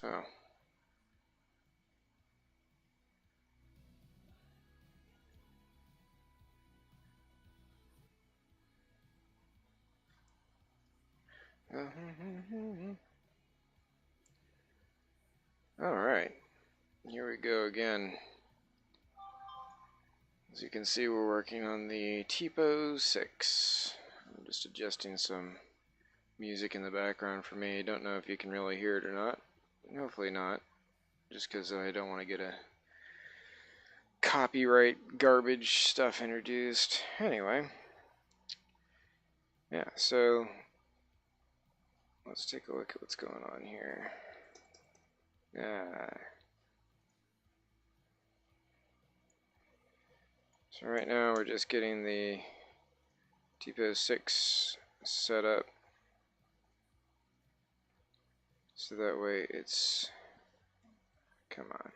Oh. Alright, here we go again. As you can see, we're working on the TPO 6. I'm just adjusting some music in the background for me. Don't know if you can really hear it or not. Hopefully not, just because I don't want to get a copyright garbage stuff introduced. Anyway, yeah, so let's take a look at what's going on here. So right now we're just getting the TPO 6 set up so that way it's, come on,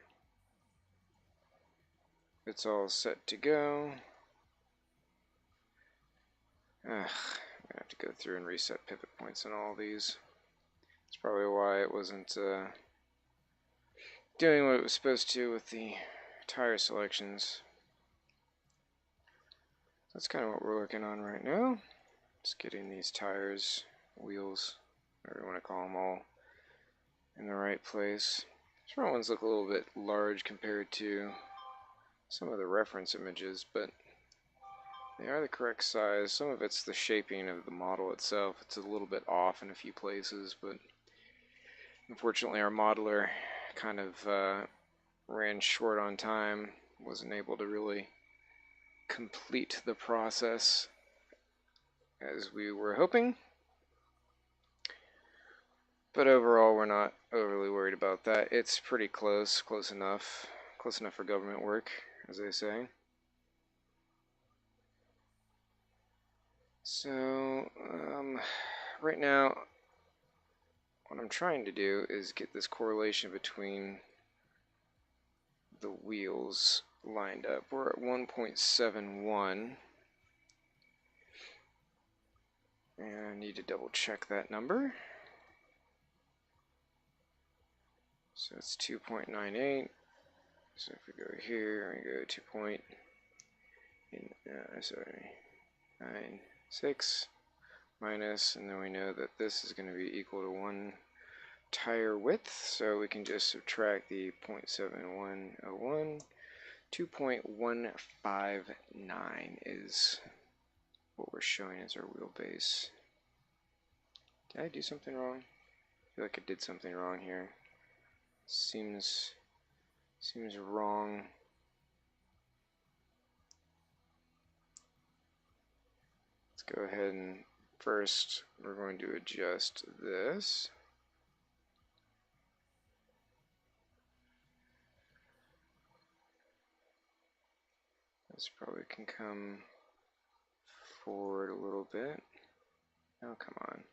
it's all set to go. I'm gonna have to go through and reset pivot points on all these. That's probably why it wasn't doing what it was supposed to with the tire selections. That's kind of what we're working on right now. Just getting these tires, wheels, whatever you want to call them, all in the right place. These front ones look a little bit large compared to some of the reference images, but they are the correct size. Some of it's the shaping of the model itself. It's a little bit off in a few places, but unfortunately our modeler kind of ran short on time, wasn't able to really complete the process as we were hoping. But overall, we're not overly worried about that. It's pretty close enough for government work, as they say. So, right now, what I'm trying to do is get this correlation between the wheels lined up. We're at 1.71, and I need to double check that number. So it's 2.98. So if we go here, we go 2.96 minus, and then we know that this is going to be equal to 1 tire width, so we can just subtract the 0.7101. 2.159 is what we're showing as our wheelbase. Did I do something wrong? I feel like I did something wrong here. Seems wrong. Let's go ahead and first we're going to adjust this. This probably can come forward a little bit. Oh, come on.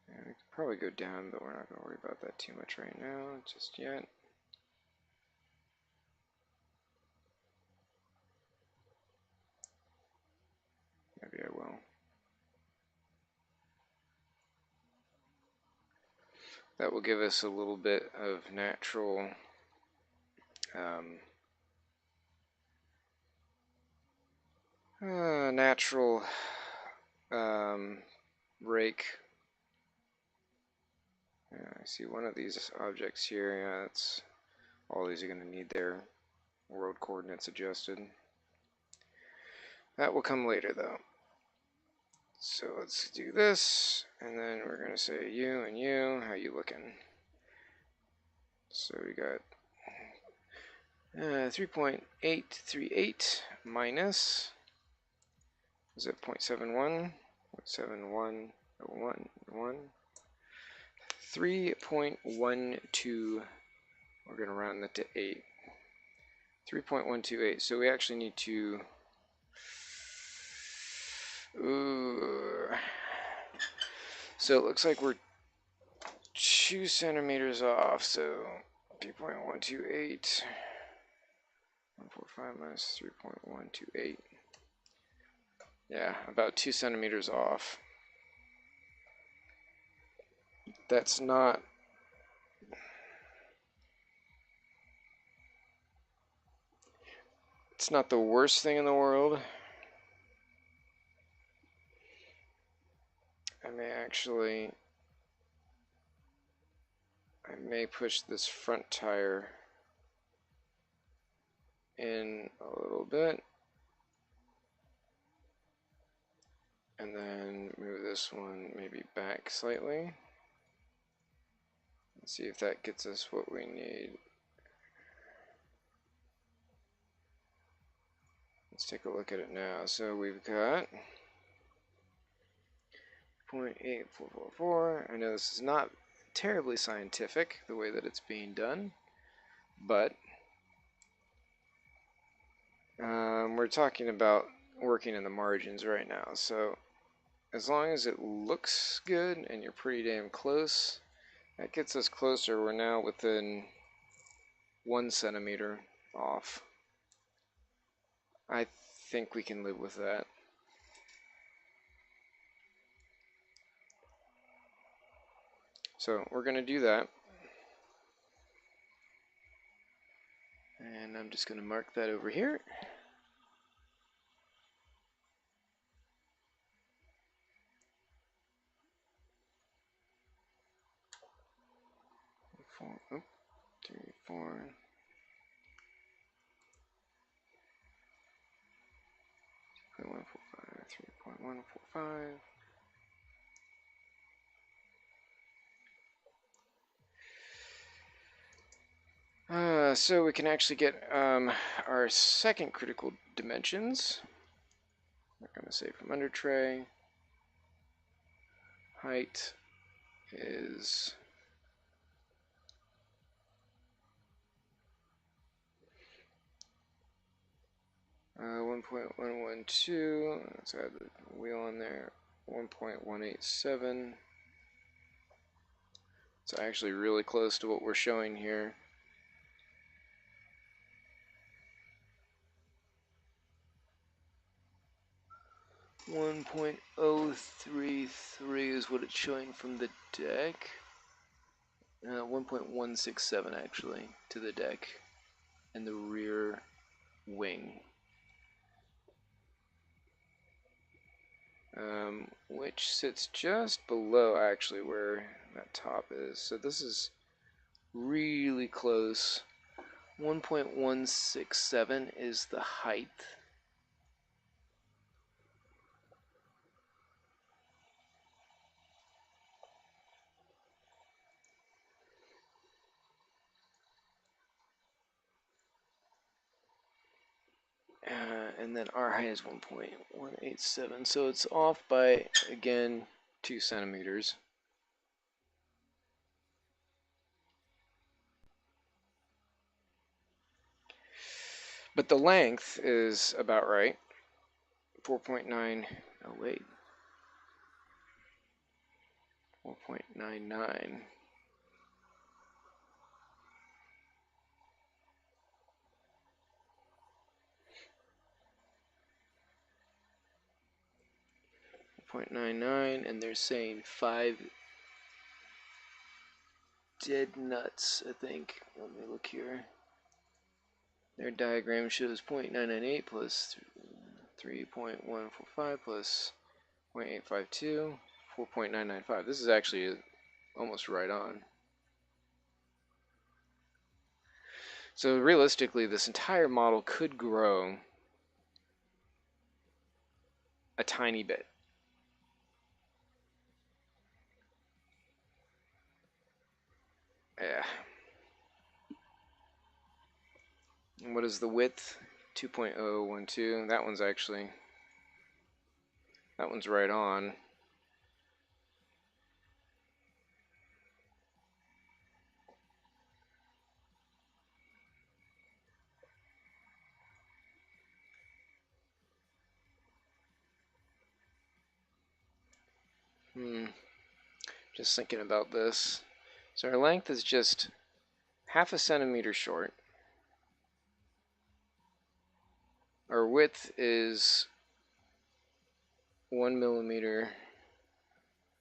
Yeah, we could probably go down, but we're not going to worry about that too much right now, just yet. Maybe I will. That will give us a little bit of natural rake. I see one of these objects here. Yeah, that's all these are going to need their world coordinates adjusted. That will come later though. So let's do this, and then we're going to say you and you, how you looking? So we got 3.838 minus, is it 0.71? 0.7101. 3.12, we're going to round that to 8. 3.128, so we actually need to, so it looks like we're 2 centimeters off, so 3.128, 145 minus 3.128, yeah, about 2 centimeters off. that's not it's not the worst thing in the world. I may push this front tire in a little bit, and then move this one maybe back slightly. Let's see if that gets us what we need. Let's take a look at it now. So we've got 0.8444. I know this is not terribly scientific, the way that it's being done, but we're talking about working in the margins right now. So as long as it looks good and you're pretty damn close, that gets us closer. We're now within 1 centimeter off. I think we can live with that. So we're going to do that. And I'm just going to mark that over here. Four, 3, 4. 3.145. So we can actually get our second critical dimensions. We're going to say from under tray, height is 1.112. Let's add the wheel on there. 1.187. It's actually really close to what we're showing here. .033 is what it's showing from the deck. 1.167 actually to the deck and the rear wing. Which sits just below actually where that top is. So this is really close. 1.167 is the height. And then our height is 1.187, so it's off by, again, 2 centimeters. But the length is about right. 4.9, oh wait, 4.99. .99, and they're saying 5 dead nuts, I think. Let me look here. Their diagram shows 0.998 plus 3.145 plus 0.852, 4.995. This is actually almost right on. So realistically, this entire model could grow a tiny bit. Yeah. And what is the width? 2.012. That one's right on. Just thinking about this. So our length is just half a centimeter short. Our width is 1 millimeter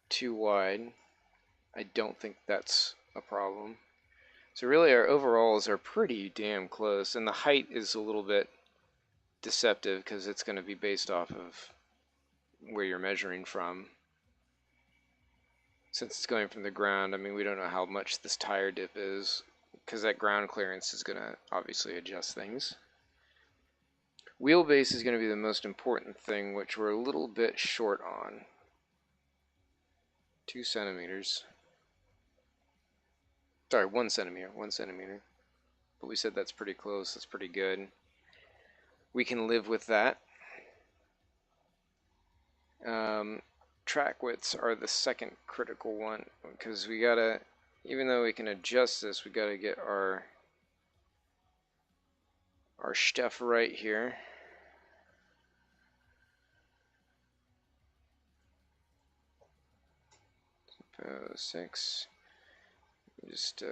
too wide. I don't think that's a problem. So really our overalls are pretty damn close, and the height is a little bit deceptive because it's going to be based off of where you're measuring from. Since it's going from the ground, I mean, we don't know how much this tire dip is, because that ground clearance is going to obviously adjust things. Wheelbase is going to be the most important thing, which we're a little bit short on. 2 centimeters. Sorry, 1 centimeter. 1 centimeter. But we said that's pretty close. That's pretty good. We can live with that. Track widths are the second critical one, because we gotta, even though we can adjust this, we gotta get our stuff right here. Six. Just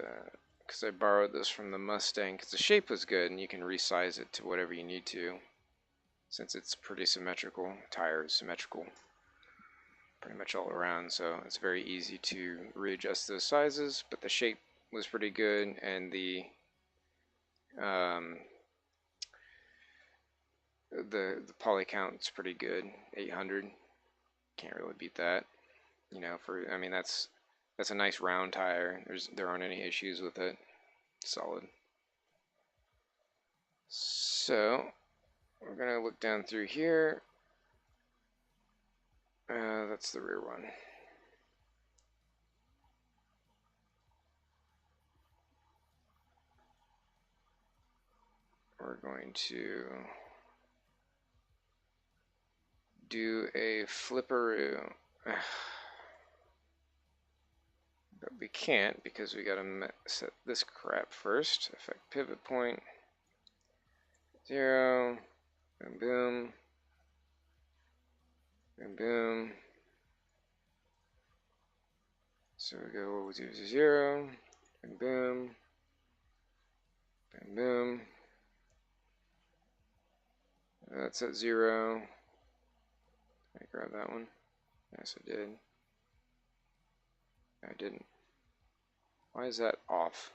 because I borrowed this from the Mustang, because the shape was good, and you can resize it to whatever you need to, since it's pretty symmetrical. Tire is symmetrical pretty much all around, so it's very easy to readjust those sizes. But the shape was pretty good, and the poly count's pretty good. 800, can't really beat that. You know, I mean, that's a nice round tire. There aren't any issues with it. Solid. So we're gonna look down through here. That's the rear one. We're going to do a flipperoo. But we can't because we gotta set this crap first. Effect pivot point. 0. Boom, boom. Boom, boom. So we go 0, 0. Boom, boom. Boom, boom. That's at 0. I grab that one. Yes, I did. I didn't. Why is that off?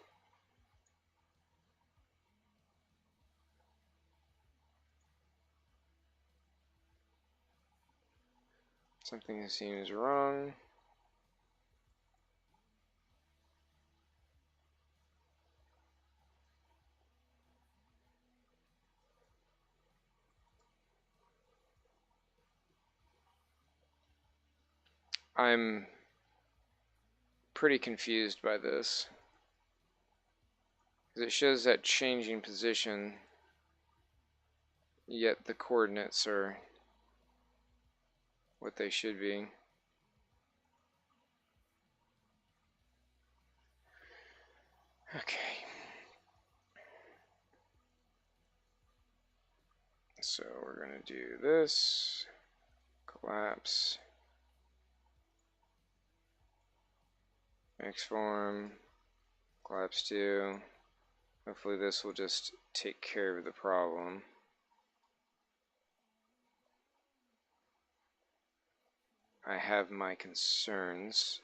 Something seems wrong. I'm pretty confused by this, because it shows that changing position, yet the coordinates are what they should be. Okay. So we're going to do this, collapse, X-form, collapse 2. Hopefully this will just take care of the problem. I have my concerns.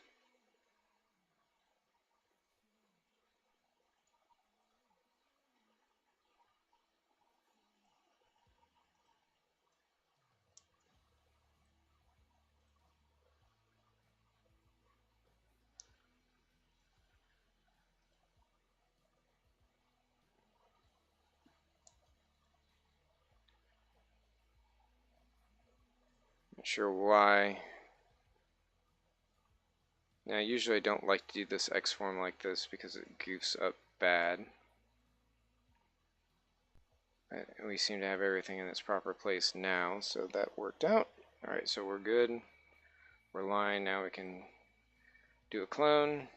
Not sure why. Now, usually I don't like to do this X-form like this because it goofs up bad. But we seem to have everything in its proper place now, so that worked out. Alright, so we're good. We're aligned. Now we can do a clone.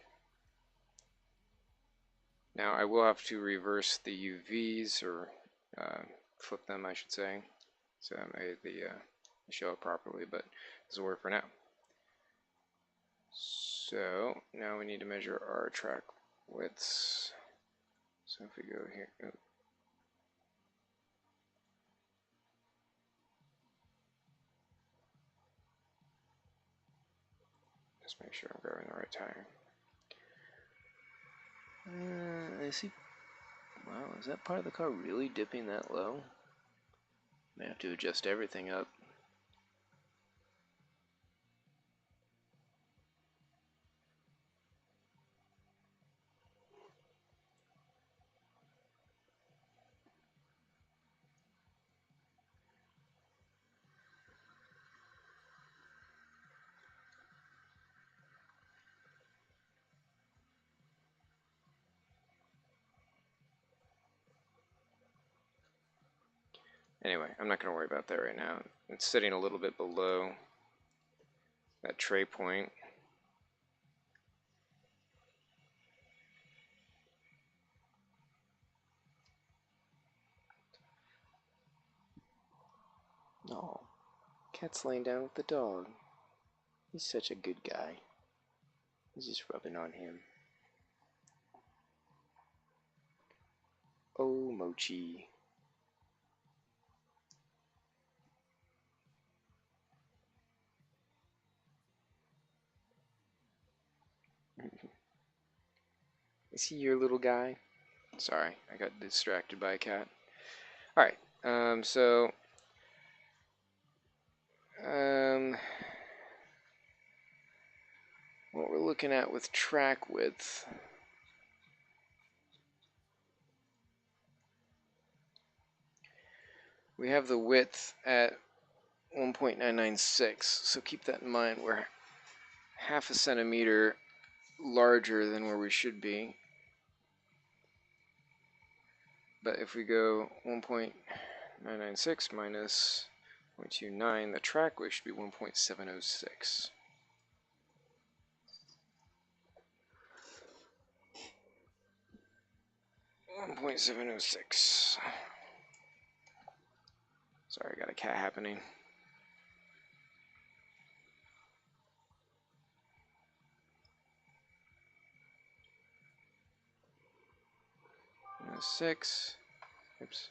Now I will have to reverse the UVs, or flip them, I should say, so I made the show up properly, but this will work for now. So now we need to measure our track widths. So if we go here, just make sure I'm grabbing the right tire. I see. Wow, is that part of the car really dipping that low? May have to adjust everything up. Anyway, I'm not going to worry about that right now. It's sitting a little bit below that tray point. Oh, Cat's laying down with the dog. He's such a good guy. He's just rubbing on him. Oh, Mochi. Is he your little guy? Sorry, I got distracted by a cat. Alright, so what we're looking at with track width, we have the width at 1.996, so keep that in mind. We're half a centimeter larger than where we should be. But if we go 1.996 minus 0.29, the track width should be 1.706. .706. Sorry, I got a cat happening. .6. Oops.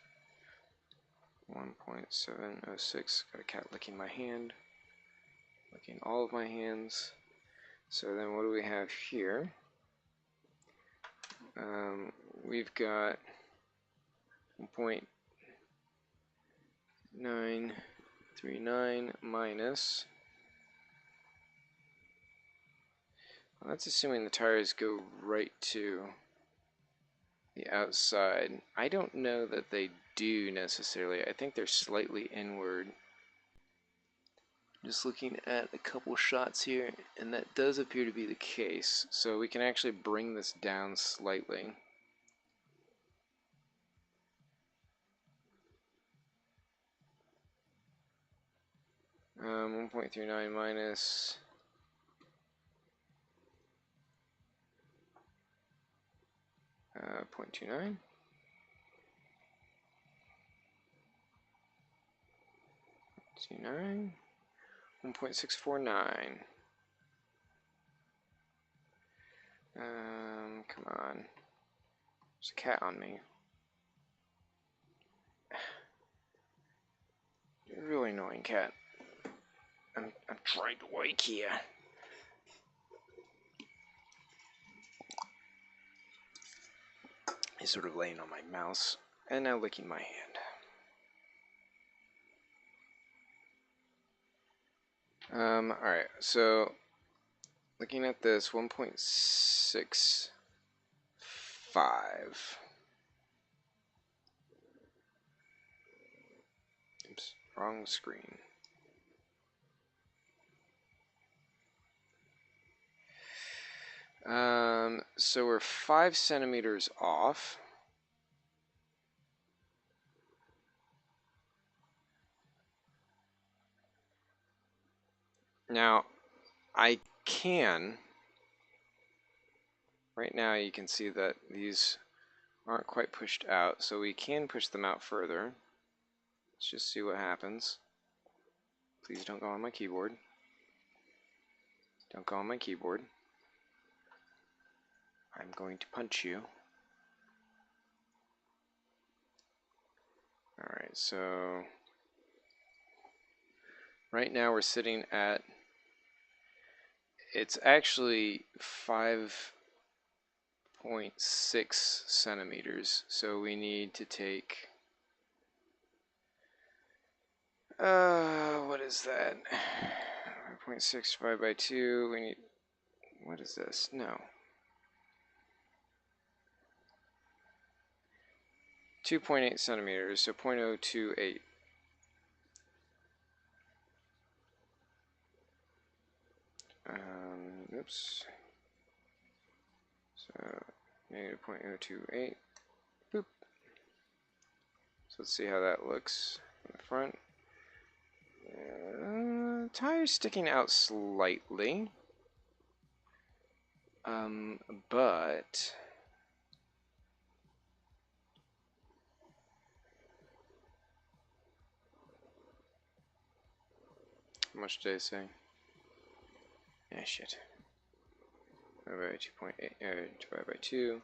1.706. Got a cat licking my hand. Licking all of my hands. So then what do we have here? We've got 1.939 minus, well, that's assuming the tires go right to the outside. I don't know that they do necessarily. I think they're slightly inward. Just looking at a couple shots here, and that does appear to be the case. So we can actually bring this down slightly. Um, 1.39 minus 0.29. 1.649. Come on. There's a cat on me. You're a really annoying cat. I'm trying to wake you. He's sort of laying on my mouse and now licking my hand. Alright, so looking at this, 1.65. Oops, wrong screen. So we're 5 centimeters off. Now, I can, right now you can see that these aren't quite pushed out, so we can push them out further. Let's just see what happens. Please don't go on my keyboard. Don't go on my keyboard. I'm going to punch you. Alright, so right now we're sitting at, it's actually 5 0.6 centimeters. So we need to take, what is that? 0.6 divided by 2, we need, what is this? No. 2.8 centimeters, so 0.028. Oops. So negative 0.028. Boop. So let's see how that looks in the front. Tire's sticking out slightly. But how much did I say? Yeah, shit. Divided by 2.8, divided by 2,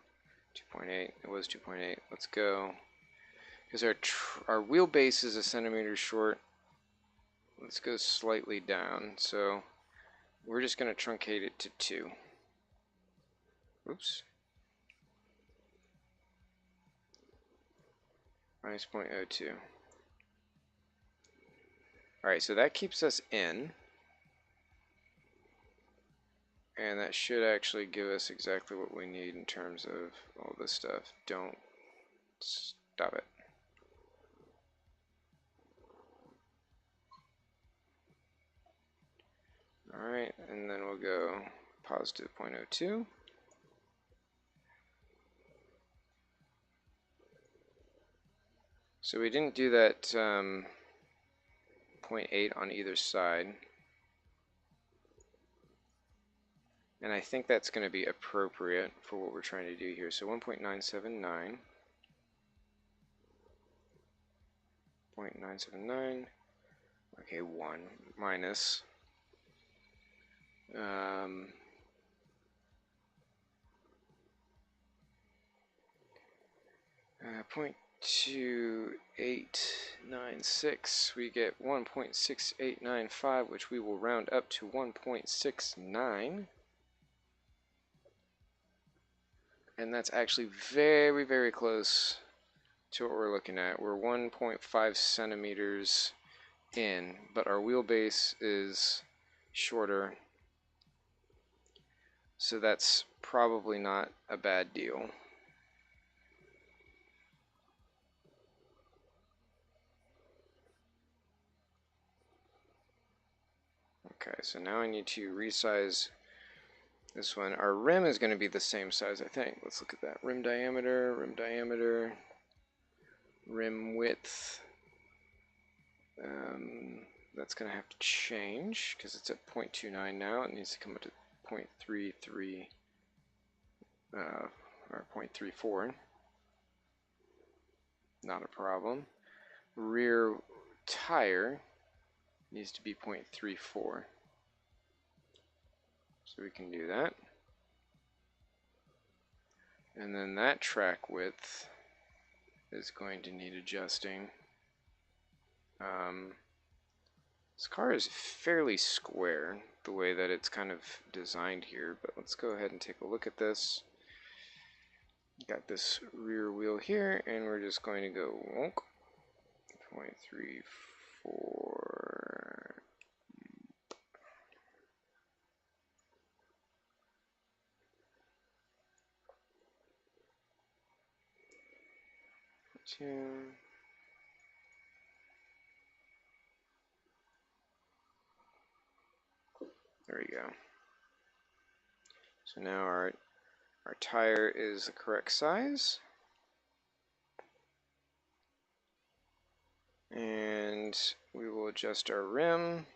2.8, it was 2.8, let's go. Because our wheelbase is a centimeter short, let's go slightly down, so we're just going to truncate it to 2. Oops. Minus 0.02. Alright, so that keeps us in. And that should actually give us exactly what we need in terms of all this stuff. Don't stop it. Alright, and then we'll go positive 0.02. So we didn't do that 0.8 on either side. And I think that's going to be appropriate for what we're trying to do here. So 1.979. 0.979. Okay, 1 minus 0.2896, we get 1.6895, which we will round up to 1.69. And that's actually very, very close to what we're looking at. We're 1.5 centimeters in, but our wheelbase is shorter. So that's probably not a bad deal. Okay, so now I need to resize this one. Our rim is going to be the same size, I think. Let's look at that. Rim diameter, rim width. That's going to have to change because it's at 0.29 now. It needs to come up to 0.33 or 0.34. Not a problem. Rear tire needs to be 0.34. So we can do that. And then that track width is going to need adjusting. This car is fairly square the way that it's kind of designed here, but let's go ahead and take a look at this. Got this rear wheel here, and we're just going to go 0.34. There we go. So now our tire is the correct size. And we will adjust our rim.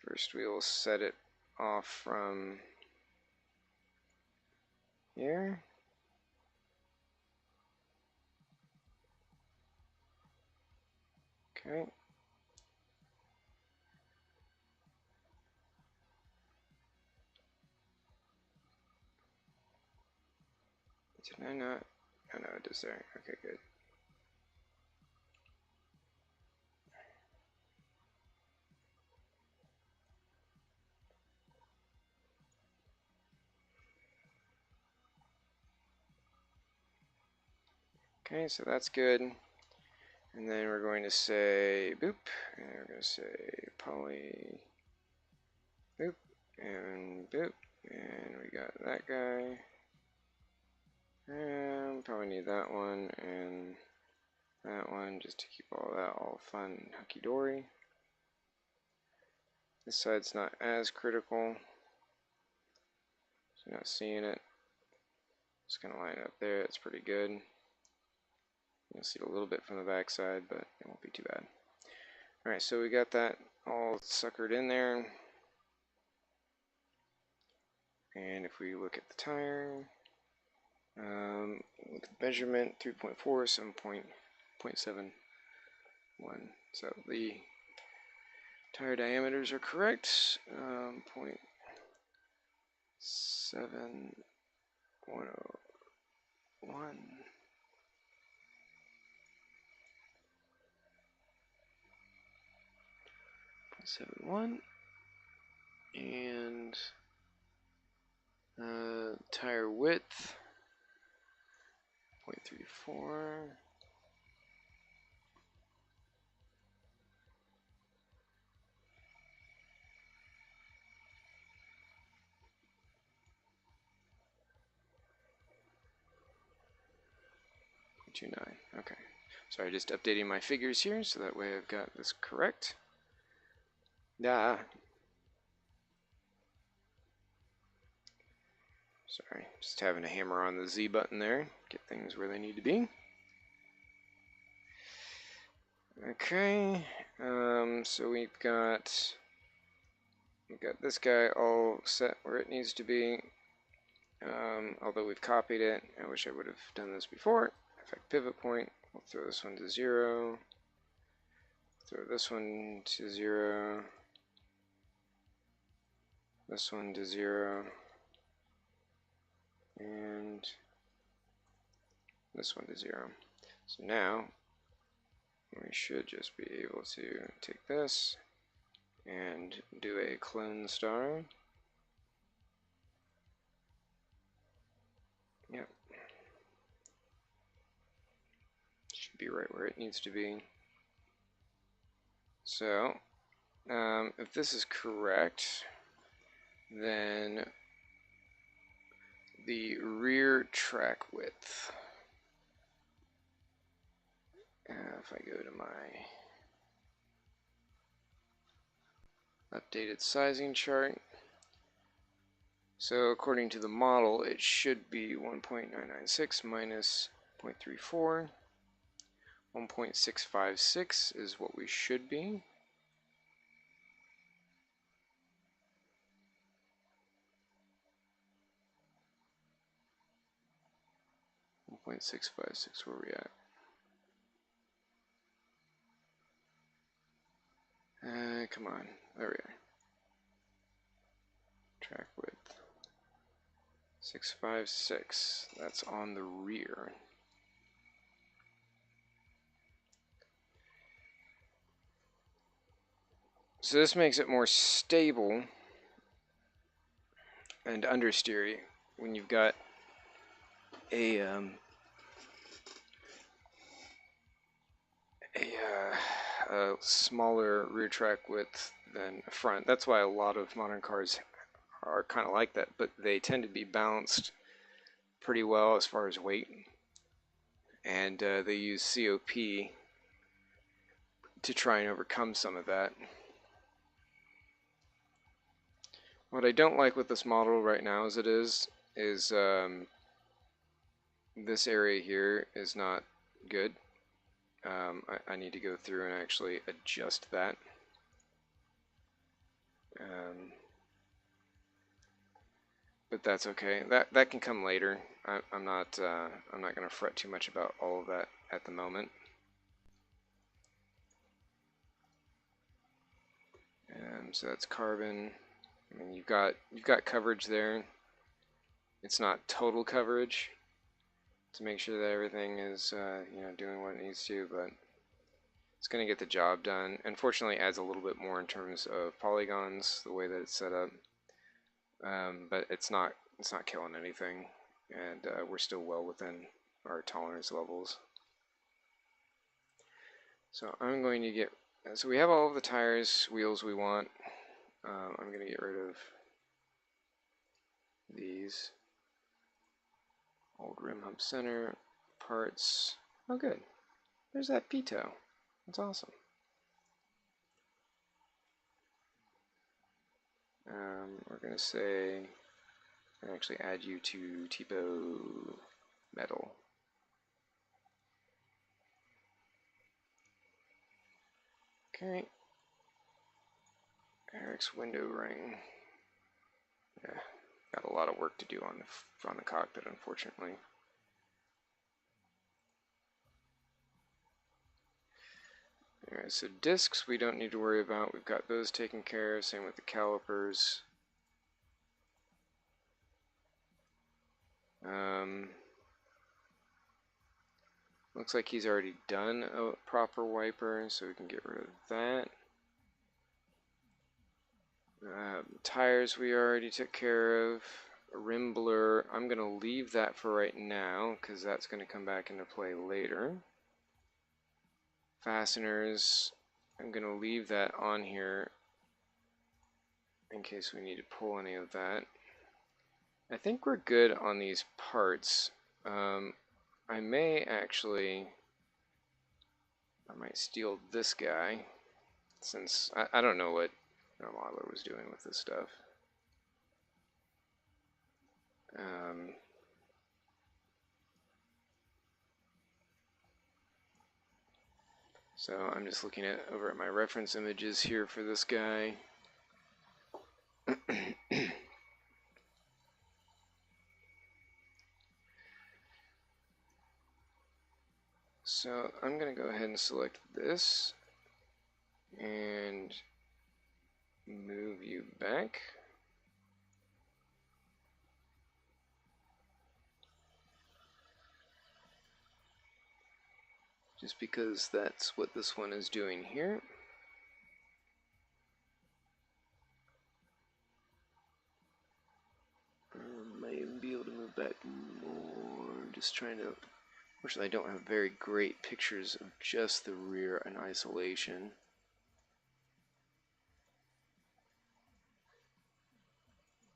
First we will set it off from here. Okay. Did I not? Oh no, it is there. Okay, good. Okay, so that's good. And then we're going to say boop, and we're going to say poly boop, and boop, and we got that guy. And probably need that one and that one just to keep all that all fun and hunky-dory. This side's not as critical, so you're not seeing it. Just gonna line it up there. It's pretty good. You'll see a little bit from the back side, but it won't be too bad. Alright, so we got that all suckered in there. And if we look at the tire, with measurement 3.4, 7.71. So the tire diameters are correct. 0.7101. 0.71, and tire width 0.34. Okay. Sorry, just updating my figures here so that way I've got this correct. Sorry, just having to hammer on the Z button there, get things where they need to be. Okay, so we've got this guy all set where it needs to be. Although we've copied it, I wish I would have done this before. Effect pivot point. We'll throw this one to 0. Throw this one to 0. This one to 0. And this one to 0. So now we should just be able to take this and do a clone star. Yep. Should be right where it needs to be. So, if this is correct, then the rear track width, if I go to my updated sizing chart, so according to the model, it should be 1.996 minus 0.34. 1.656 is what we should be. .656, where are we at? Come on, there we are. Track width 656. That's on the rear. So this makes it more stable and understeery when you've got a smaller rear track width than a front. That's why a lot of modern cars are kind of like that, but they tend to be balanced pretty well as far as weight, and they use COP to try and overcome some of that. What I don't like with this model right now as it is this area here is not good. I need to go through and actually adjust that. But that's okay. That can come later. I'm not going to fret too much about all of that at the moment. So that's carbon. I mean, you've got coverage there. It's not total coverage to make sure that everything is doing what it needs to, but it's going to get the job done. Unfortunately, it adds a little bit more in terms of polygons, the way that it's set up, but it's not killing anything, and we're still well within our tolerance levels. So I'm going to get, so we have all of the tires, wheels we want. I'm going to get rid of these. Old rim hub center, parts. Oh good, there's that pitot. That's awesome. We're going to say, and actually add you to typo metal. Okay. Eric's window ring. Yeah, got a lot of work to do on the cockpit, unfortunately. Alright, so discs we don't need to worry about. We've got those taken care of. Same with the calipers. Looks like he's already done a proper wiper, so we can get rid of that. Tires we already took care of. Rim blur, I'm going to leave that for right now, because that's going to come back into play later. Fasteners, I'm going to leave that on here in case we need to pull any of that. I think we're good on these parts. I may actually, I might steal this guy, since I don't know what our modeler was doing with this stuff. So I'm just looking at over at my reference images here for this guy. So I'm going to go ahead and select this and move you back. Just because that's what this one is doing here. Might even be able to move back more. Just trying to. Unfortunately, I don't have very great pictures of just the rear in isolation.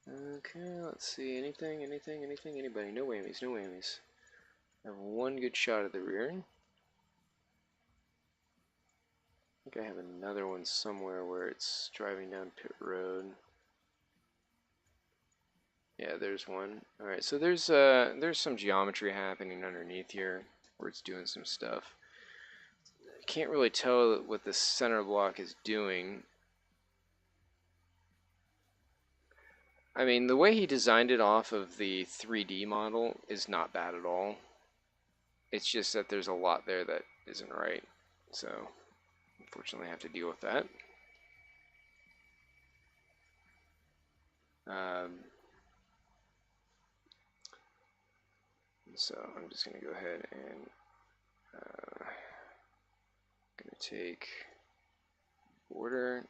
Okay, let's see. Anything? Anybody? No whammies, no whammies. I have one good shot of the rear. I think I have another one somewhere where it's driving down pit road. Yeah, there's one. Alright, so there's some geometry happening underneath here where it's doing some stuff. I can't really tell what the center block is doing. I mean, the way he designed it off of the 3D model is not bad at all. It's just that there's a lot there that isn't right. So, unfortunately, I have to deal with that. So I'm just going to go ahead and going to take border.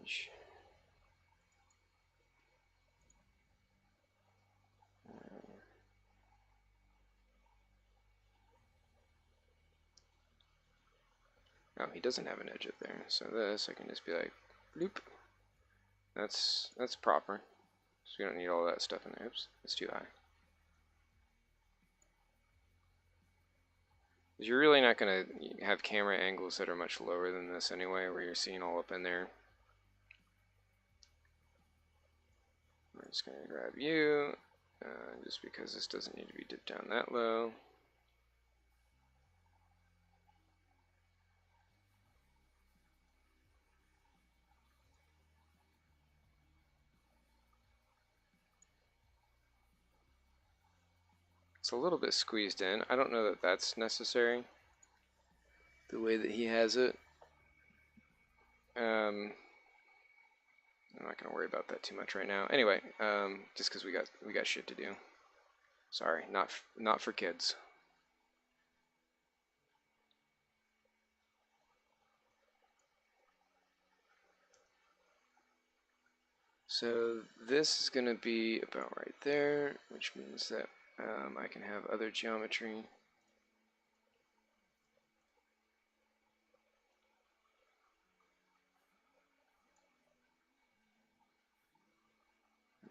Edge. Oh, he doesn't have an edge up there. So this, I can just be like, bloop. That's proper. So we don't need all that stuff in there. Oops, it's too high. You're really not going to have camera angles that are much lower than this anyway, where you're seeing all up in there. I'm just going to grab you, just because this doesn't need to be dipped down that low. It's a little bit squeezed in. I don't know that that's necessary, the way that he has it. I'm not going to worry about that too much right now. Anyway, just because we got shit to do. Sorry, not for kids. So this is going to be about right there, which means that I can have other geometry.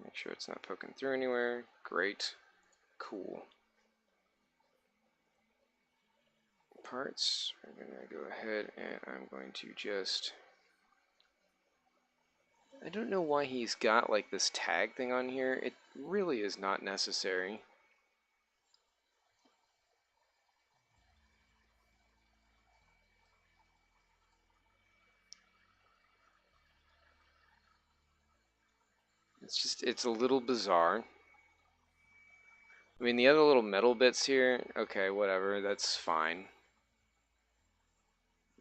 Make sure it's not poking through anywhere. Great. Cool. Parts. I'm going to go ahead and I'm going to just... I don't know why he's got like this tag thing on here. It really is not necessary. It's a little bizarre. I mean, the other little metal bits here, okay, whatever, that's fine.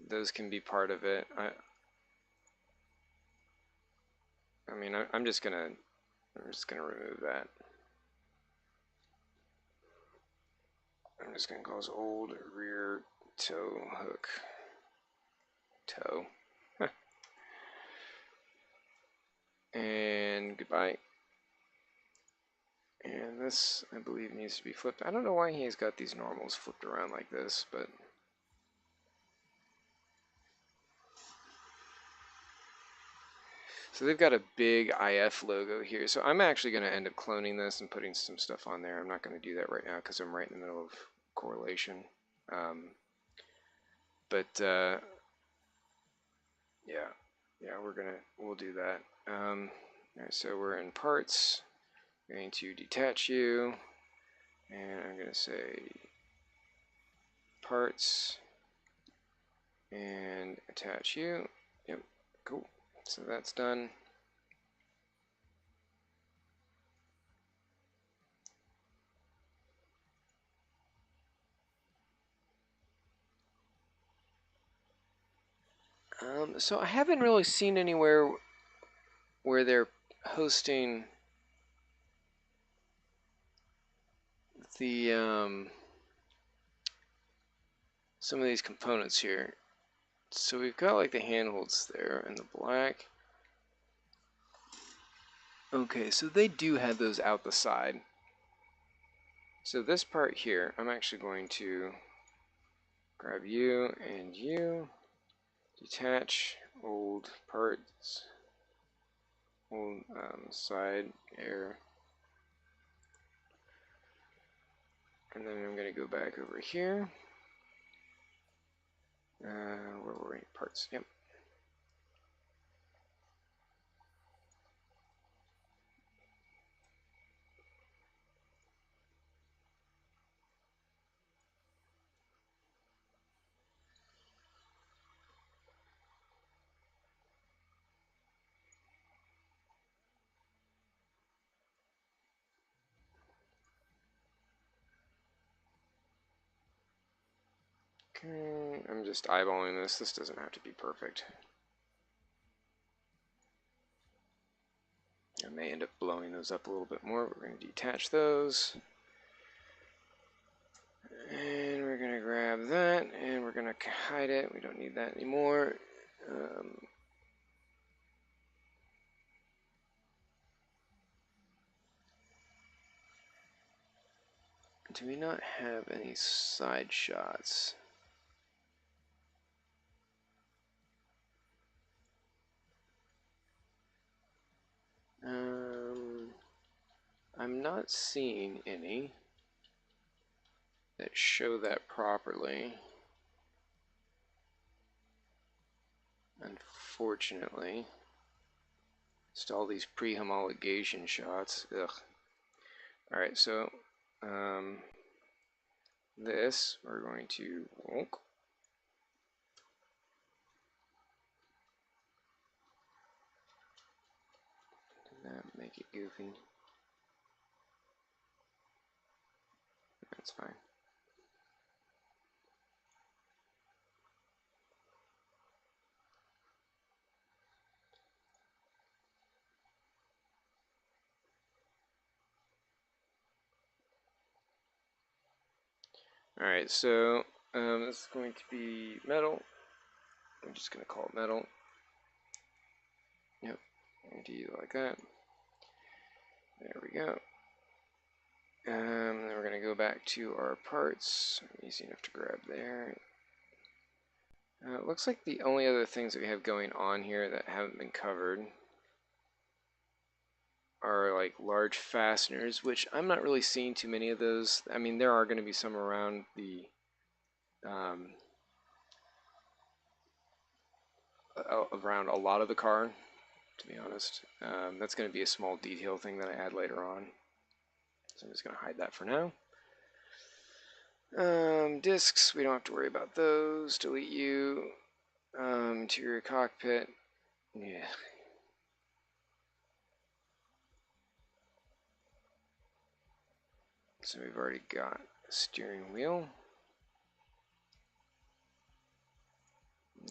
Those can be part of it. I mean, I'm just gonna remove that. I'm just gonna call this old rear toe hook. Toe. And goodbye. And this, I believe, needs to be flipped. I don't know why he's got these normals flipped around like this, but... So they've got a big IF logo here. So I'm actually going to end up cloning this and putting some stuff on there. I'm not going to do that right now because I'm right in the middle of correlation. Yeah, we'll do that. Alright, so we're in parts. I'm going to detach you, and I'm going to say parts and attach you. Yep, cool. So that's done. So I haven't really seen anywhere where they're hosting the some of these components here. So we've got like the handholds there and the black. Okay, so they do have those out the side. So this part here, I'm actually going to grab you and you, detach old parts, old side air, and then I'm going to go back over here. Where were we? Parts, yep. Okay, I'm just eyeballing this. This doesn't have to be perfect. I may end up blowing those up a little bit more. We're going to detach those. And we're going to grab that, and we're going to hide it. We don't need that anymore. Do we not have any side shots? I'm not seeing any that show that properly, unfortunately. Just all these pre-homologation shots. Ugh. Alright, so this we're going to make it goofy. That's fine. Alright, so this is going to be metal. I'm just going to call it metal. Yep, and do like that. There we go. Then we're going to go back to our parts. Easy enough to grab there. It looks like the only other things that we have going on here that haven't been covered are like large fasteners, which I'm not really seeing too many of those. I mean, there are going to be some around the around a lot of the car, to be honest. That's going to be a small detail thing that I add later on. So I'm just going to hide that for now. Discs, we don't have to worry about those. Delete you. Interior cockpit. Yeah. So we've already got a steering wheel.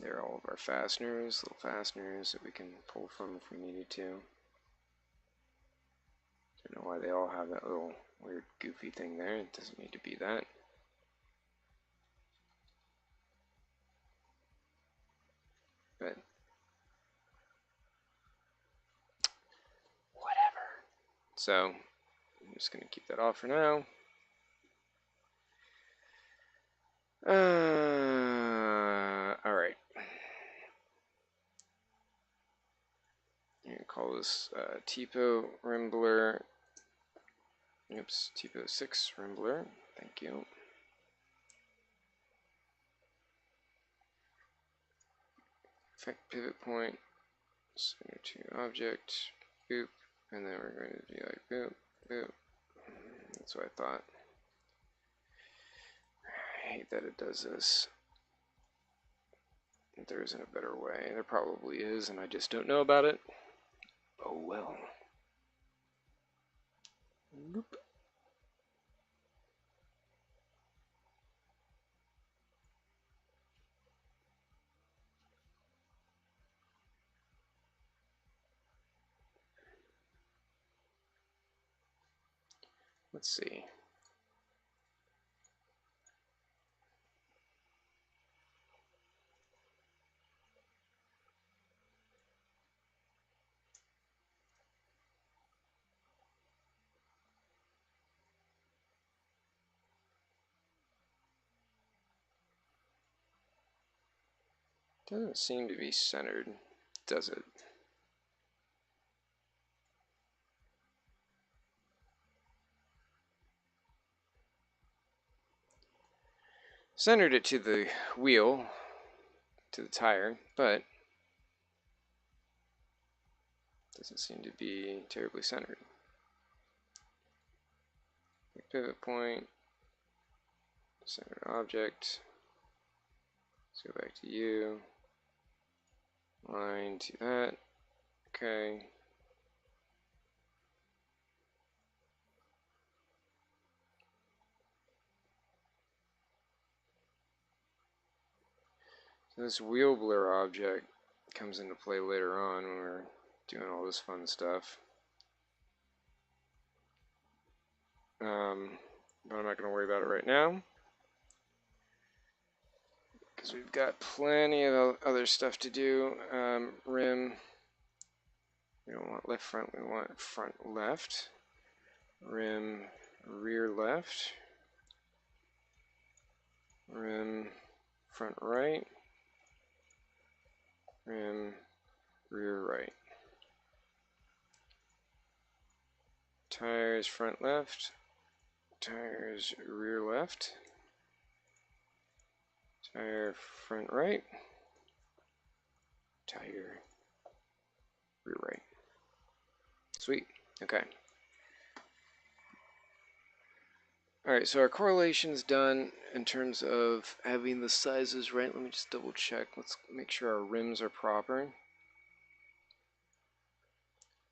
There are all of our fasteners, little fasteners that we can pull from if we needed to. Don't know why they all have that little weird goofy thing there. It doesn't need to be that. But whatever. So I'm just going to keep that off for now. Alright. I'm going to call this TPO Rimbler. Oops, TPO 6 Rimbler. Thank you. Effect pivot point. Center to object. Boop. And then we're going to be like boop, boop. That's what I thought. I hate that it does this. There isn't a better way. There probably is, and I just don't know about it. Oh well. Boop. Let's see. Doesn't seem to be centered, does it? Centered it to the wheel, to the tire, but doesn't seem to be terribly centered. Pivot point, center object. Let's go back to you. Line to that. Okay. So this wheel blur object comes into play later on when we're doing all this fun stuff. But I'm not going to worry about it right now, because we've got plenty of other stuff to do. Rim, we don't want left front, we want front left. Rim, rear left. Rim, front right. Rim, rear right. Tires, front left. Tires, rear left. Tire, front right. Tire, rear right. Sweet. Okay. Alright, so our correlation's done in terms of having the sizes right. Let me just double check. Let's make sure our rims are proper.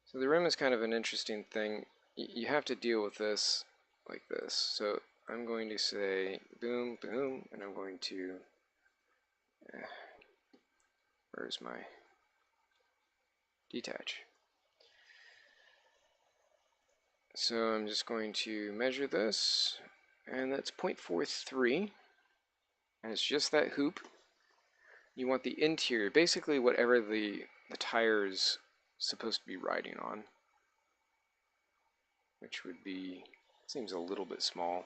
So the rim is kind of an interesting thing. You have to deal with this like this. So I'm going to say boom, boom, and I'm going to, where's my detach? So I'm just going to measure this, and that's 0.43, and it's just that hoop. You want the interior, basically whatever the tire is supposed to be riding on. which would be, seems a little bit small.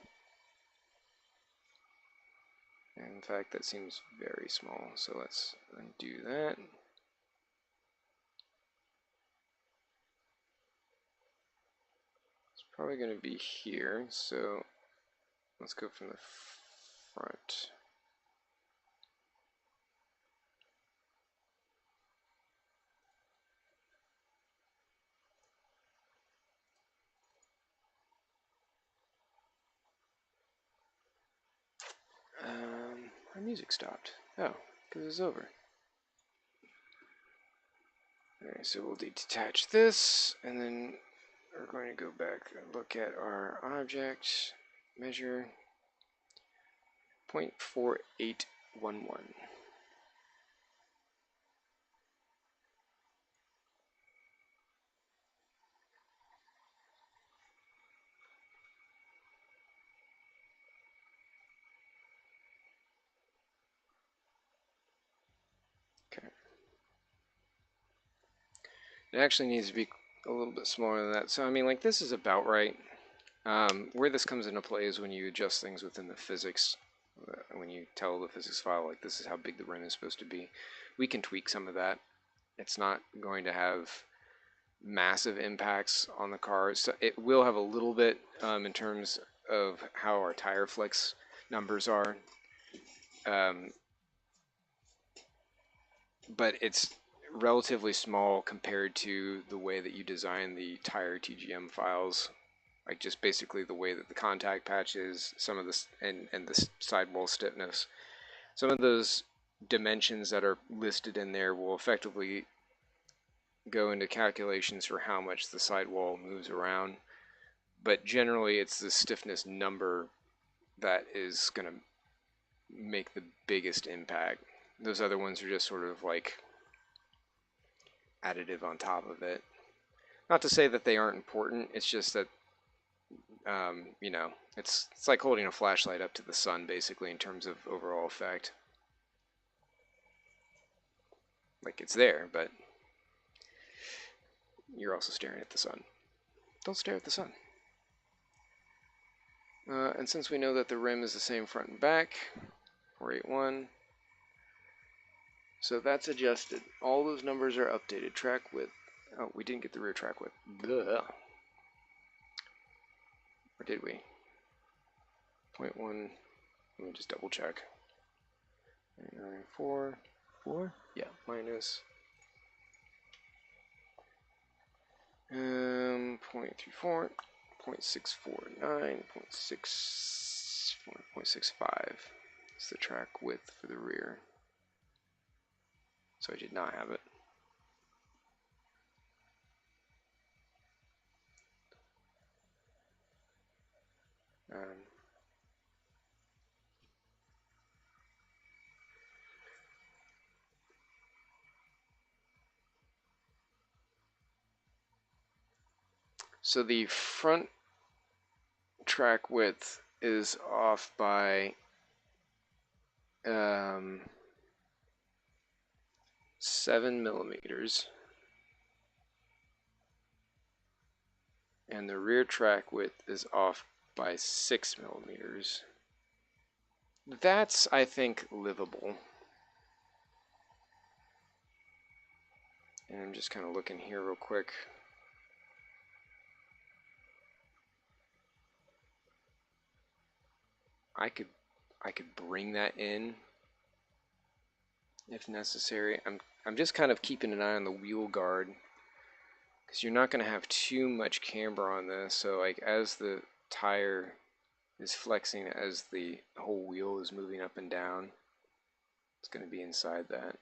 In fact, that seems very small, so let's undo that. It's probably going to be here, so let's go from the front. My music stopped. Oh, because it's over. Alright, so we'll detach this, and then we're going to go back and look at our object, measure 0.4811. Okay. It actually needs to be a little bit smaller than that. So I mean, like, this is about right. Where this comes into play is when you adjust things within the physics. When you tell the physics file, like, this is how big the rim is supposed to be. We can tweak some of that. It's not going to have massive impacts on the car. So it will have a little bit in terms of how our tire flex numbers are. But it's relatively small compared to the way that you design the tire TGM files, like just basically the way that the contact patch is, some of this, and the sidewall stiffness. Some of those dimensions that are listed in there will effectively go into calculations for how much the sidewall moves around, but generally it's the stiffness number that is going to make the biggest impact. Those other ones are just sort of like additive on top of it. Not to say that they aren't important. It's just that, you know, it's like holding a flashlight up to the sun, basically, in terms of overall effect. Like, it's there, but you're also staring at the sun. Don't stare at the sun. And since we know that the rim is the same front and back, 481, so that's adjusted. All those numbers are updated. Track width. Oh, we didn't get the rear track width. Blah. Or did we? 0.1. Let me just double check. 944. Yeah, minus 0.34, 0.649, 0.65. It's the track width for the rear. So I did not have it. So the front track width is off by 7 millimeters, and the rear track width is off by 6 millimeters. That's, I think, livable. And I'm just kind of looking here real quick. I could bring that in if necessary. I'm just kind of keeping an eye on the wheel guard, because you're not going to have too much camber on this. So like, as the tire is flexing, as the whole wheel is moving up and down, it's going to be inside that.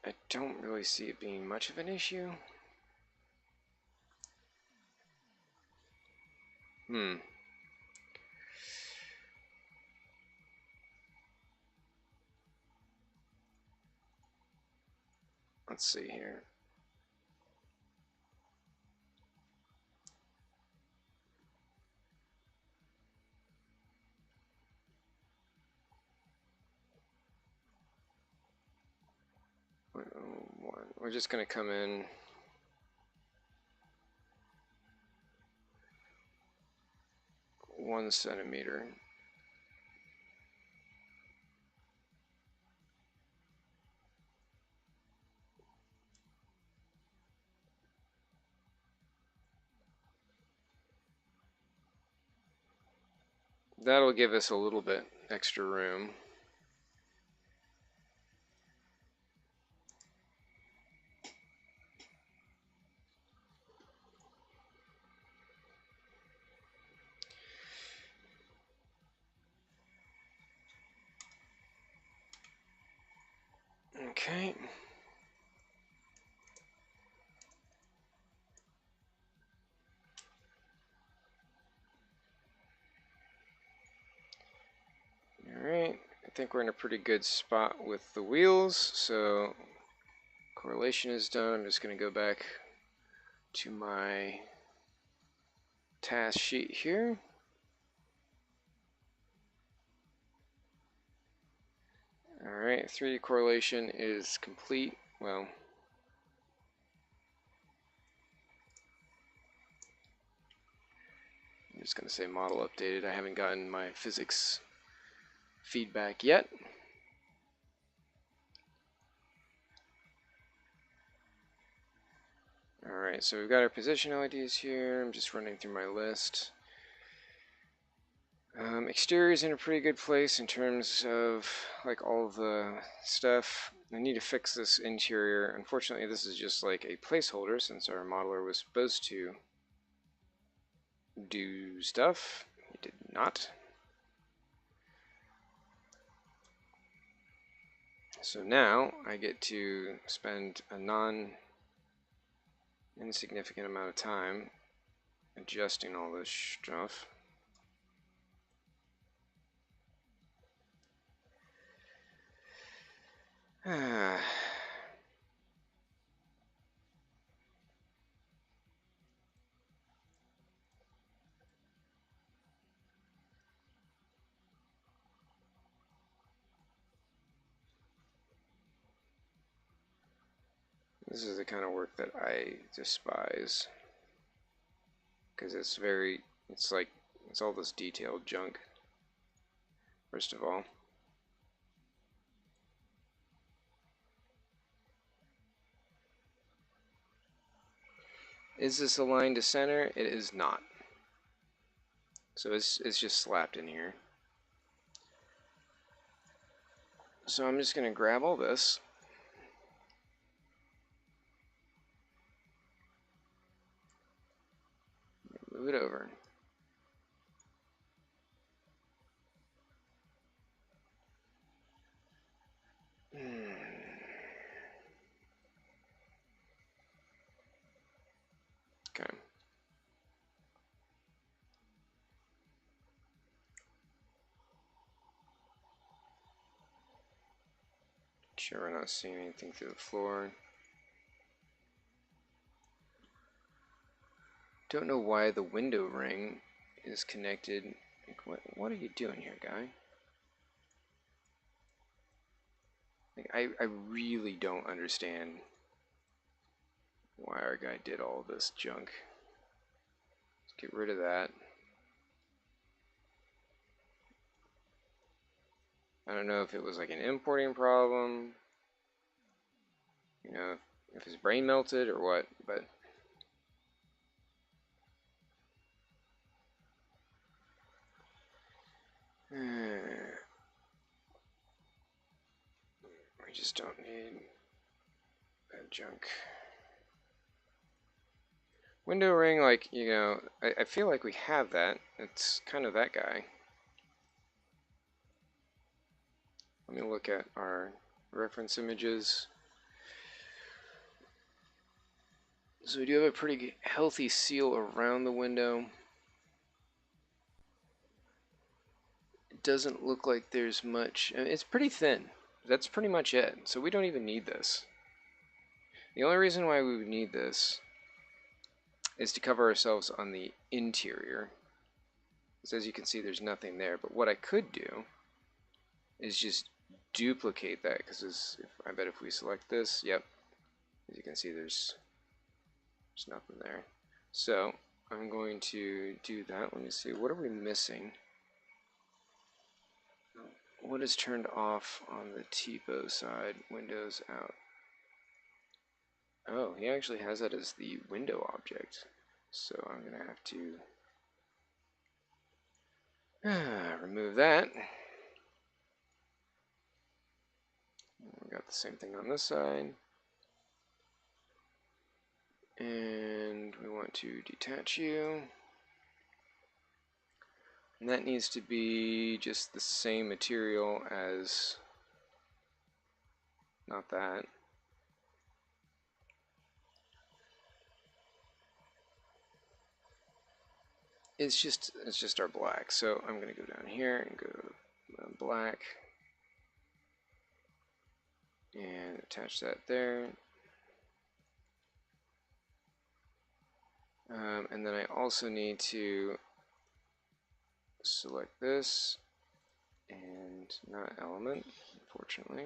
I don't really see it being much of an issue. Let's see here. We're just going to come in one centimeter. That'll give us a little bit extra room. Okay. Alright, I think we're in a pretty good spot with the wheels, so correlation is done. I'm just going to go back to my task sheet here. Alright, 3D correlation is complete. Well, I'm just going to say model updated. I haven't gotten my physics feedback yet. Alright, so we've got our position LEDs here. I'm just running through my list. Exterior is in a pretty good place in terms of like all the stuff. I need to fix this interior. Unfortunately, this is just like a placeholder since our modeler was supposed to do stuff. He did not. So now I get to spend a non-insignificant amount of time adjusting all this stuff. This is the kind of work that I despise because it's all this detailed junk. First of all, is this aligned to center? It is not. So it's just slapped in here. So I'm just going to grab all this. Move it over. Okay. Sure we're not seeing anything through the floor. Don't know why the window ring is connected. Like, what are you doing here, guy? Like, I really don't understand why our guy did all this junk. Let's get rid of that. I don't know if it was like an importing problem, you know, if his brain melted or what, but we just don't need that junk. Window ring, like, you know, I feel like we have that. It's kind of that guy. Let me look at our reference images. So we do have a pretty healthy seal around the window. It doesn't look like there's much. It's pretty thin. That's pretty much it. So we don't even need this. The only reason why we would need this is to cover ourselves on the interior. Because as you can see, there's nothing there. But what I could do is just duplicate that, because I bet if we select this, yep, As you can see, there's nothing there. So I'm going to do that. Let me see, what are we missing? What is turned off on the TPO side? Windows out. Oh, he actually has that as the window object. So I'm going to have to remove that. We got the same thing on this side. And we want to detach you. And that needs to be just the same material as, not that. It's just our black. So I'm going to go down here and go to black and attach that there. And then I also need to select this and not element, unfortunately.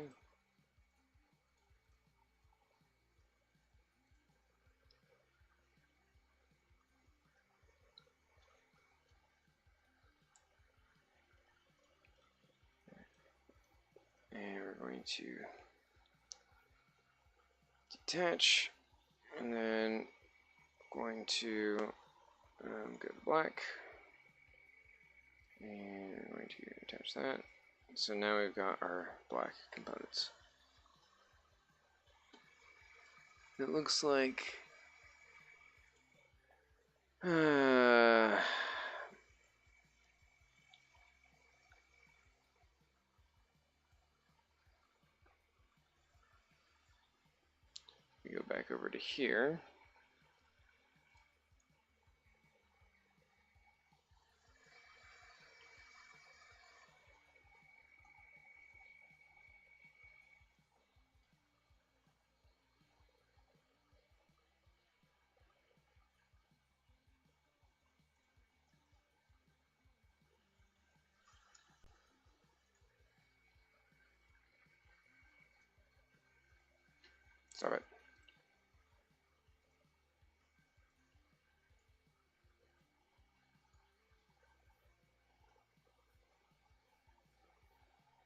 And we're going to detach, and then going to go to black, and we're going to attach that. So now we've got our black components. It looks like we go back over to here. Stop it.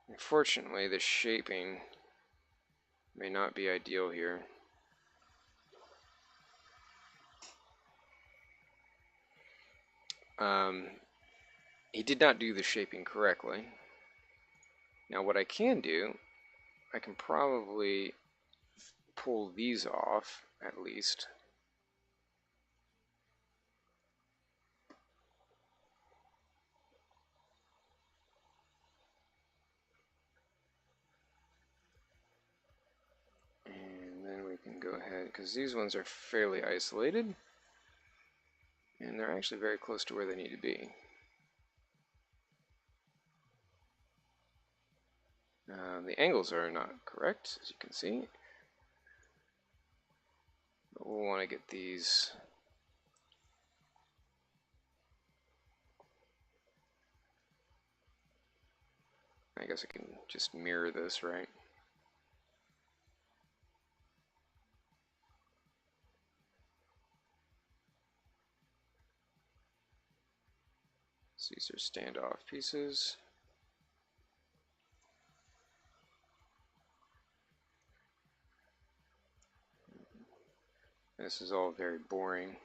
Unfortunately, the shaping may not be ideal here. He did not do the shaping correctly. Now what I can do, I can probably pull these off, at least. And then we can go ahead, because these ones are fairly isolated, and they're actually very close to where they need to be. The angles are not correct, as you can see. But we'll want to get these I guess I can just mirror this, right? So these are standoff pieces. This is all very boring.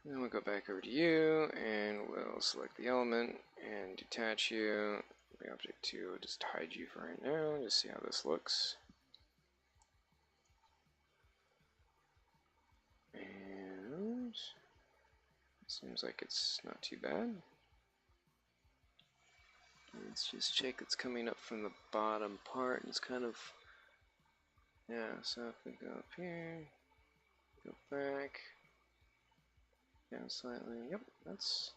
And then we'll go back over to you, and we'll select the element and detach you. The object 2 will just hide you for right now, just see how this looks. And seems like it's not too bad. Let's just check it's coming up from the bottom part. It's kind of, yeah, so if we go up here, go back, down slightly, yep, it's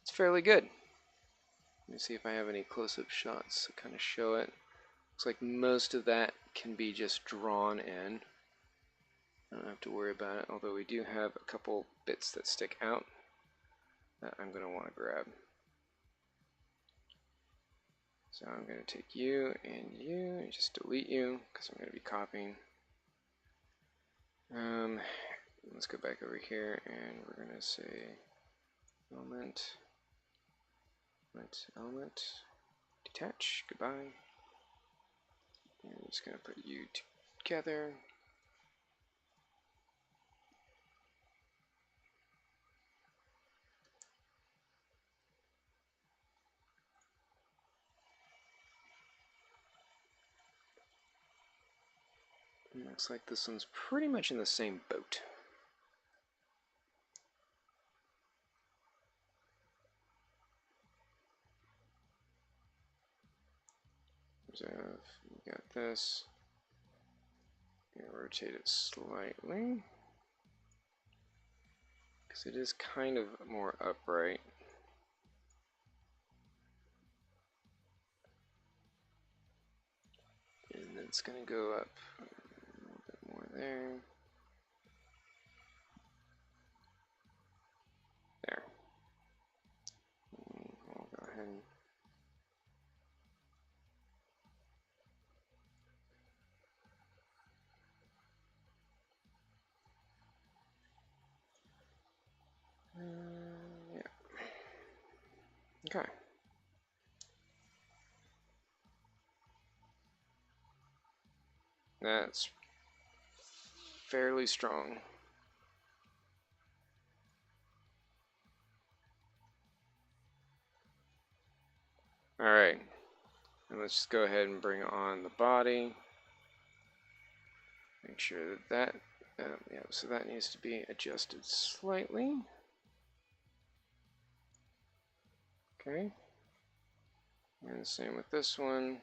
fairly good. Let me see if I have any close-up shots to kind of show it. Looks like most of that can be just drawn in. I don't have to worry about it, although we do have a couple bits that stick out that I'm going to want to grab. So I'm going to take you and just delete you because I'm going to be copying. Let's go back over here and we're going to say element, detach, goodbye. And I'm just going to put you together. And looks like this one's pretty much in the same boat. So you got this. I'm gonna rotate it slightly because it is kind of more upright. And then it's gonna go up a little bit more there. There. And I'll go ahead and yeah. Okay. That's fairly strong. Alright. And let's just go ahead and bring on the body. Make sure that yeah, so that needs to be adjusted slightly. Okay. And the same with this one.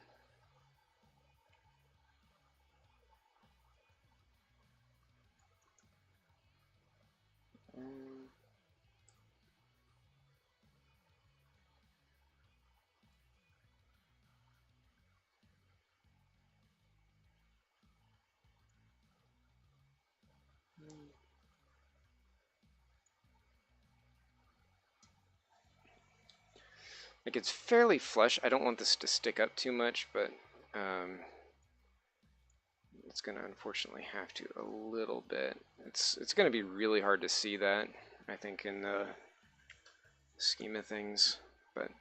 Like it's fairly flush. I don't want this to stick up too much, but it's going to unfortunately have to a little bit. It's going to be really hard to see that, I think, in the scheme of things, but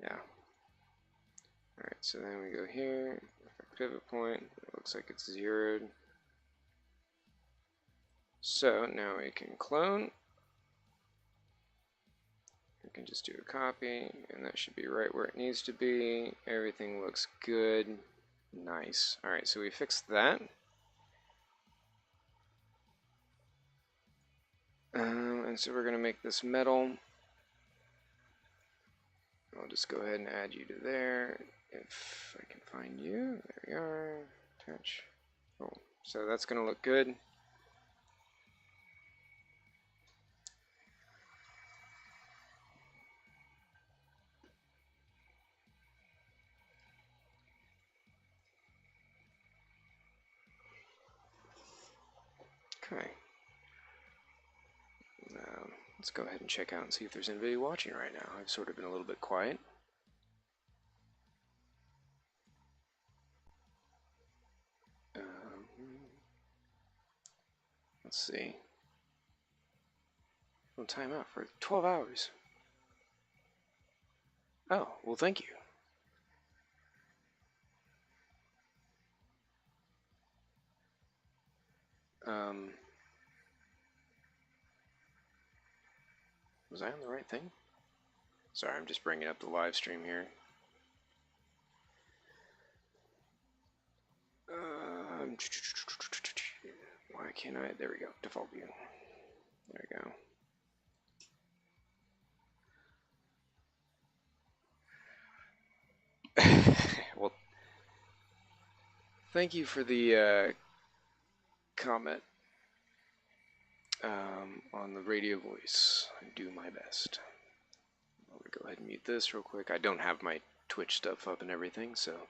yeah. Alright, so then we go here, pivot point, it looks like it's zeroed. So now we can clone. We can just do a copy, and that should be right where it needs to be. Everything looks good. Nice. Alright, so we fixed that. And so we're going to make this metal. I'll just go ahead and add you to there. If I can find you. There we are. Attach. Oh, so that's going to look good. Okay. Now, let's go ahead and check out and see if there's anybody watching right now. I've sort of been a little bit quiet. Let's see. On timeout for 12 hours. Oh, well, thank you. Was I on the right thing? Sorry, I'm just bringing up the live stream here. Why can't I? There we go. Default view. There we go. Well, thank you for the comment on the radio voice. I do my best. I'll go ahead and mute this real quick. I don't have my Twitch stuff up and everything, so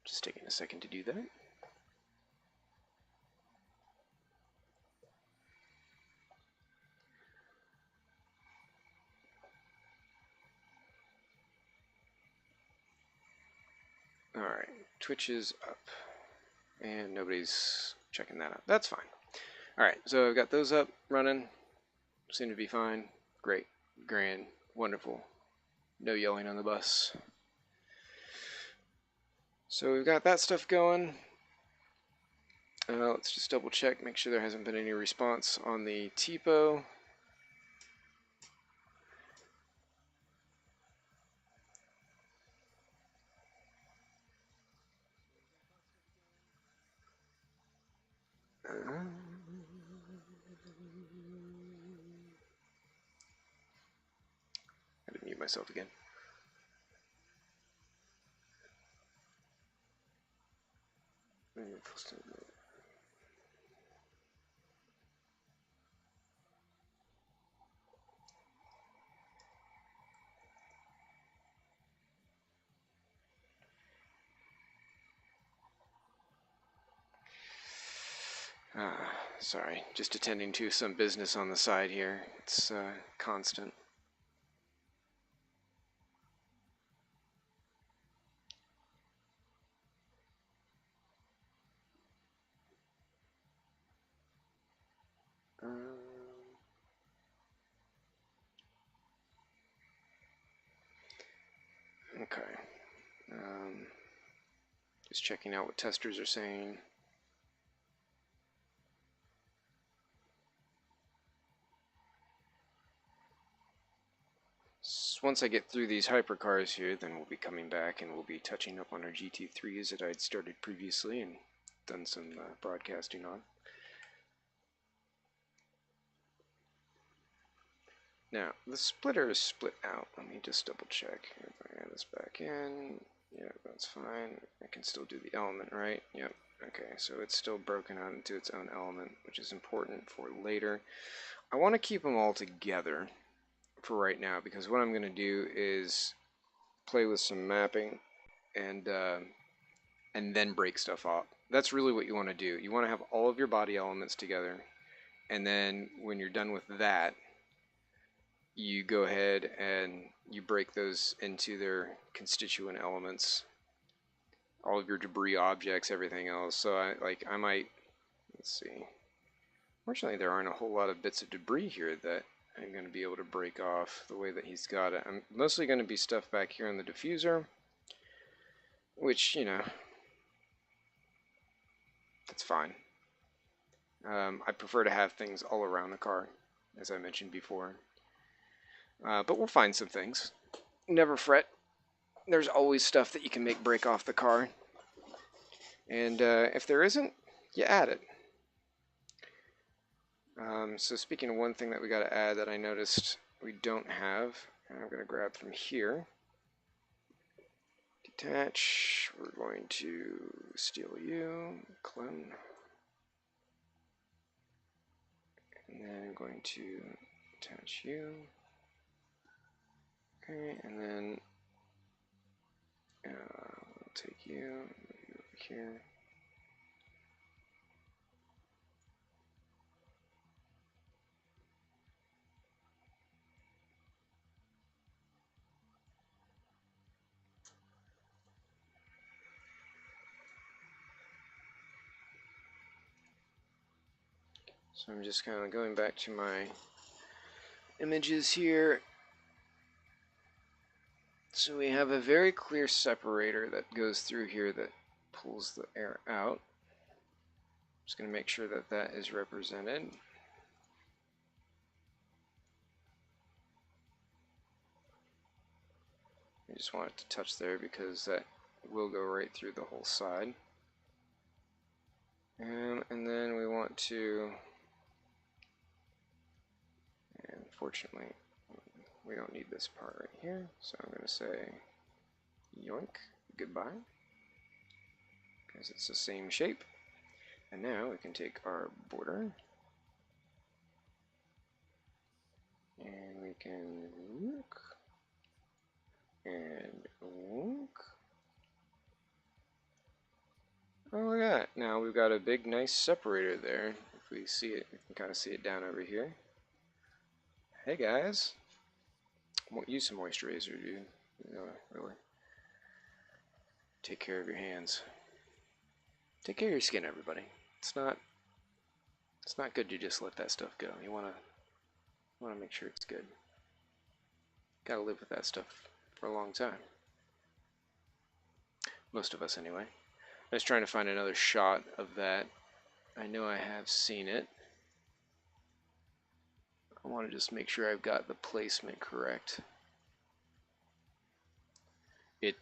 just taking a second to do that. Alright, Twitch is up. And nobody's checking that out. That's fine. Alright, so I've got those up, running. Seem to be fine. Great. Grand. Wonderful. No yelling on the bus. So we've got that stuff going. Let's just double check, make sure there hasn't been any response on the TPO. I had to mute myself again. Sorry, just attending to some business on the side here. It's constant. Okay. Just checking out what testers are saying. Once I get through these hypercars here, then we'll be coming back and we'll be touching up on our GT3s that I'd started previously and done some broadcasting on. Now, the splitter is split out. Let me just double check. If I add this back in, yeah, that's fine. I can still do the element, right? Yep. Okay, so it's still broken out into its own element, which is important for later. I want to keep them all together for right now, because what I'm going to do is play with some mapping and then break stuff off. That's really what you want to do. You want to have all of your body elements together, and then when you're done with that, you go ahead and you break those into their constituent elements, all of your debris objects, everything else. So I might, let's see. Fortunately, there aren't a whole lot of bits of debris here that I'm going to be able to break off the way that he's got it. I'm mostly going to be stuff back here in the diffuser, which, you know, that's fine. I prefer to have things all around the car, as I mentioned before. But we'll find some things. Never fret. There's always stuff that you can make break off the car. And if there isn't, you add it. So speaking of one thing that we got to add that I noticed we don't have, and I'm going to grab from here. Detach. We're going to steal you, clone. And then I'm going to attach you. Okay, and then we'll take you, move you over here. So I'm just kind of going back to my images here. So we have a very clear separator that goes through here that pulls the air out. Just going to make sure that that is represented. I just want it to touch there because that will go right through the whole side. And then we want to, and fortunately we don't need this part right here, so I'm going to say yoink, goodbye, because it's the same shape. And now we can take our border and we can look and look. Oh, look at that. Now we've got a big, nice separator there. If we see it, we can kind of see it down over here. Hey guys. Won't use some moisturizer, dude. No, really. Take care of your hands. Take care of your skin, everybody. It's not good to just let that stuff go. You wanna make sure it's good. Gotta live with that stuff for a long time. Most of us, anyway. I was trying to find another shot of that. I know I have seen it. I want to just make sure I've got the placement correct. It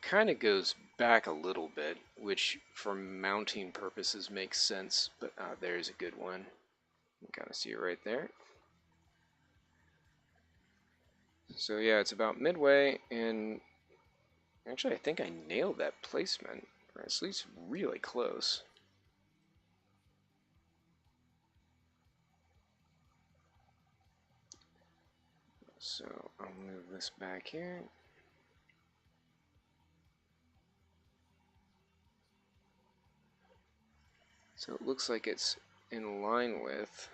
kind of goes back a little bit, which for mounting purposes makes sense, but there's a good one. You kind of see it right there. So yeah, it's about midway, and actually I think I nailed that placement, or at least really close. So I'll move this back here. So it looks like it's in line with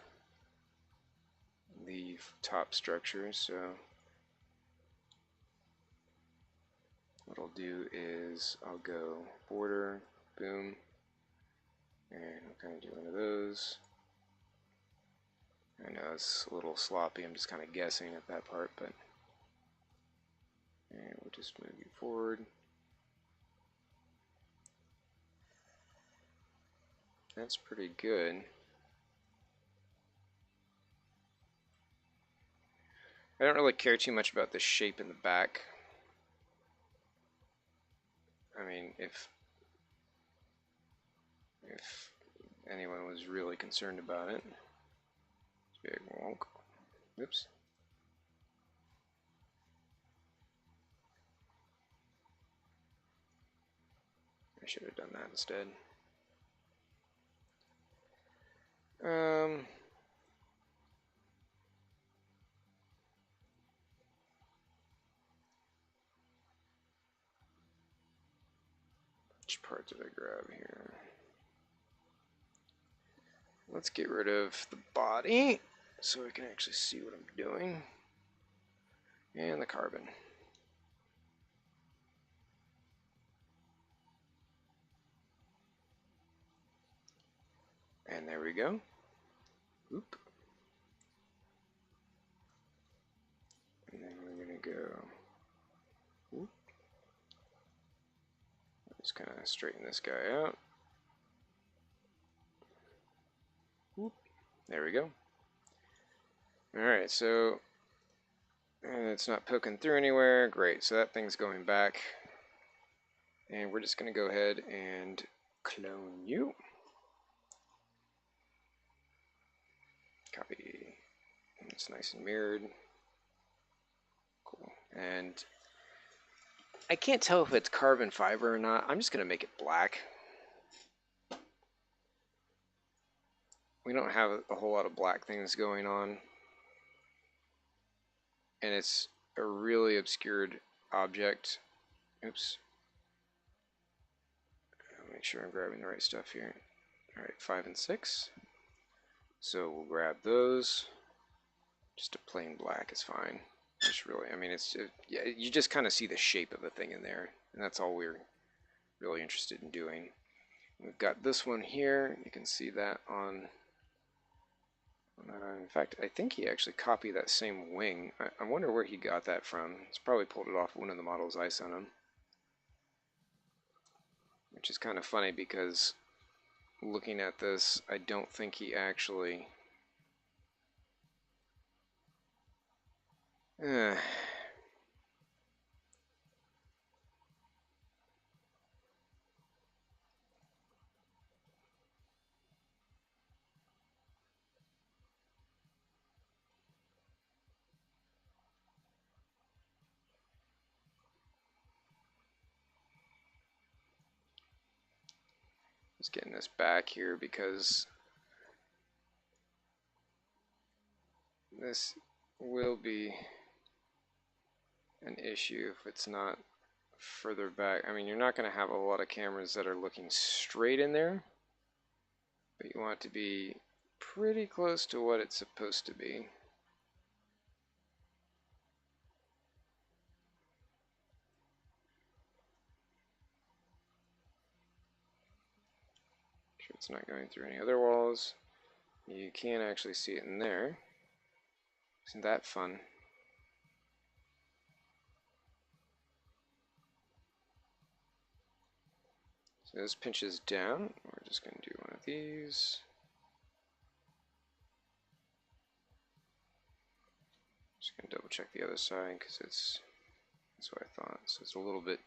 the top structure, so what I'll do is I'll go border, boom, and I'll kind of do one of those. I know it's a little sloppy, I'm just kind of guessing at that part, but and we'll just move you forward. That's pretty good. I don't really care too much about the shape in the back. I mean, if anyone was really concerned about it. Big wonk. Oops. I should have done that instead. Which part did I grab here? Let's get rid of the body so I can actually see what I'm doing. And the carbon. And there we go. Oop. And then we're going to go. Oop. Just kind of straighten this guy out. Oop. There we go. Alright, so it's not poking through anywhere. Great, so that thing's going back. And we're just going to go ahead and clone you. Copy. It's nice and mirrored. Cool. And I can't tell if it's carbon fiber or not. I'm just going to make it black. We don't have a whole lot of black things going on. And it's a really obscured object. Oops. I'll make sure I'm grabbing the right stuff here. Alright, 5 and 6. So we'll grab those. Just a plain black is fine. It's really, I mean, yeah, you just kind of see the shape of the thing in there, and that's all we're really interested in doing. We've got this one here. You can see that on in fact, I think he actually copied that same wing. I wonder where he got that from. He's probably pulled it off one of the models I sent him. Which is kind of funny because looking at this, I don't think he actually... Just getting this back here because this will be an issue if it's not further back. I mean, you're not going to have a lot of cameras that are looking straight in there, but you want it to be pretty close to what it's supposed to be. It's not going through any other walls. You can actually see it in there. Isn't that fun? So this pinches down. We're just going to do one of these. Just going to double check the other side because that's what I thought. So it's a little bit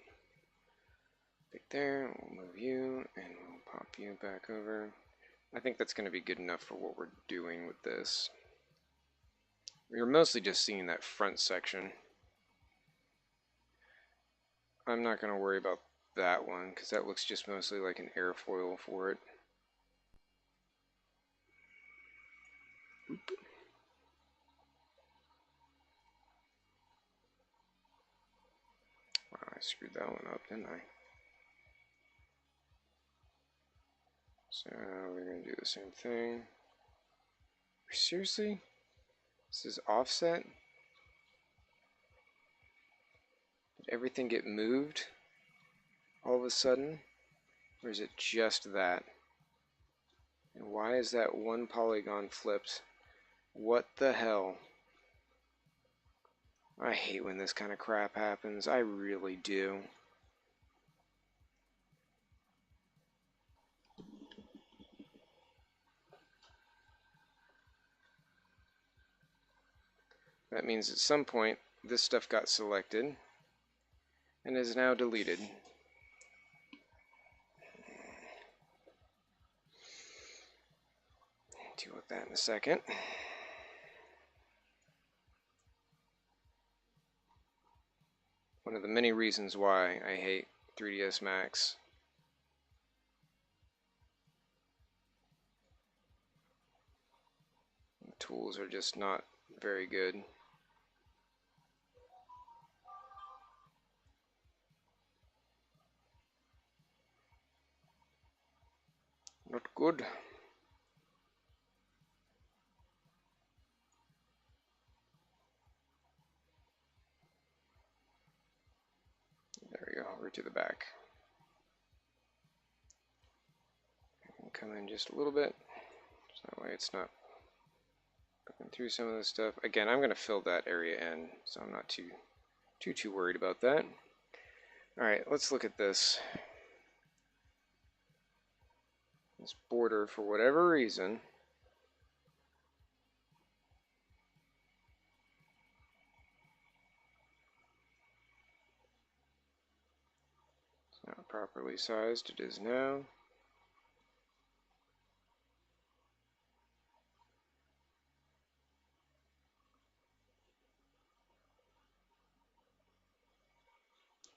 big there. We'll move you and we'll pop you back over. I think that's going to be good enough for what we're doing with this. We're mostly just seeing that front section. I'm not going to worry about that one because that looks just mostly like an airfoil for it. Oop. Wow, I screwed that one up, didn't I? So we're going to do the same thing. Seriously? This is offset? Did everything get moved all of a sudden? Or is it just that? And why is that one polygon flipped? What the hell? I hate when this kind of crap happens. I really do. That means at some point this stuff got selected and is now deleted. Deal with that in a second. One of the many reasons why I hate 3ds Max. The tools are just not very good. Not good. There we go, over to the back. Come in just a little bit, so that way it's not going through some of this stuff. Again, I'm going to fill that area in, so I'm not too worried about that. Alright, let's look at this. This border, for whatever reason, it's not properly sized. It is now.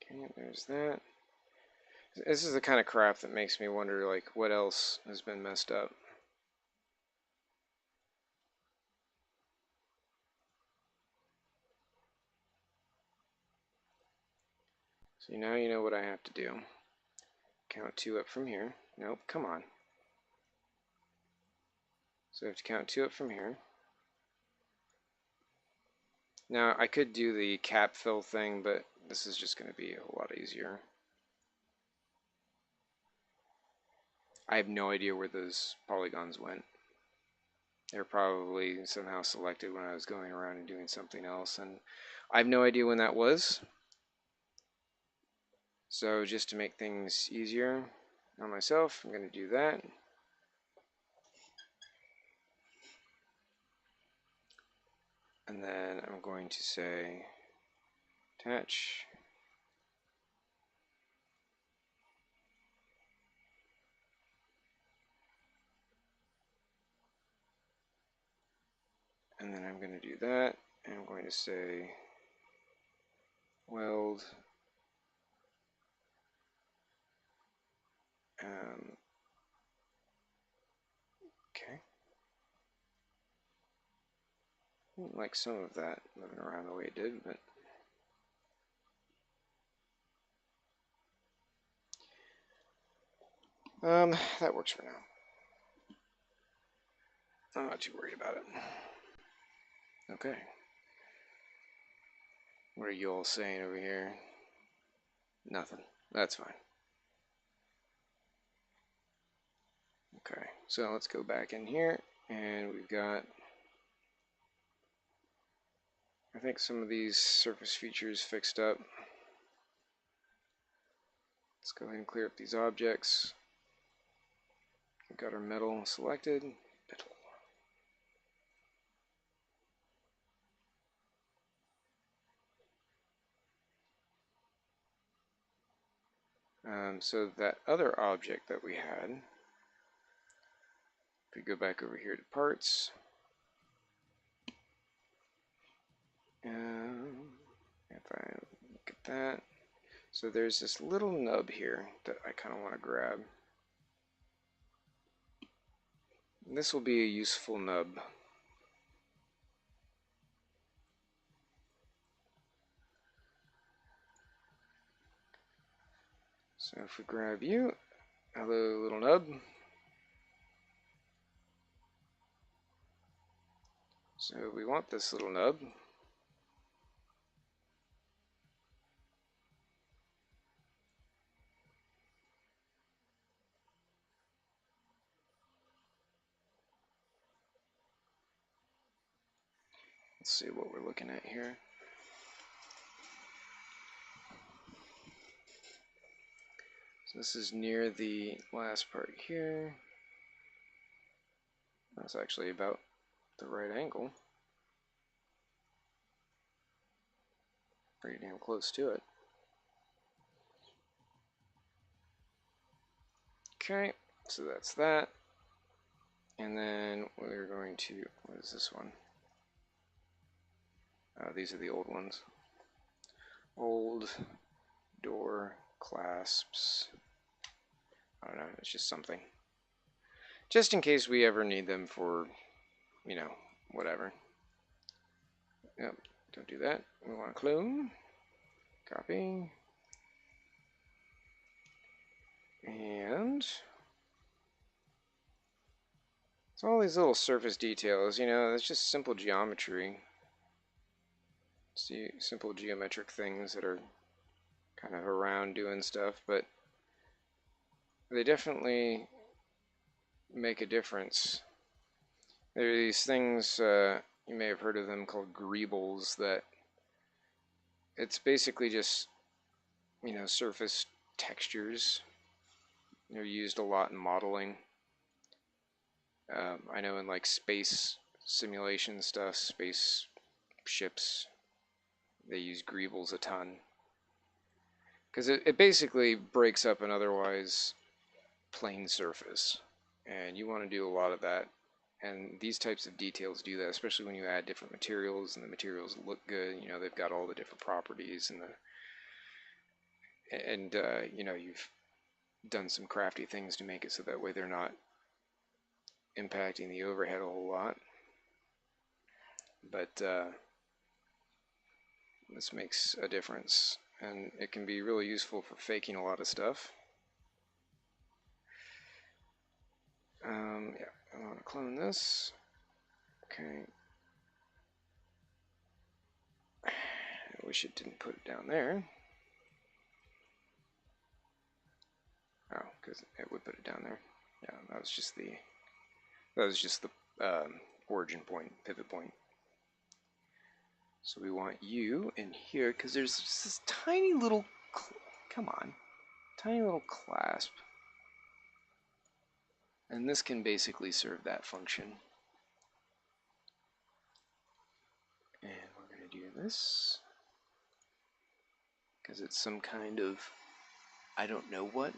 Okay, there's that. This is the kind of crap that makes me wonder, like, what else has been messed up. So now you know what I have to do. Count 2 up from here. Nope, come on. So I have to count 2 up from here. Now, I could do the cap fill thing, but this is just going to be a whole lot easier. I have no idea where those polygons went. They're probably somehow selected when I was going around and doing something else, and I have no idea when that was. So just to make things easier on myself, I'm going to do that. And then I'm going to say attach. And then I'm going to do that, and I'm going to say weld okay. I didn't like some of that moving around the way it did, but that works for now. I'm not too worried about it. Okay. What are you all saying over here? Nothing. That's fine. Okay, so let's go back in here, and we've got, I think, some of these surface features fixed up. Let's go ahead and clear up these objects. We've got our metal selected. So that other object that we had, if we go back over here to parts, if I look at that, so there's this little nub here that I kind of want to grab. And this will be a useful nub. So if we grab you, hello little nub. So we want this little nub. Let's see what we're looking at here. So this is near the last part here. That's actually about the right angle. Pretty damn close to it. Okay, so that's that. And then we're going to, what is this one? These are the old ones. Old door clasps. I don't know, it's just something. Just in case we ever need them for, you know, whatever. Yep, don't do that. We want to clone. Copy. And so all these little surface details, you know, it's just simple geometry. See, simple geometric things that are kind of around doing stuff, but they definitely make a difference. There are these things, you may have heard of them, called greebles, that it's basically just, you know, surface textures. They're used a lot in modeling. I know in like space simulation stuff, space ships, they use greebles a ton. Because it basically breaks up an otherwise plane surface. And you want to do a lot of that. And these types of details do that, especially when you add different materials and the materials look good. You know, they've got all the different properties and you know, you've done some crafty things to make it so that way they're not impacting the overhead a whole lot. But this makes a difference, and it can be really useful for faking a lot of stuff. Yeah, I want to clone this. Okay. I wish it didn't put it down there. Oh, because it would put it down there. Yeah, that was just the origin point, pivot point. So we want you in here because there's just this tiny little, come on, tiny little clasp. And this can basically serve that function. And we're going to do this because it's some kind of, I don't know what.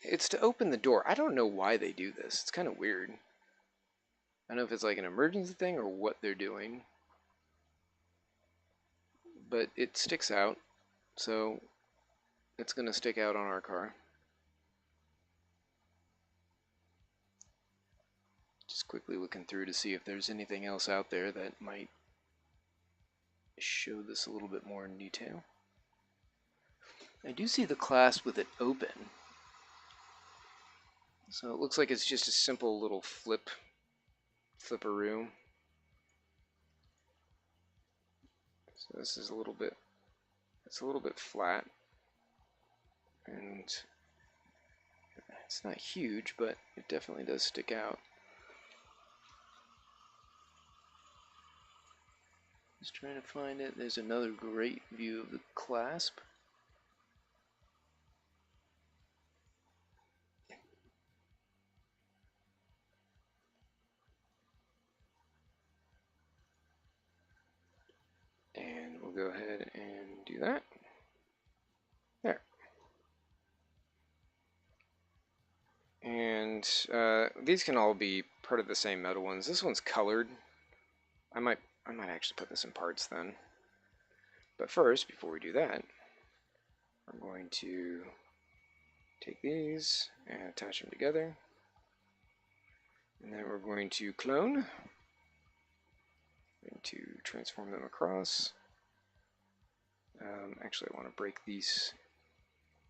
It's to open the door. I don't know why they do this. It's kind of weird. I don't know if it's like an emergency thing or what they're doing. But it sticks out, so it's going to stick out on our car. Just quickly looking through to see if there's anything else out there that might show this a little bit more in detail. I do see the clasp with it open. So it looks like it's just a simple little flipperoo. So this is a little bit it's a little bit flat, and it's not huge, but it definitely does stick out. Just trying to find it. There's another great view of the clasp. And we'll go ahead and do that. There. And these can all be part of the same metal ones. This one's colored. I might actually put this in parts then. But first, before we do that, I'm going to take these and attach them together. And then we're going to clone. Going to transform them across. Actually, I want to break these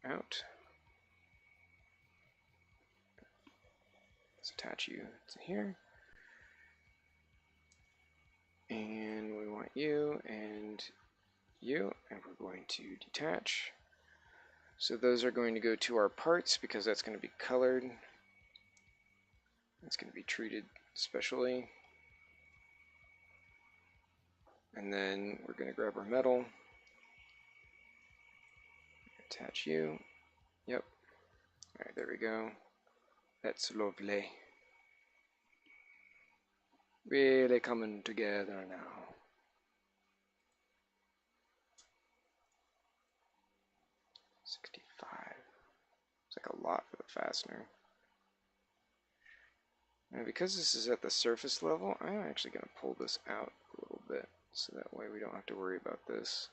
out. Let's attach you to here. And we want you, and we're going to detach. So those are going to go to our parts because that's going to be colored. It's going to be treated specially. And then we're going to grab our metal, attach you. Yep. Alright, there we go. That's lovely. Really coming together now. It's like a lot for the fastener. Now because this is at the surface level, I'm actually going to pull this out a little bit so that way we don't have to worry about this.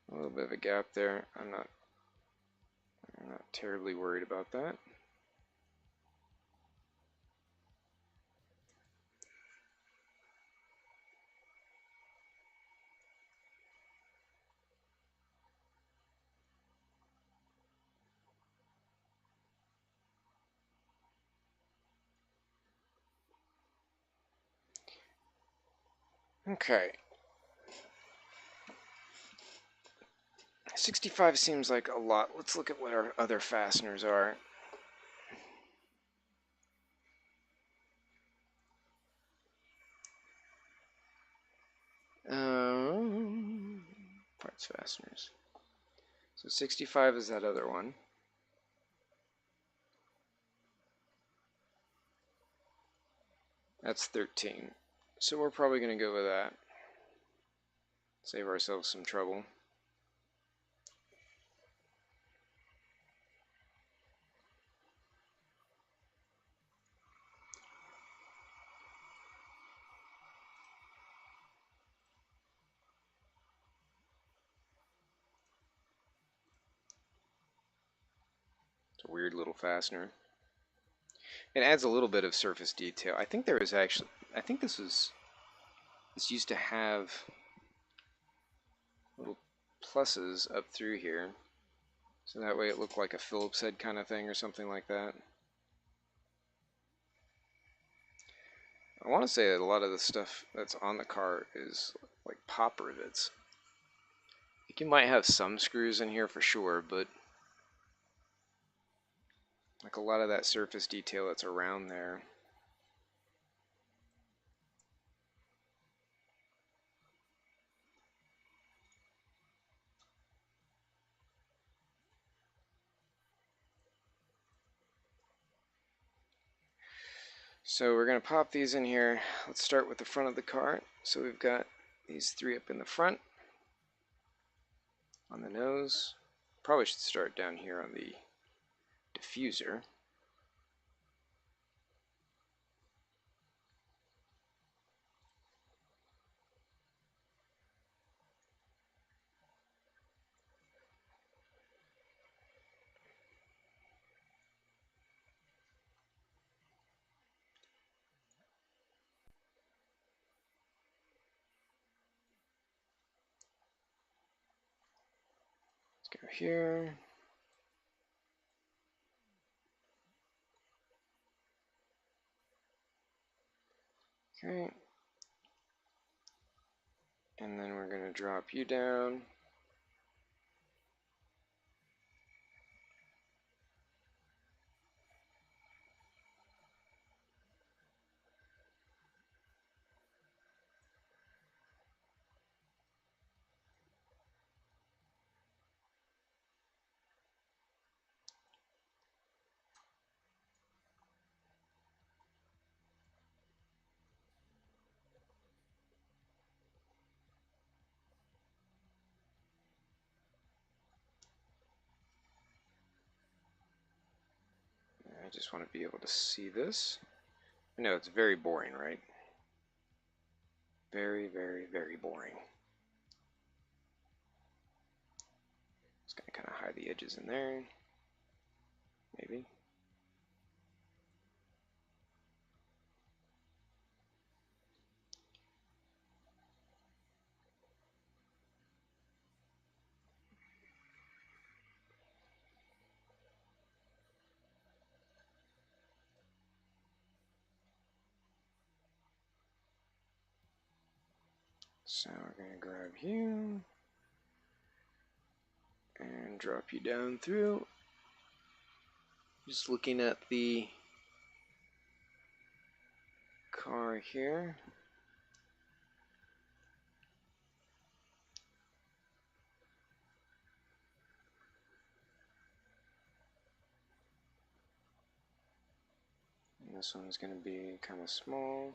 A little bit of a gap there. I'm not terribly worried about that. Okay. 65 seems like a lot. Let's look at what our other fasteners are. Parts fasteners. So 65 is that other one. That's 13. So we're probably going to go with that. Save ourselves some trouble. It's a weird little fastener. It adds a little bit of surface detail. I think there is actually, this used to have little pluses up through here. So that way it looked like a Phillips head kind of thing or something like that. I want to say that a lot of the stuff that's on the car is like pop rivets. I think you might have some screws in here for sure, but like a lot of that surface detail that's around there. So we're going to pop these in here. Let's start with the front of the car. So we've got these three up in the front on the nose. Probably should start down here on the diffuser. Go here. Okay. And then we're going to drop you down. I just want to be able to see this. I know it's very boring, right? Very, very, very boring. Just going to kind of hide the edges in there. Maybe. So we're going to grab you and drop you down through. Just looking at the car here. And this one's going to be kind of small.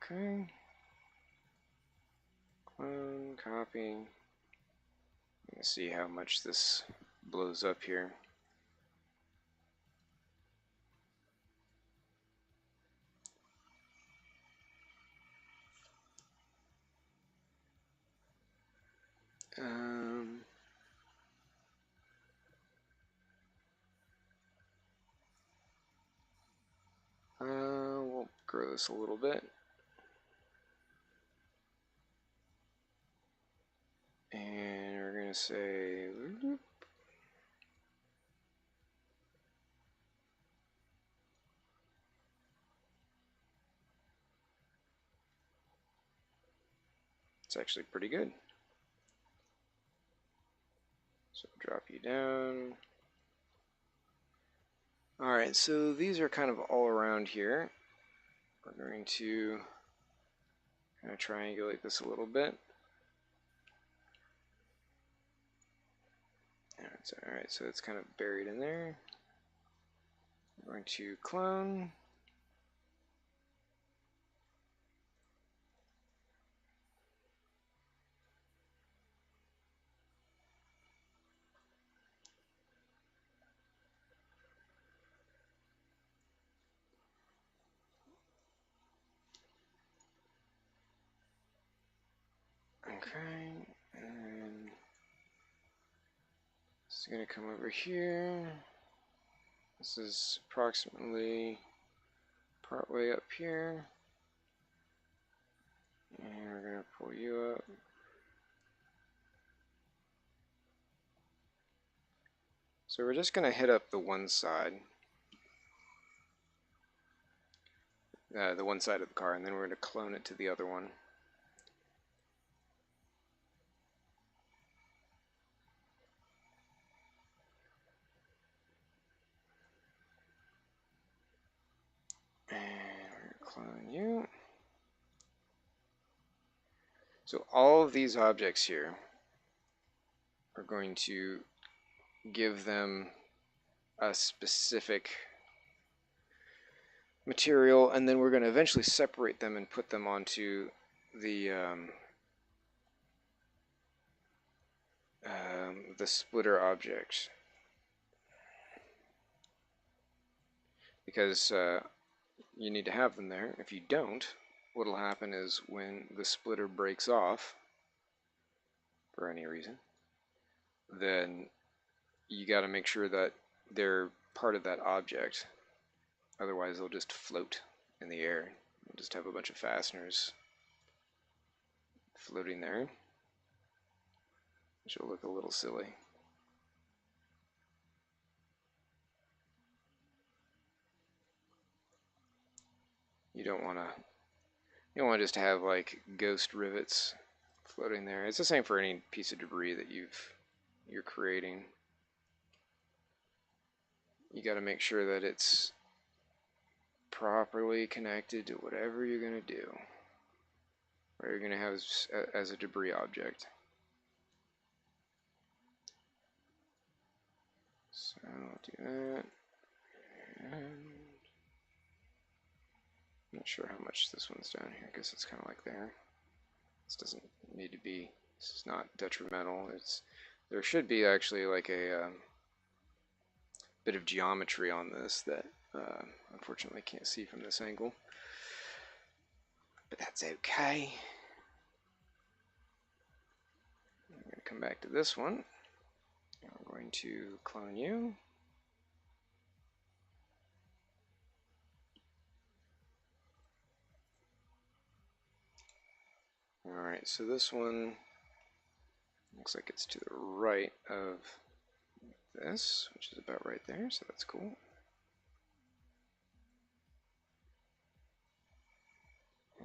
Okay. Clone, copy. Let's see how much this blows up here. We'll grow this a little bit. And we're going to say, it's actually pretty good. So drop you down. Alright, so these are kind of all around here. We're going to kind of triangulate this a little bit. Alright, so it's kind of buried in there. I'm going to clone. Okay, and this is going to come over here. This is approximately part way up here. And we're going to pull you up. So we're just going to hit up the one side. The one side of the car, and then we're going to clone it to the other one. And we're going to clone you. So all of these objects here are going to give them a specific material, and then we're going to eventually separate them and put them onto the splitter object, because you need to have them there. If you don't, what'll happen is when the splitter breaks off for any reason, then you got to make sure that they're part of that object. Otherwise, they'll just float in the air. You'll just have a bunch of fasteners floating there, which will look a little silly. You don't want to just have like ghost rivets floating there. It's the same for any piece of debris that you're creating. You got to make sure that it's properly connected to whatever you're going to do, or you're going to have as a debris object. So I'll do that. And I'm not sure how much this one's down here. I guess it's kind of like there. This doesn't need to be. This is not detrimental. There should be actually like a bit of geometry on this that unfortunately can't see from this angle, but that's okay. I'm going to come back to this one. I'm going to clone you. Alright, so this one looks like it's to the right of this, which is about right there, so that's cool.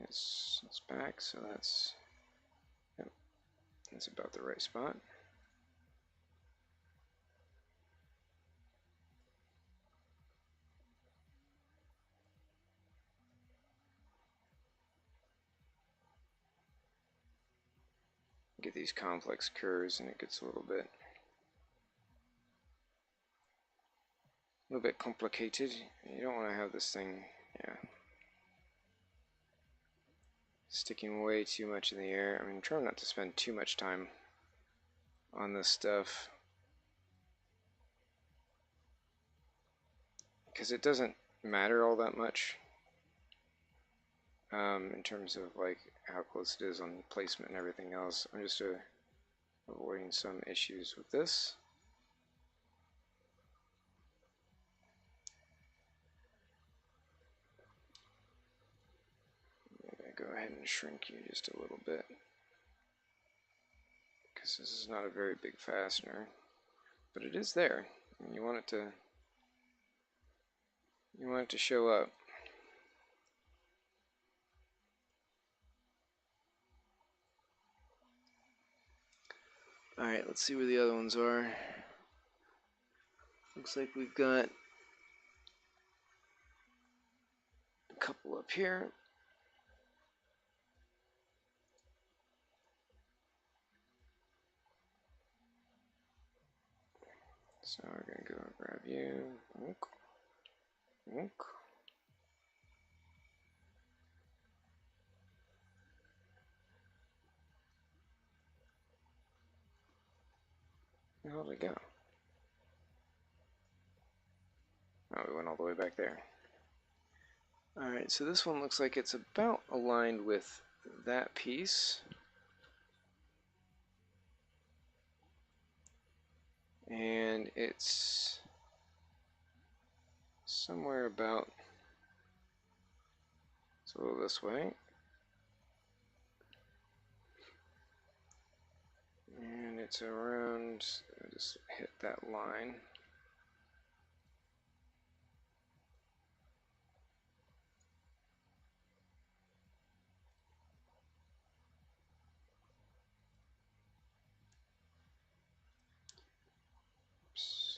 It's back, so that's about the right spot. Get these complex curves, and it gets a little bit complicated. You don't want to have this thing, sticking way too much in the air. I mean, try not to spend too much time on this stuff, because it doesn't matter all that much in terms of like how close it is on placement and everything else. I'm just avoiding some issues with this. Go ahead and shrink you just a little bit, because this is not a very big fastener, but it is there, and you want it to show up. Alright, let's see where the other ones are. Looks like we've got a couple up here. So we're going to go and grab you. Oink. Oink. Where did it go? Oh, we went all the way back there. Alright, so this one looks like it's about aligned with that piece. And it's somewhere about, it's a little this way. And it's around, just hit that line.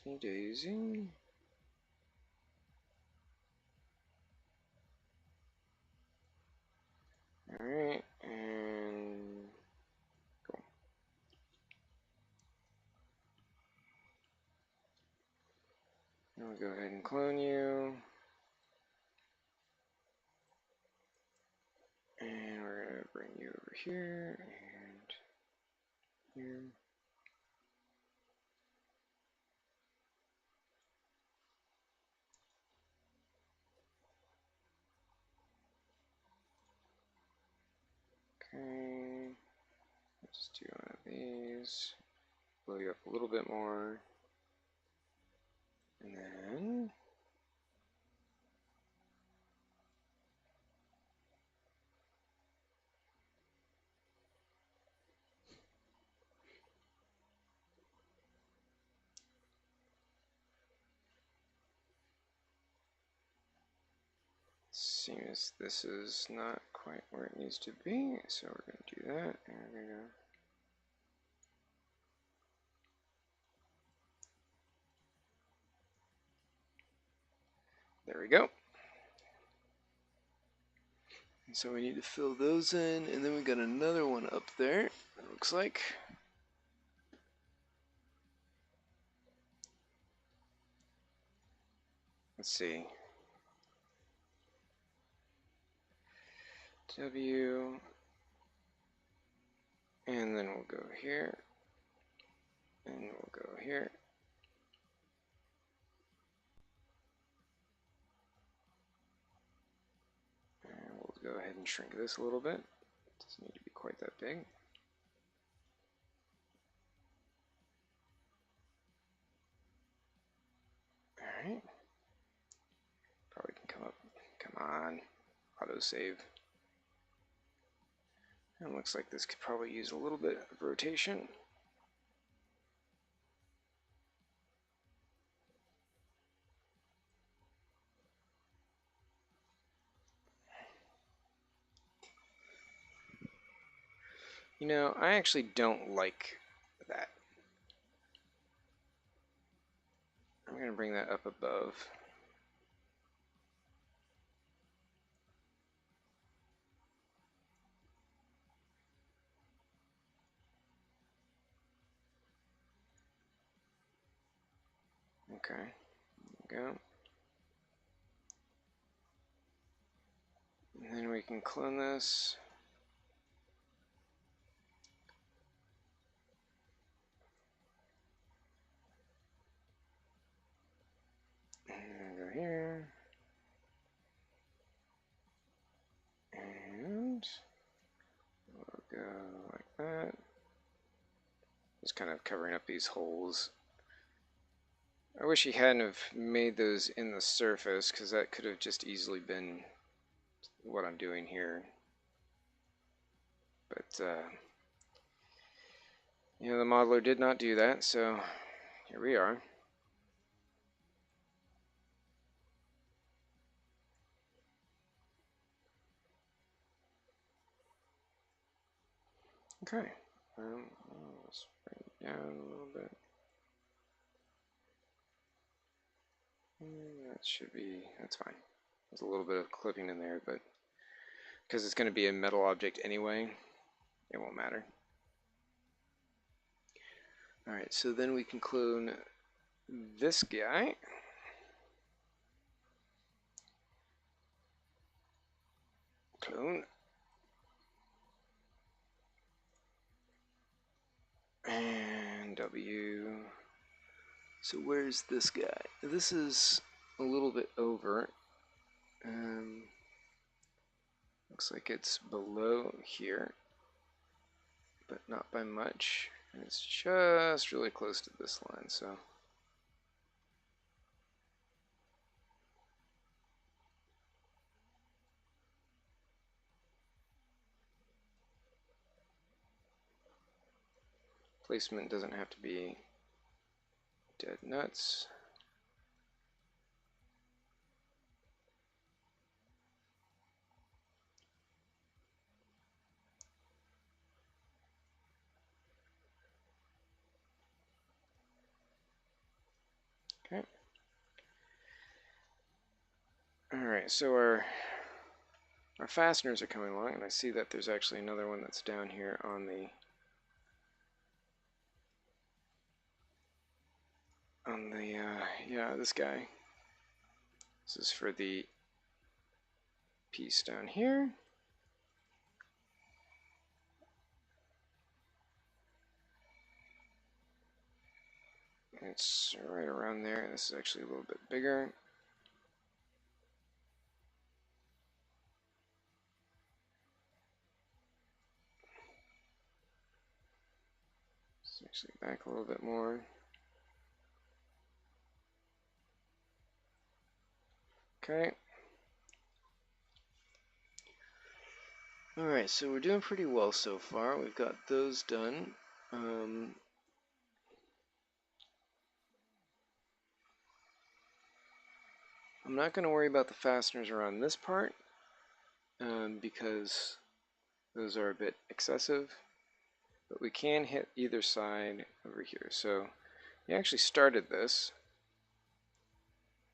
Oopsie daisy. Alright, and go. Now we'll go ahead and clone you. And we're going to bring you over here and here. Okay, let's do one of these. Blow you up a little bit more. And then seems this is not quite where it needs to be, so we're going to do that. And we're going to there we go. And so we need to fill those in, and then we got another one up there, it looks like. Let's see. W, and then we'll go here, and we'll go here. And we'll go ahead and shrink this a little bit. It doesn't need to be quite that big. Alright. Probably can come up. Come on. Autosave. And looks like this could probably use a little bit of rotation. You know, I actually don't like that. I'm going to bring that up above. Okay, there we go. And then we can clone this. And go here. And we'll go like that. Just kind of covering up these holes. I wish he hadn't have made those in the surface, because that could have just easily been what I'm doing here. But, you know, the modeler did not do that, so here we are. Okay, let's bring it down a little bit. That should be, that's fine. There's a little bit of clipping in there, but because it's going to be a metal object anyway, it won't matter. Alright, so then we can clone this guy. Clone. And W. So where's this guy? This is a little bit over. Looks like it's below here, but not by much. And it's just really close to this line, so. Placement doesn't have to be dead nuts. Okay. Alright, so our fasteners are coming along, and I see that there's actually another one that's down here on the yeah, this guy. This is for the piece down here. It's right around there. This is actually a little bit bigger. Actually, back a little bit more. Okay. Alright, so we're doing pretty well so far. We've got those done. I'm not going to worry about the fasteners around this part because those are a bit excessive, but we can hit either side over here. So we actually started this.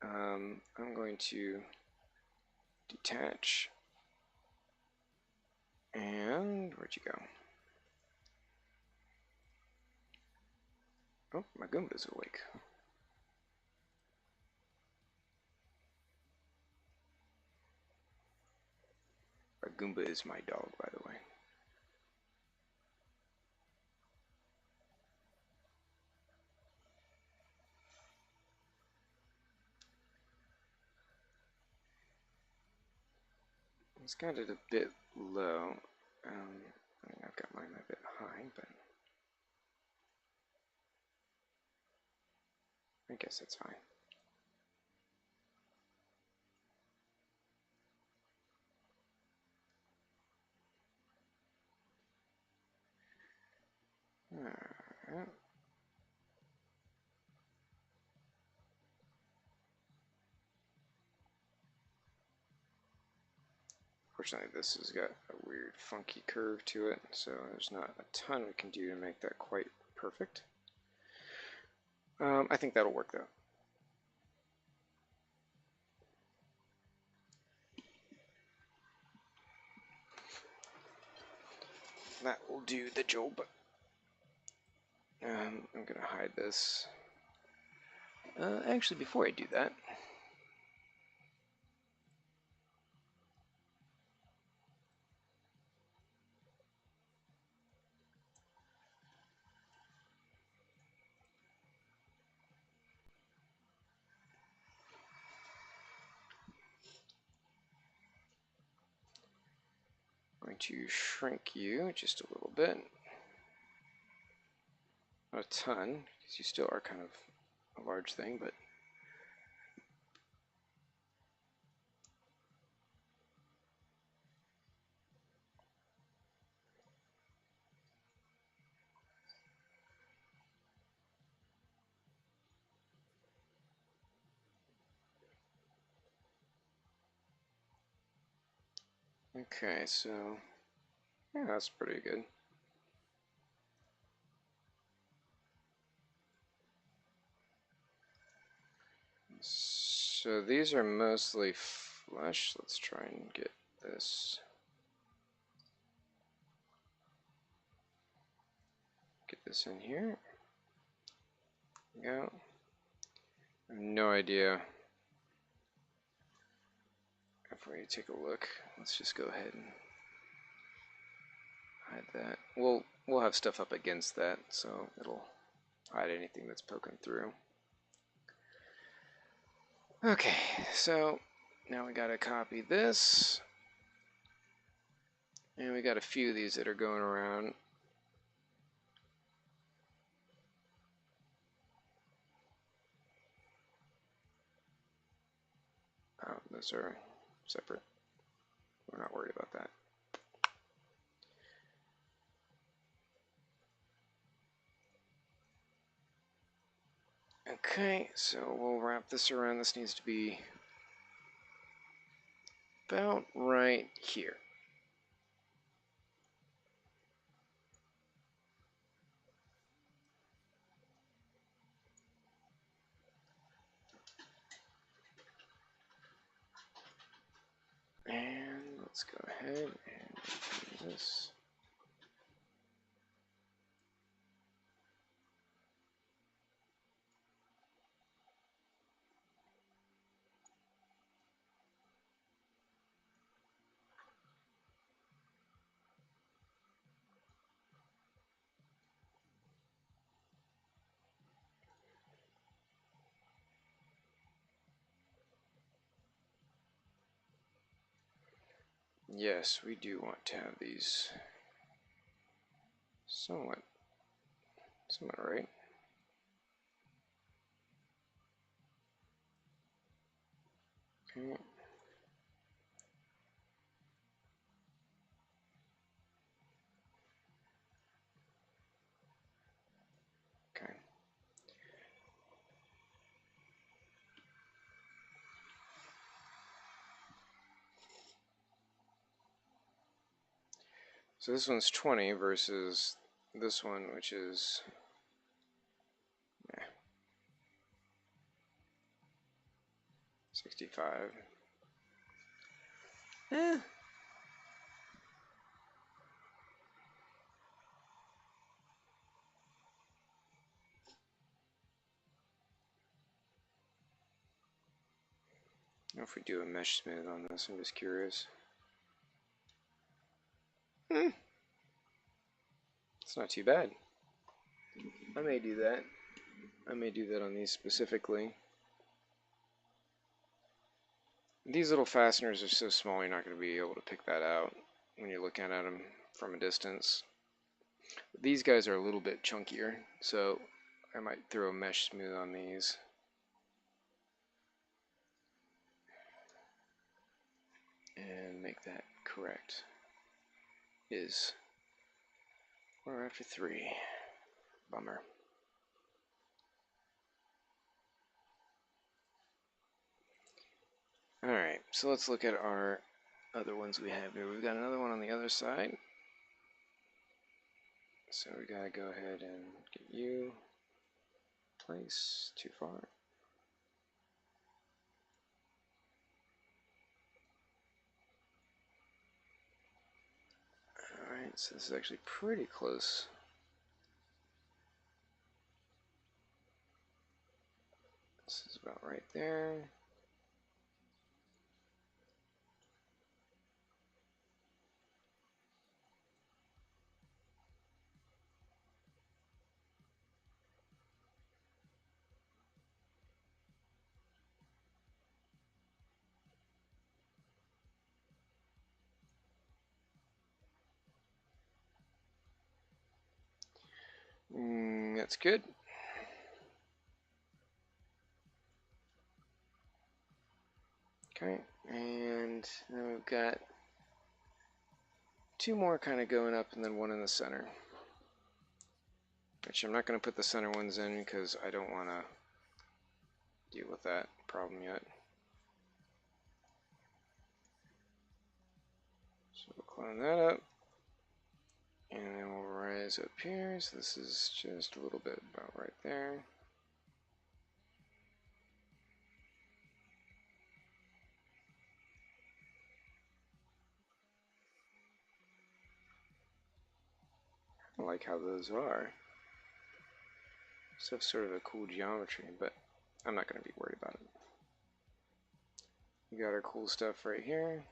I'm going to detach, and where'd you go? Oh, my Goomba's awake. My Goomba is my dog, by the way. It's got it a bit low. I mean, I've got mine a bit high, but I guess that's fine. Alright. Fortunately, this has got a weird, funky curve to it, so there's not a ton we can do to make that quite perfect. I think that'll work, though. That will do the job. I'm going to hide this. Actually, before I do that, I'm going to shrink you just a little bit. Not a ton, because you still are kind of a large thing, but okay, so yeah, that's pretty good. So these are mostly flush. Let's try and get this. Get this in here. Go. I have no idea if we take a look. Let's just go ahead and hide that. We'll have stuff up against that, so it'll hide anything that's poking through. Okay, so now we gotta copy this, and we got a few of these that are going around. Oh, those are separate. We're not worried about that. Okay, so we'll wrap this around. This needs to be about right here. And let's go ahead and do this. Yes, we do want to have these somewhat Somewhat right. Okay. Okay. So this one's 20 versus this one, which is 65. Eh. If we do a mesh smooth on this, I'm just curious. It's not too bad. I may do that. I may do that on these specifically. These little fasteners are so small you're not going to be able to pick that out when you're looking at them from a distance. These guys are a little bit chunkier, so I might throw a mesh smooth on these. And make that correct. Is we're after 3. Bummer. Alright, so let's look at our other ones we have here. We've got another one on the other side. So we gotta go ahead and get you place too far. Alright, so this is actually pretty close. This is about right there. That's good. Okay, and then we've got 2 more kind of going up and then 1 in the center. Which I'm not going to put the center ones in because I don't want to deal with that problem yet. So we'll clone that up. And then we'll rise up here. So this is just a little bit about right there. I like how those are. So sort of a cool geometry, but I'm not going to be worried about it. We got our cool stuff right here.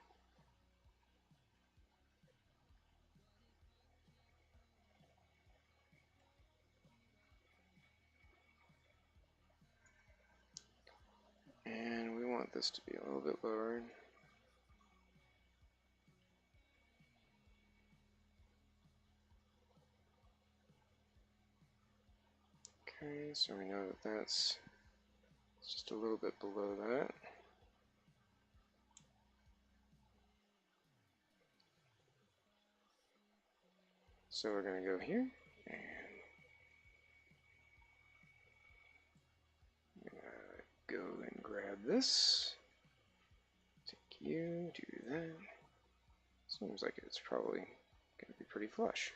And we want this to be a little bit lower. Okay, so we know that that's just a little bit below that. So we're going to go here, and I'm going to go and grab this. Take you, do that. Seems like it's probably going to be pretty flush.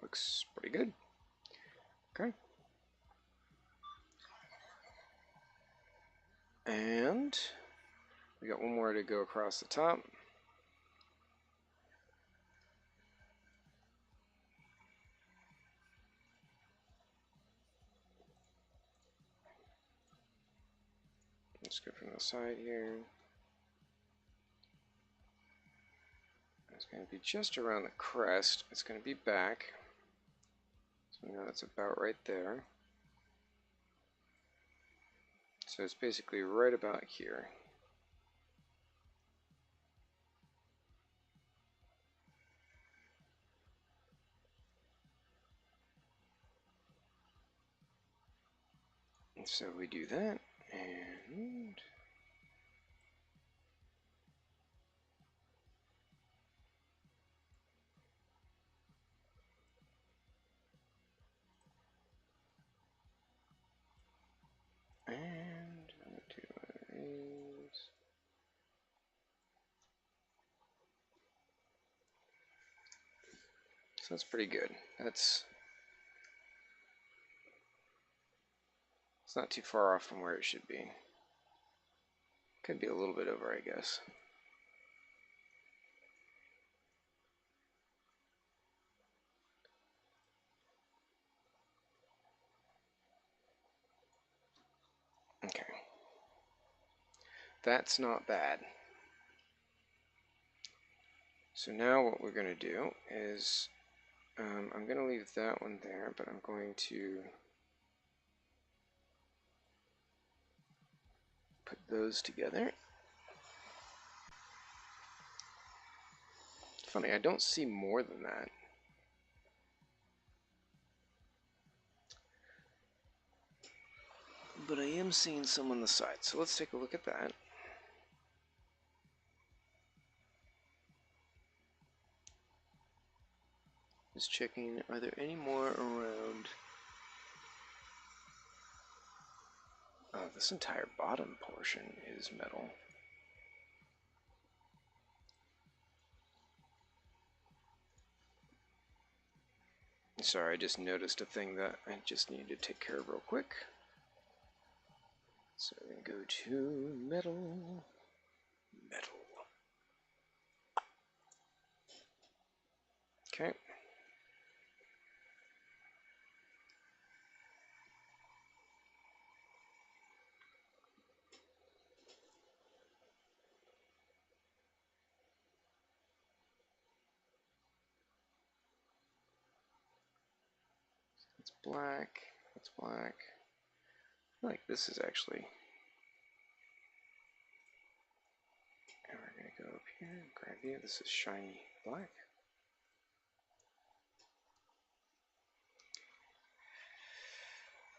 Looks pretty good. Okay. And we got 1 more to go across the top. Let's go from the side here. It's going to be just around the crest. It's going to be back. So we know that's about right there. So it's basically right about here. So we do that, and I'm going to do one of these. So that's pretty good. It's not too far off from where it should be. Could be a little bit over, I guess. Okay. That's not bad. So now what we're going to do is, I'm going to leave that one there, but I'm going to put those together. Funny, I don't see more than that. But I am seeing some on the side, so let's take a look at that. Just checking, are there any more around? Oh, this entire bottom portion is metal. Sorry, I just noticed a thing that I just need to take care of real quick. So we're going to go to metal. Okay. It's black. It's black. I feel like this is actually. And we're going to go up here and grab you. This is shiny black.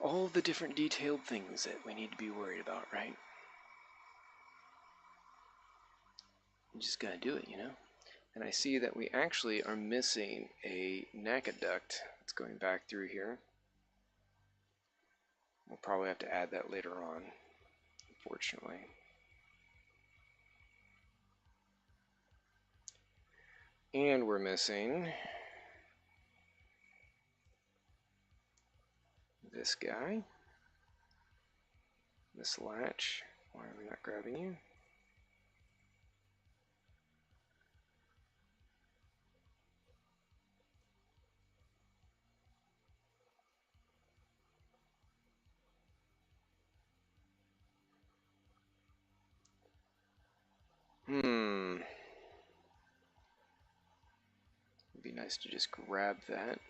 All the different detailed things that we need to be worried about, right? You just gotta do it, you know? And I see that we actually are missing a NACA duct that's going back through here. We'll probably have to add that later on, unfortunately. And we're missing this guy, this latch. Why are we not grabbing you? It'd be nice to just grab that.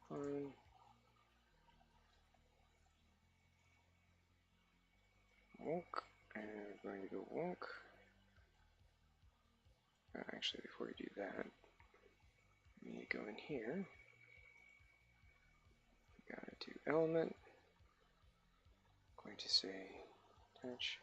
Fine. Wonk. And we're going to go wonk. Actually, before we do that, we need to go in here. We gotta do element. I'm going to say touch.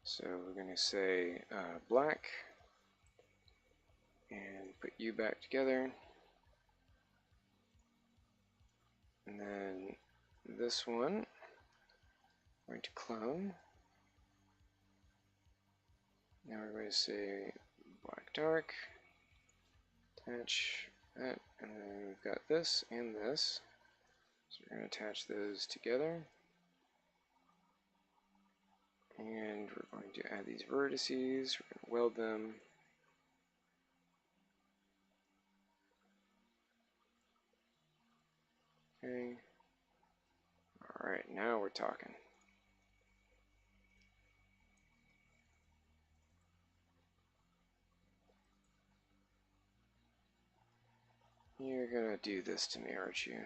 So we're going to say black and put you back together. And then this one, I'm going to clone. Now we're going to say black dark, attach that, and then we've got this and this. So we're going to attach those together. And we're going to add these vertices, we're going to weld them. Okay. Alright, now we're talking. You're gonna do this to me, aren't you?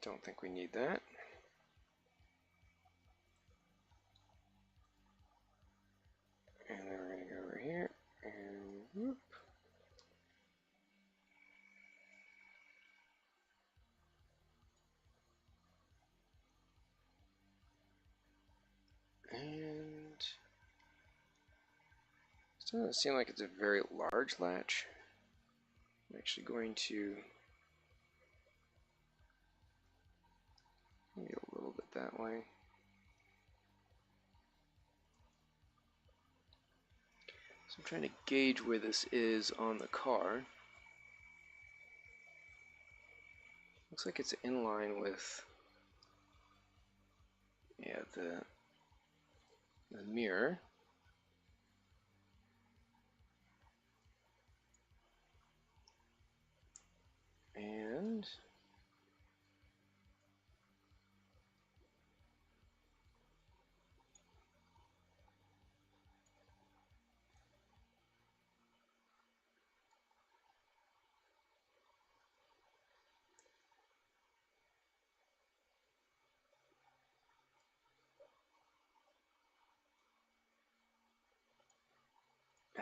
Don't think we need that. And then we're gonna go over here and whoop. And it doesn't seem like it's a very large latch. I'm actually going to maybe a little bit that way. So I'm trying to gauge where this is on the car. Looks like it's in line with, yeah, the mirror. And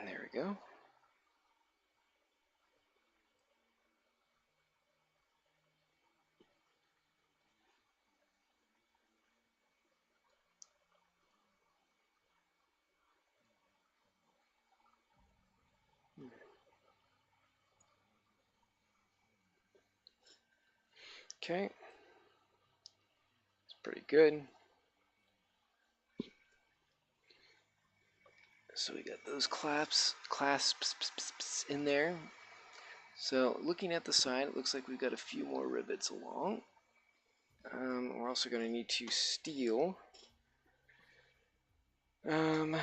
there we go. Okay, it's pretty good. So we got those clasps in there. So looking at the side, it looks like we've got a few more rivets along. We're also going to need to steel a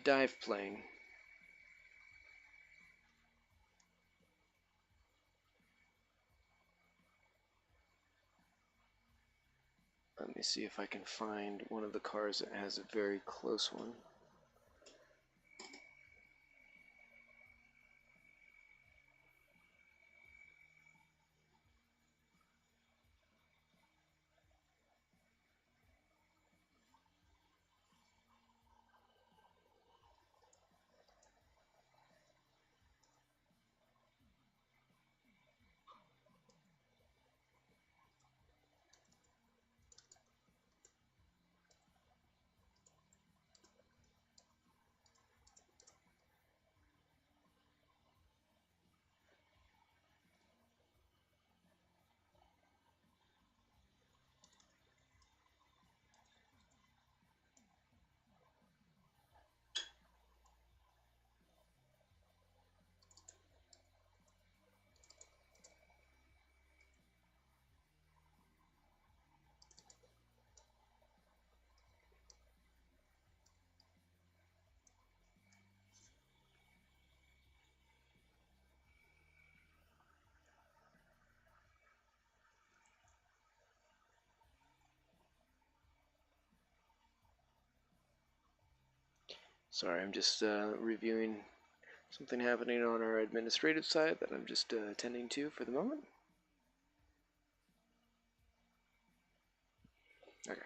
dive plane. Let me see if I can find one of the cars that has a very close one. Sorry, I'm just reviewing something happening on our administrative side that I'm just attending to for the moment. Okay.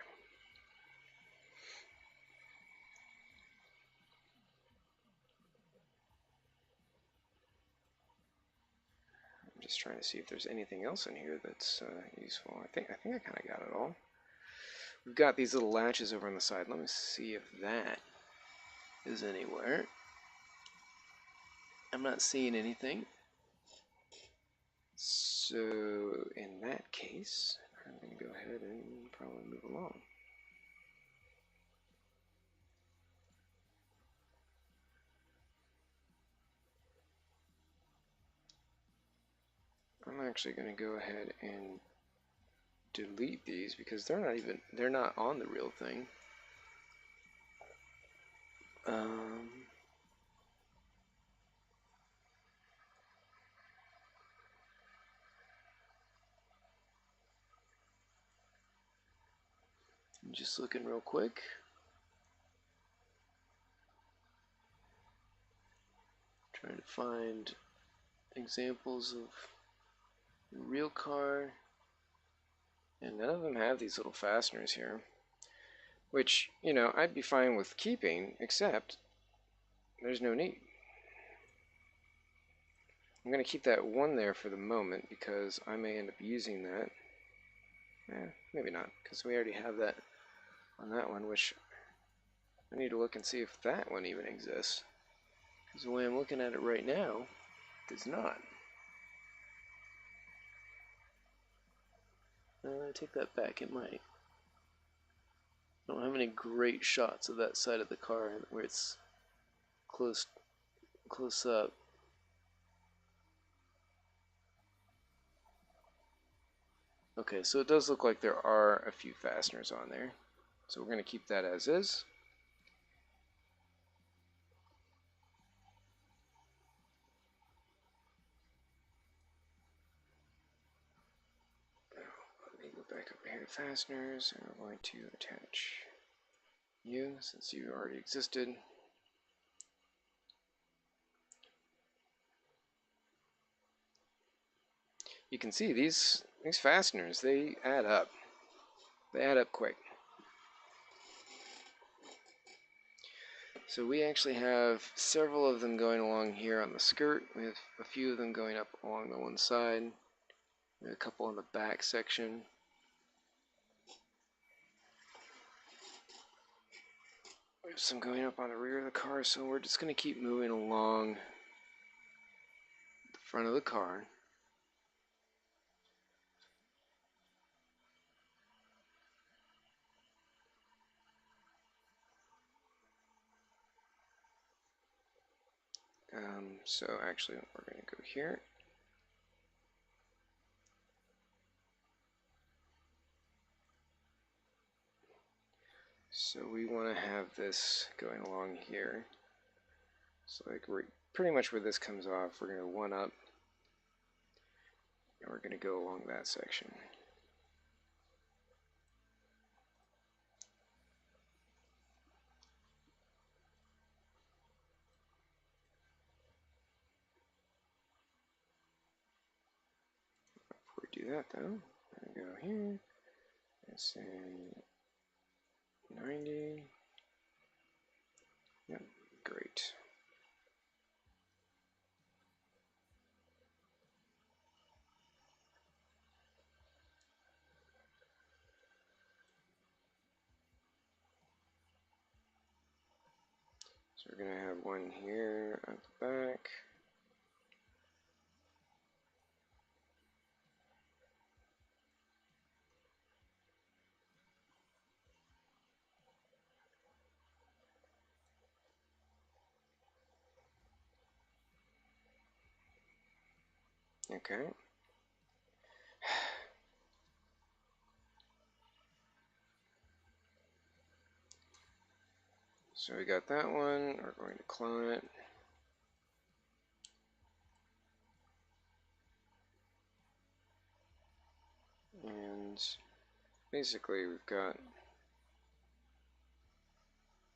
I'm just trying to see if there's anything else in here that's useful. I think I kind of got it all. We've got these little latches over on the side. Let me see if that is anywhere. I'm not seeing anything. So in that case, I'm going to go ahead and probably move along. I'm actually going to go ahead and delete these because they're not on the real thing. Just looking real quick. Trying to find examples of the real car. And none of them have these little fasteners here. Which, you know, I'd be fine with keeping, except there's no need. I'm going to keep that one there for the moment because I may end up using that. Maybe not, because we already have that on that one, which I need to look and see if that one even exists. Because the way I'm looking at it right now, it does not. I take that back, it might. I don't have any great shots of that side of the car where it's close up. Okay, so it does look like there are a few fasteners on there. So we're going to keep that as is. Let me go back over here to fasteners, and we're going to attach you since you already existed. You can see these fasteners, they add up. They add up quick. So we actually have several of them going along here on the skirt. We have a few of them going up along the one side. We have a couple on the back section. We have some going up on the rear of the car, so we're just going to keep moving along the front of the car. So actually we're going to go here. So we want to have this going along here. So like we're pretty much where this comes off, we're going to one up. And we're going to go along that section. Before we do that though, I'm going to go here and say 90. Yep, great. So we're going to have one here at the back. Okay. So we got that one. We're going to clone it. And basically we've got,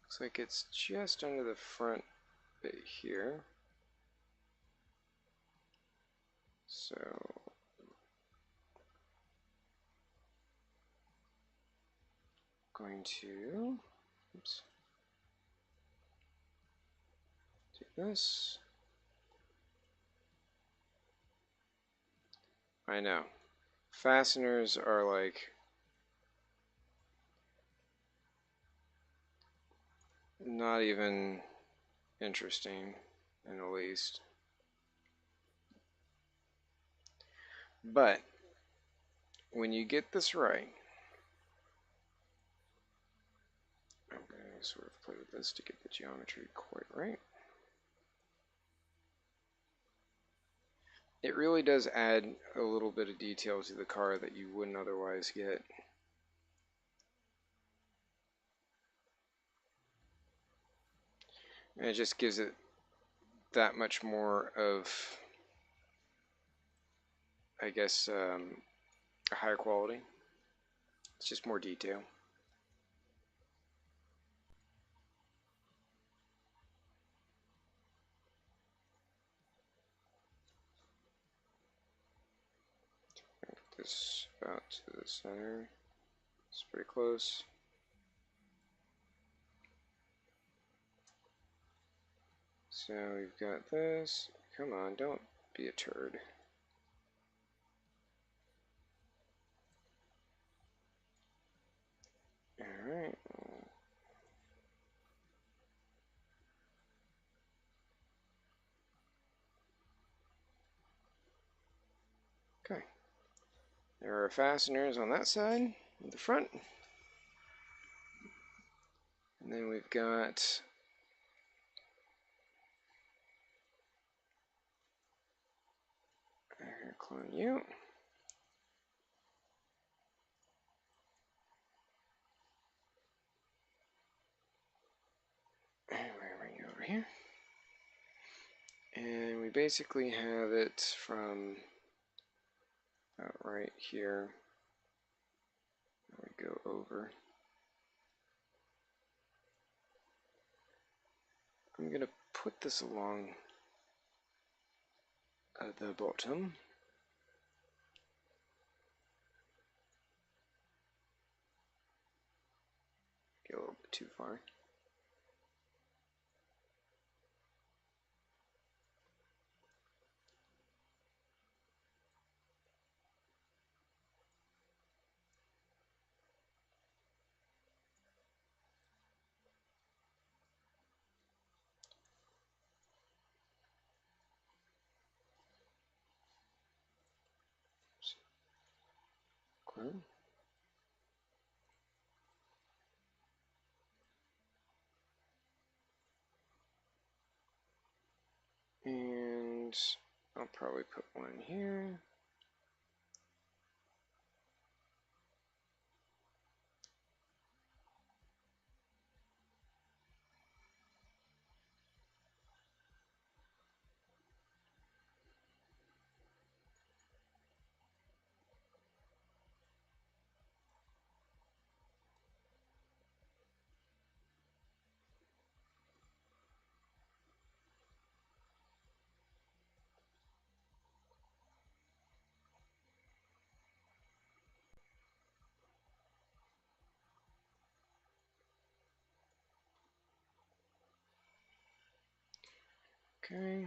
looks like it's just under the front bit here. So going to, oops, take this. I know. Fasteners are like not even interesting in the least. But when you get this right, I'm going to sort of play with this to get the geometry quite right. It really does add a little bit of detail to the car that you wouldn't otherwise get. And it just gives it that much more of, I guess, a higher quality. It's just more detail. this about to the center. It's pretty close. So we've got this. Come on, don't be a turd. Alright. Okay. There are fasteners on that side of the front. And then we've got clone you. And we're bring you over here. And we basically have it from about right here. We go over. I'm going to put this along the bottom. Get a little bit too far. Clone. And I'll probably put one here. Okay.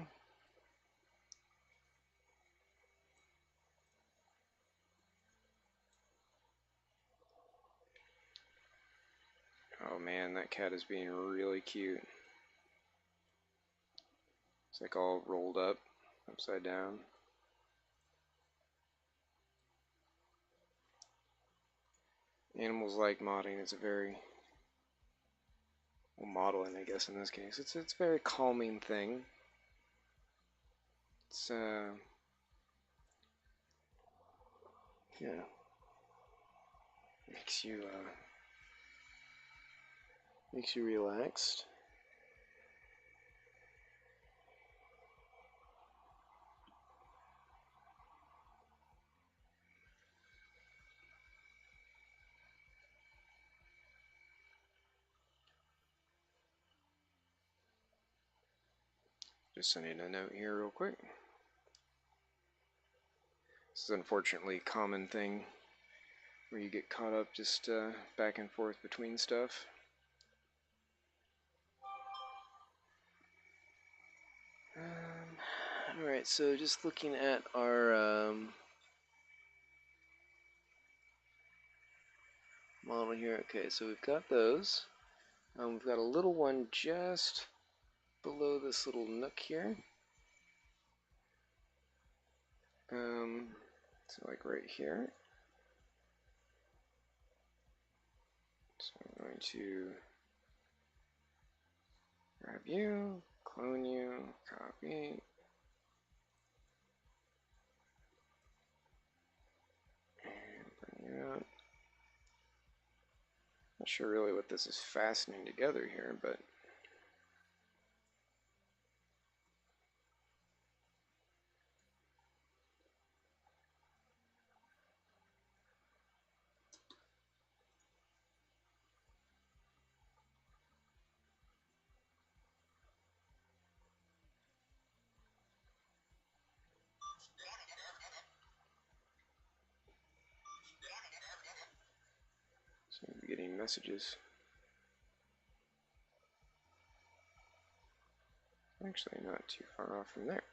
Oh man, that cat is being really cute. It's like all rolled up, upside down. Animals like modding. It's a very, well, modeling, I guess in this case. It's a very calming thing. It's yeah, makes you relaxed. Just sending a note here real quick. This is unfortunately a common thing where you get caught up just back and forth between stuff. Alright, so just looking at our model here. Okay, so we've got those. We've got a little one just below this little nook here. So like right here. So I'm going to grab you, clone you, copy. And bring you out. Not sure really what this is fastening together here, but getting messages. Actually, not too far off from there.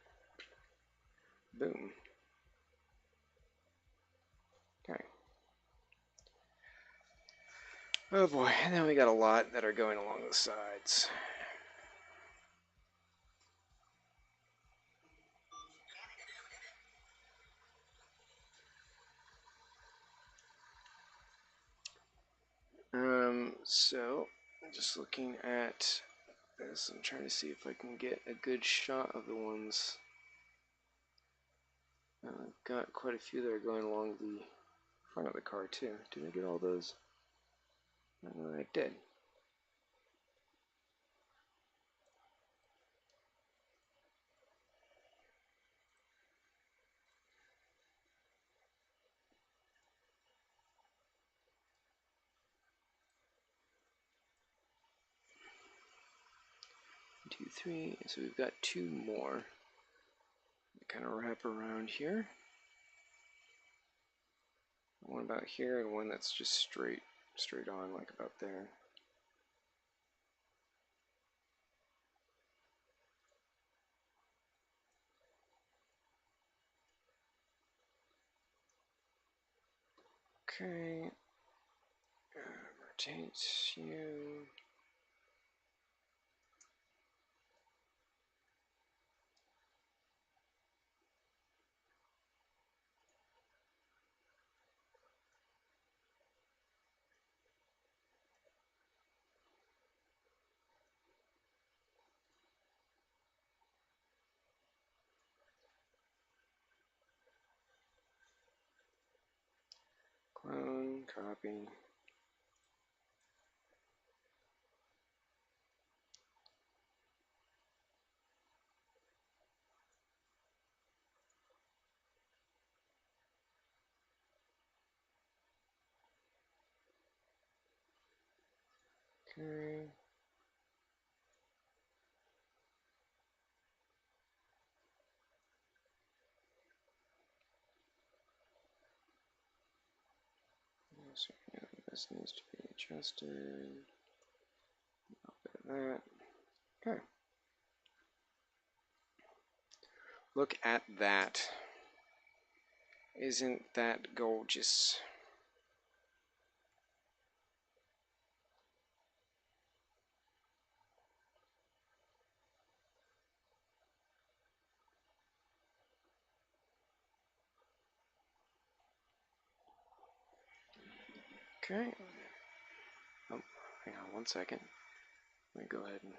Boom. Okay. Oh boy, and then we got a lot that are going along the sides. So just looking at this, I'm trying to see if I can get a good shot of the ones. I've got quite a few that are going along the front of the car too. Did I get all those? I did. Two, three. So we've got two more. Kind of wrap around here. One about here and one that's just straight on, like about there. Okay. Rotate you. Clone, copy. Okay. So yeah, this needs to be adjusted. A bit of that. Okay. Look at that. Isn't that gorgeous? Okay. Oh, hang on one second. Let me go ahead and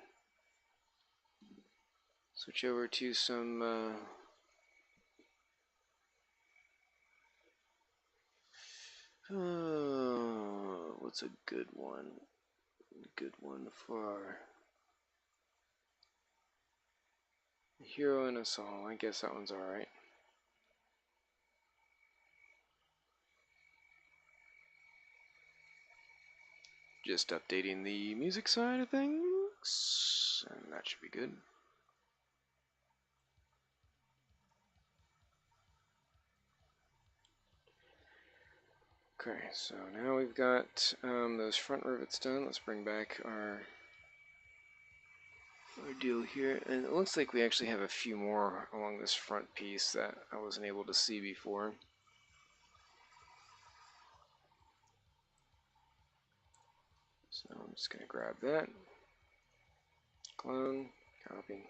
switch over to some what's a good one? Good one for our hero and us all. I guess that one's alright. Just updating the music side of things, and that should be good. Okay, so now we've got those front rivets done. Let's bring back our deal here. And it looks like we actually have a few more along this front piece that I wasn't able to see before. So I'm just going to grab that, clone, copy.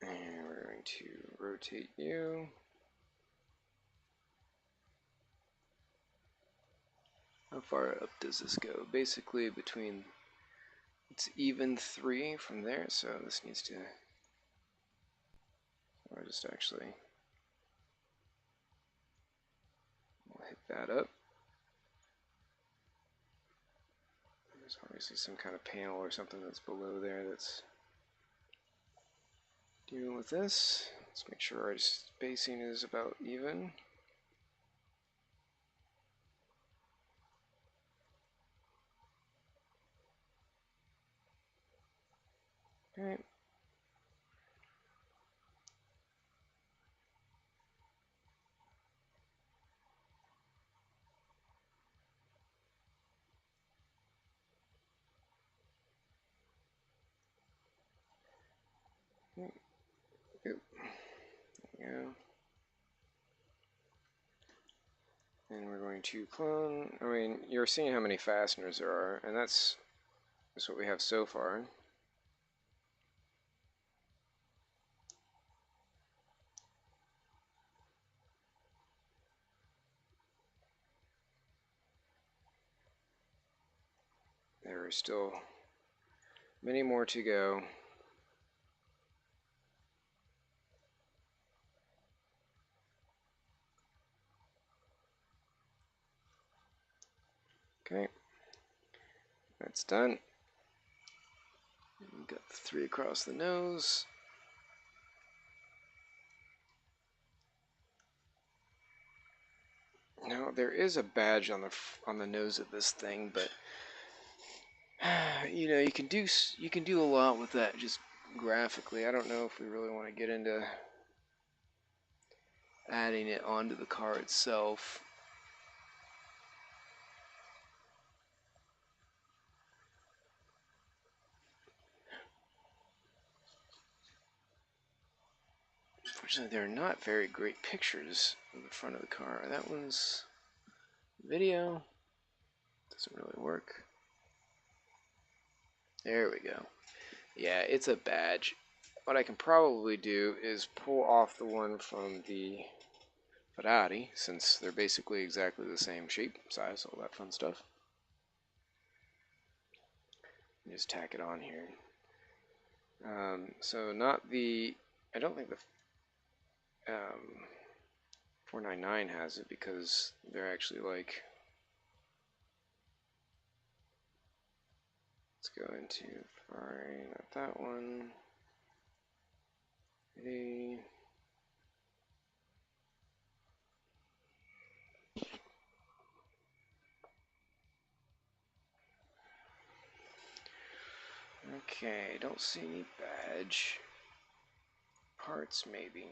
And we're going to rotate you. How far up does this go? Basically between, it's even 3 from there, so this needs to, I'll just actually, we'll hit that up. There's obviously some kind of panel or something that's below there that's dealing with this. Let's make sure our spacing is about even. Okay. Oop. Yeah. And we're going to clone. I mean, you're seeing how many fasteners there are, and that's what we have so far. There are still many more to go. Okay, that's done. Got the 3 across the nose. Now there is a badge on the nose of this thing, but you know, you can do a lot with that just graphically. I don't know if we really want to get into adding it onto the car itself. Unfortunately, there are not very great pictures of the front of the car. That one's video. Doesn't really work. There we go. Yeah, it's a badge. What I can probably do is pull off the one from the Ferrari, since they're basically exactly the same shape, size, all that fun stuff. And just tack it on here. So not the, I don't think the 499 has it because they're actually like, let's go into Ferrari, not that one. Okay, don't see any badge. Parts, maybe.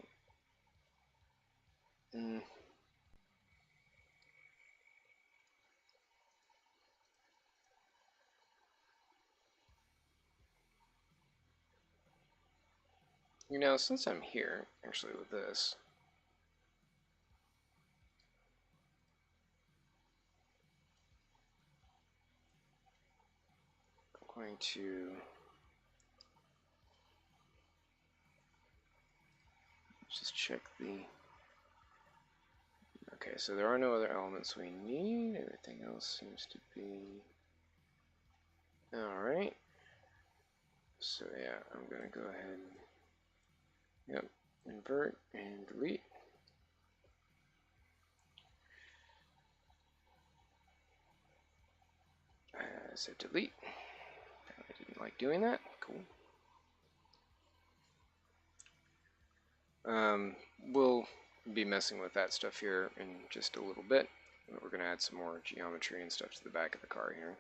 You know, since I'm here, actually, with this, I'm going to just check the... Okay, so there are no other elements we need. Everything else seems to be... Alright. So yeah, I'm going to go ahead and... Yep, invert and delete. So delete. I didn't like doing that. Cool. We'll be messing with that stuff here in just a little bit. But we're going to add some more geometry and stuff to the back of the car here.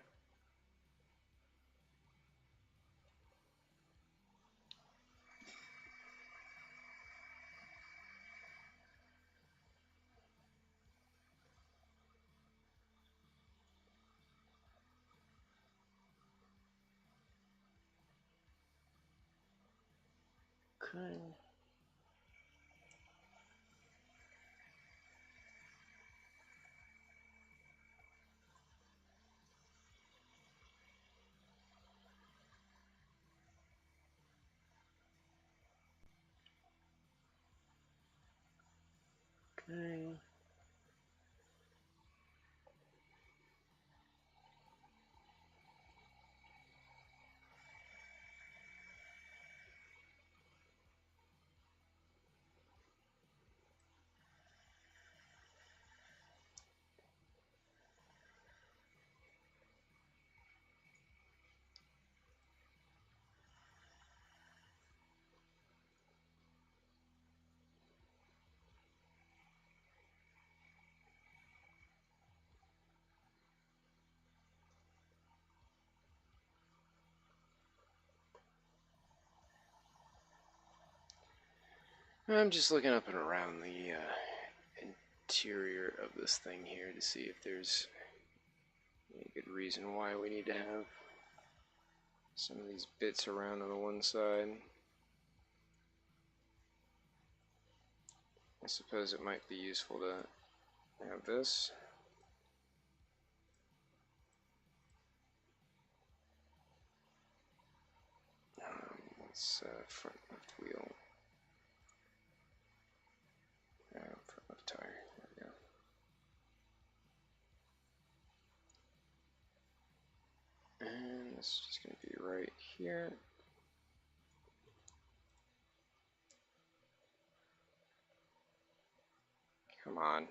Okay. Okay. I'm just looking up and around the interior of this thing here to see if there's any good reason why we need to have some of these bits around on the one side. I suppose it might be useful to have this. It's front left wheel. Front left tire. There we go. And this is just going to be right here. Come on.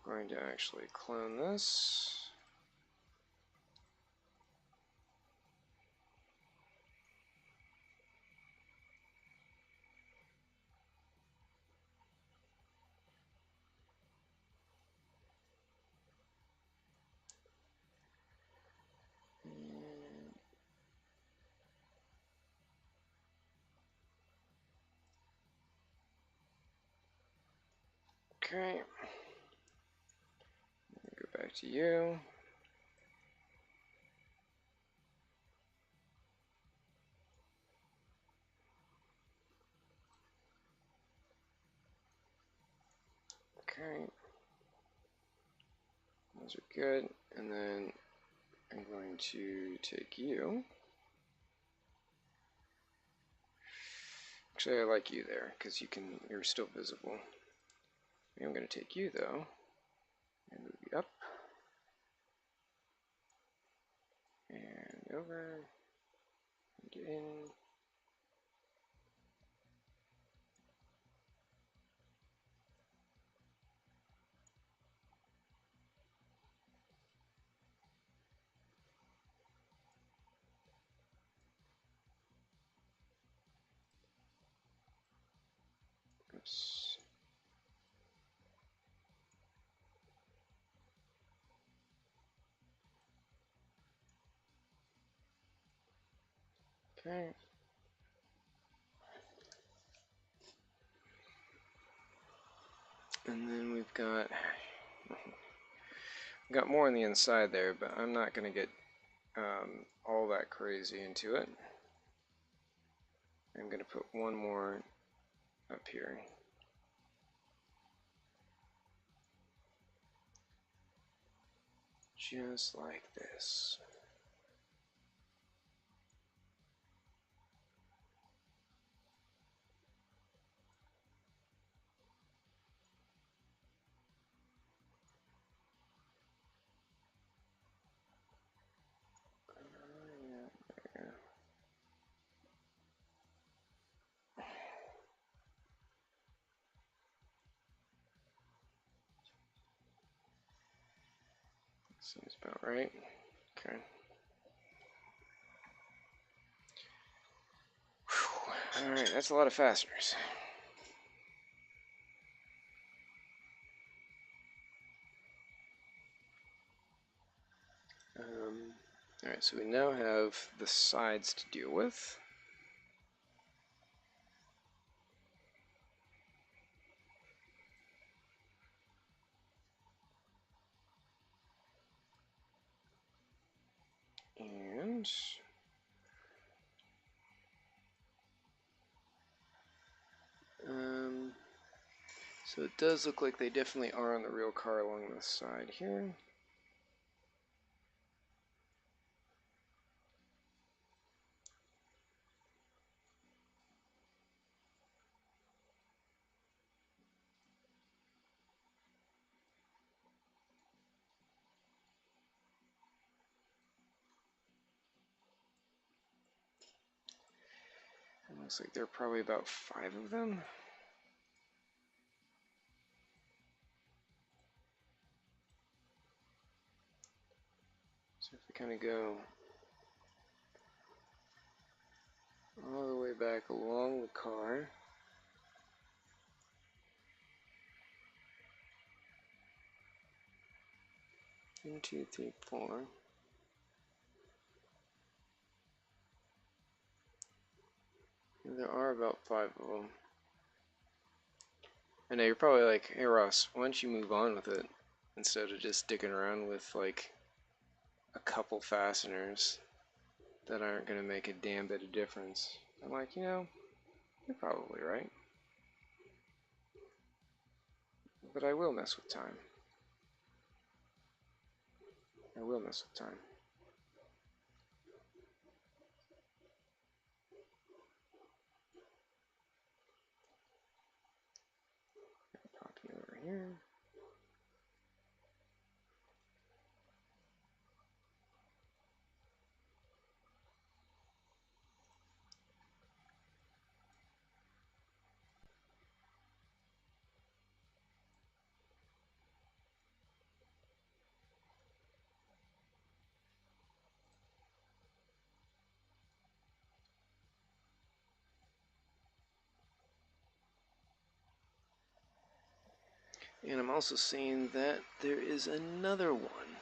We're going to actually clone this. Okay. Go back to you. Okay. Those are good. And then I'm going to take you. Actually, I like you there because you're still visible. I'm going to take you though and move you up and over and get in. Oops. Okay. And then we've got more on the inside there, but I'm not going to get all that crazy into it. I'm going to put one more up here. Just like this. Seems about right. Okay. Alright, that's a lot of fasteners. Alright, so we now have the sides to deal with. And so it does look like they definitely are on the real car along this side here. Looks like there are probably about 5 of them. So if we kind of go all the way back along the car, 1, 2, 3, 4. And there are about 5 of them. I know you're probably like, hey Ross, why don't you move on with it instead of just sticking around with like a couple fasteners that aren't going to make a damn bit of difference. I'm like, you're probably right. But I will mess with time. I will mess with time. Pop you over here. And I'm also seeing that there is another one.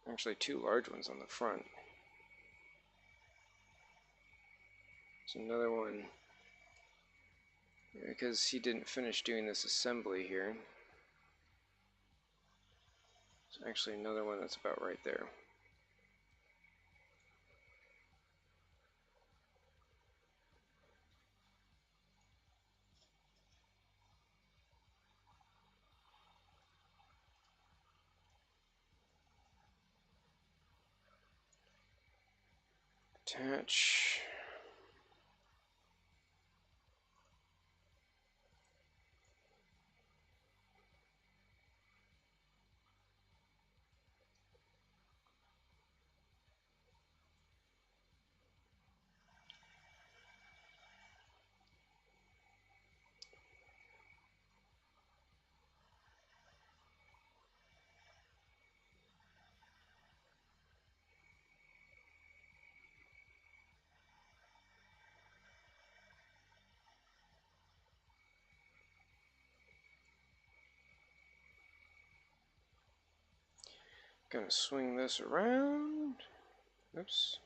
Actually, 2 large ones on the front. There's another one because he didn't finish doing this assembly here. There's actually another one that's about right there. Attach. Gonna swing this around. Oops.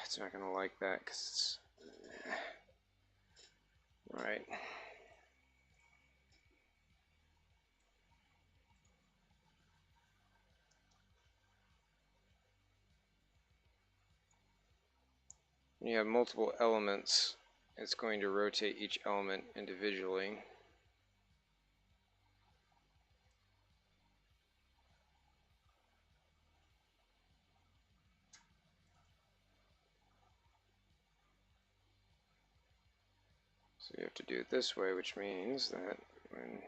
It's not gonna like that because it's. Right. When you have multiple elements, it's going to rotate each element individually. So you have to do it this way, which means that when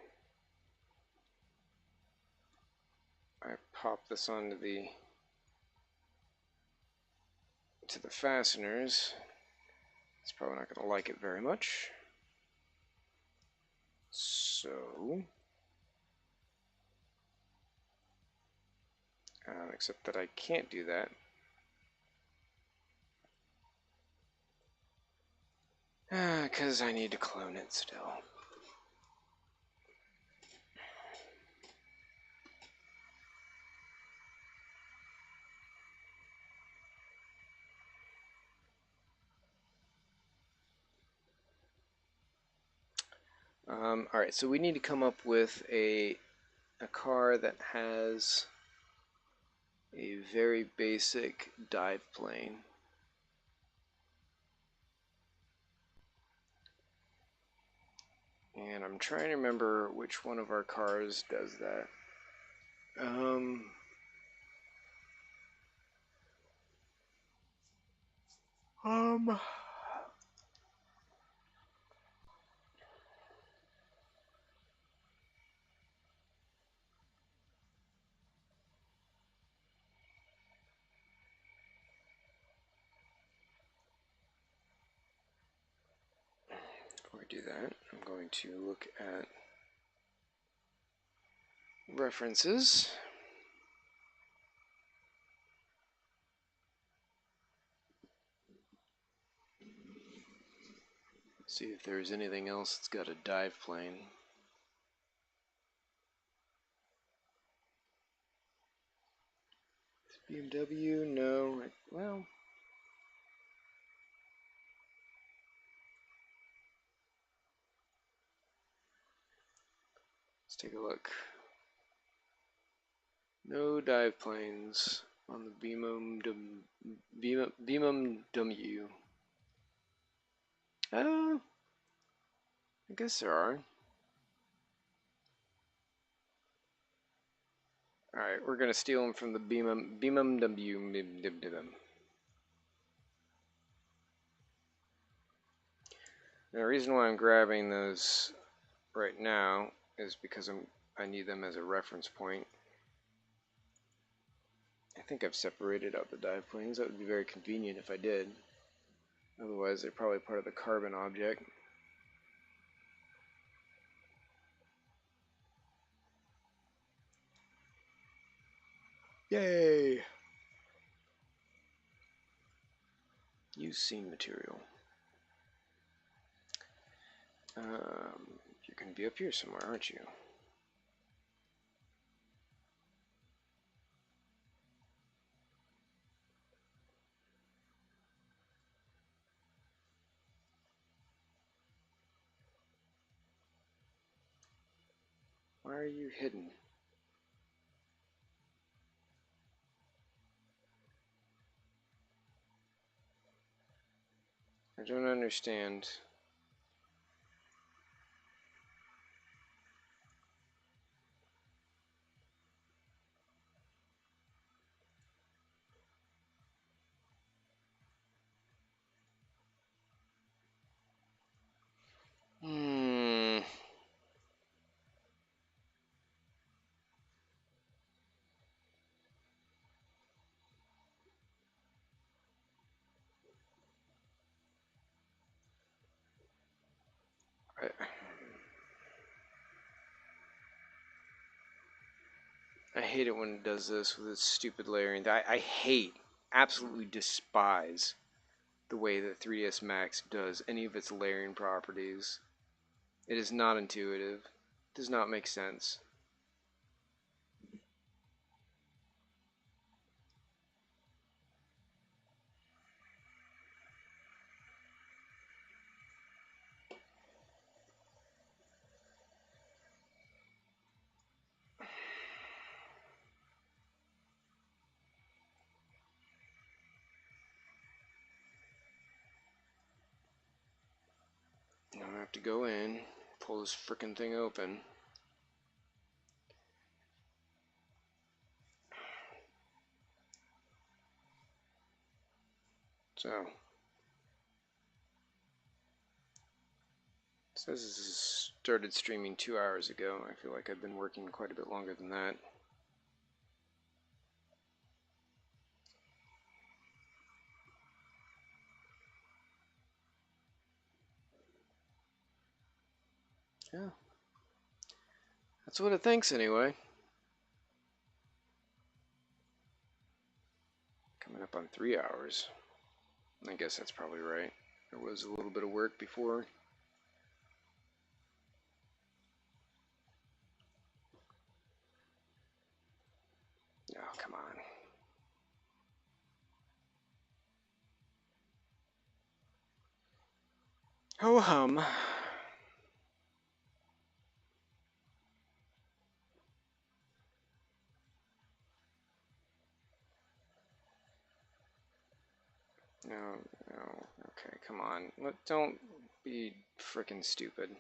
I pop this onto the fasteners, it's probably not going to like it very much. So, except that I can't do that. Because I need to clone it still. Alright, so we need to come up with a car that has a very basic dive plane. And I'm trying to remember which one of our cars does that. do that, I'm going to look at references. See if there's anything else that's got a dive plane. BMW, no. Well, let's take a look. No dive planes on the BMW. I guess there are. Alright, we're going to steal them from the BMW. Now, the reason why I'm grabbing those right now is because I need them as a reference point. I think I've separated out the dive planes. That would be very convenient if I did. Otherwise, they're probably part of the carbon object. Yay! Use scene material. You're going to be up here somewhere, aren't you? Why are you hidden? I don't understand. I hate it when it does this with its stupid layering. I hate, absolutely despise the way that 3ds Max does any of its layering properties. It is not intuitive. It does not make sense. Now I have to go in, pull this frickin' thing open. So, it says this is started streaming 2 hours ago. I feel like I've been working quite a bit longer than that. Yeah. That's what it thinks anyway. Coming up on 3 hours. I guess that's probably right. There was a little bit of work before. Oh, come on. Ho hum. No, no. Okay, come on. Don't be frickin' stupid.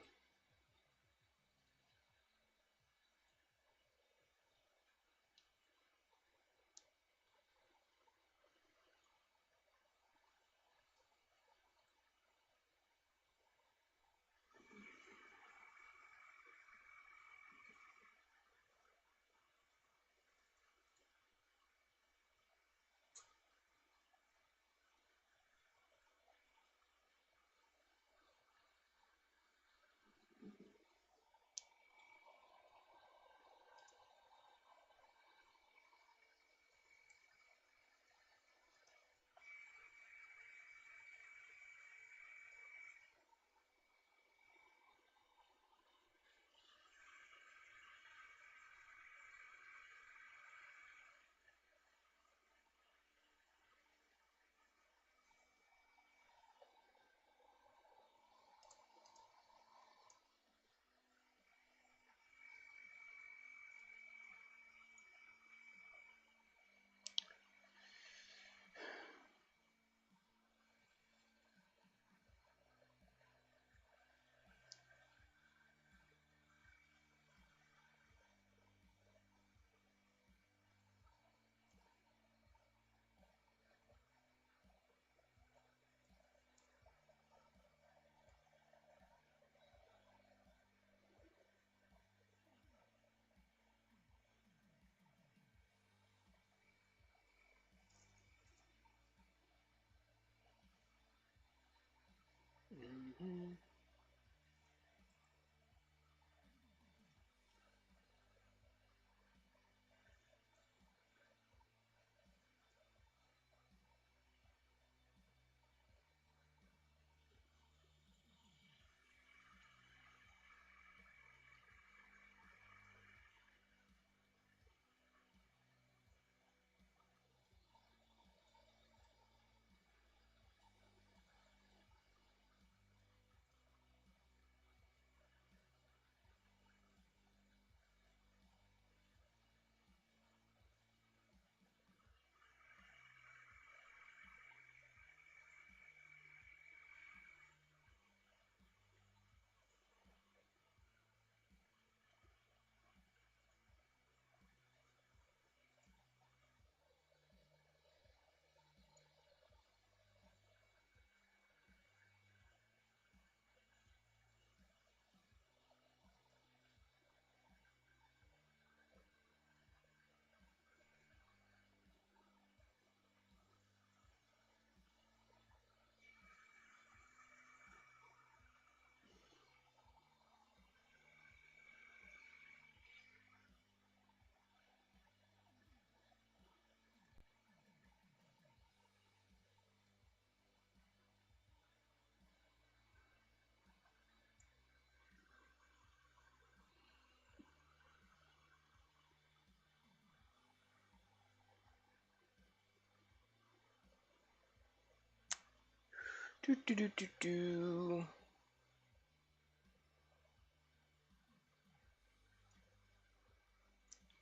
Do do do do do.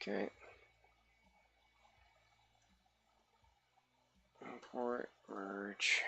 Okay. Import merge.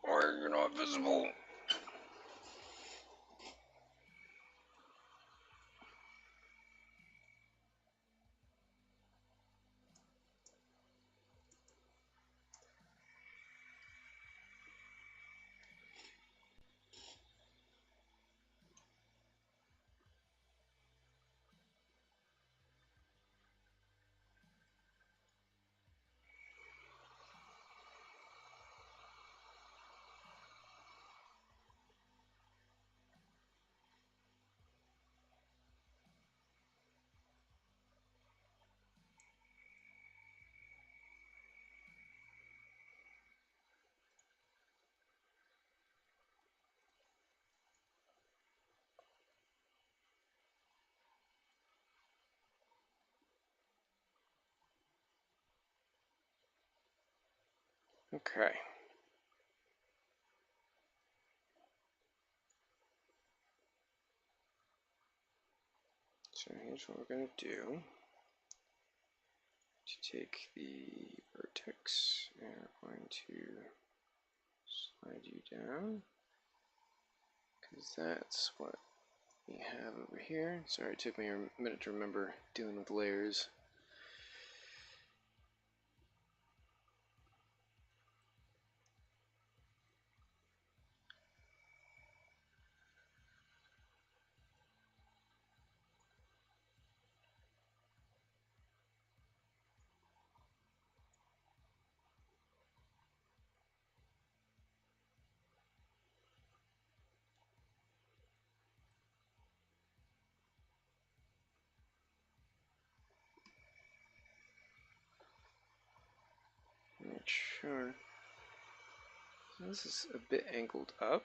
Why are you not visible? Okay. So here's what we're going to do. To take the vertex, and we're going to slide you down, because that's what we have over here. Sorry, it took me a minute to remember dealing with layers. Make sure. This is a bit angled up.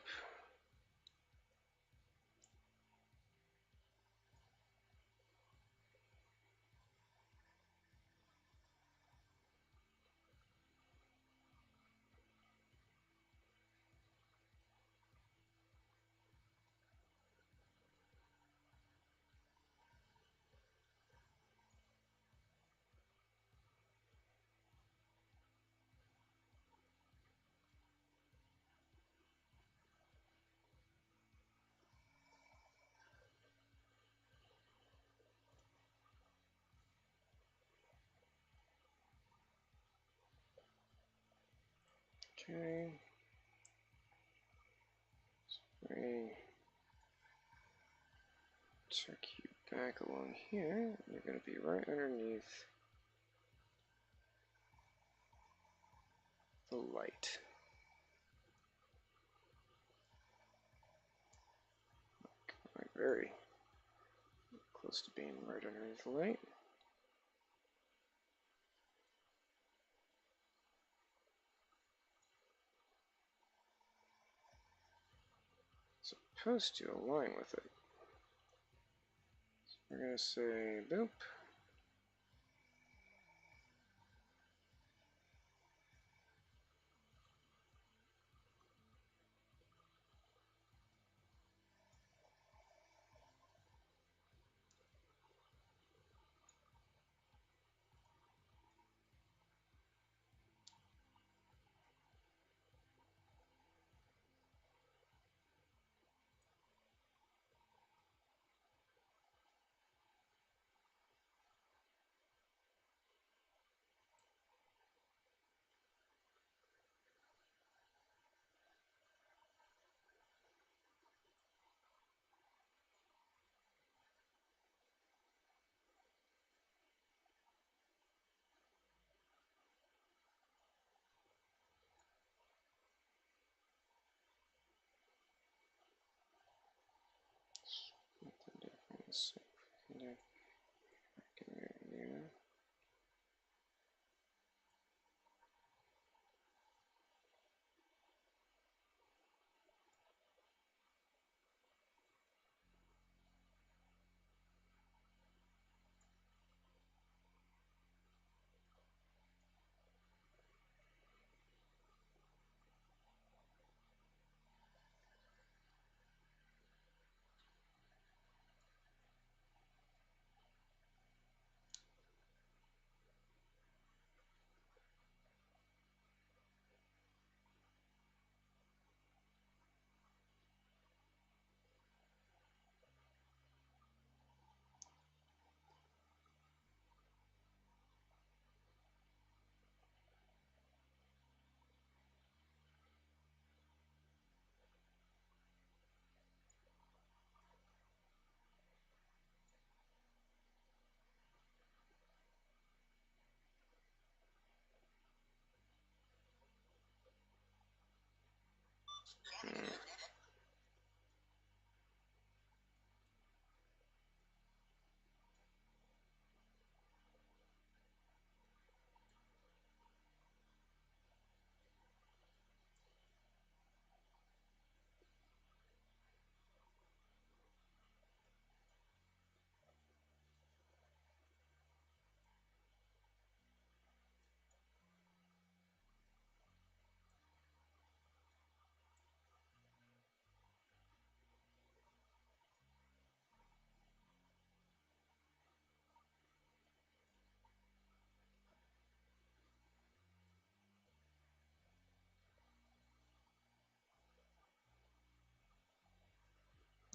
Okay. Bring circuit back along here. They're going to be right underneath the light. Very close to being right underneath the light. Supposed to align with it. So we're going to say boop.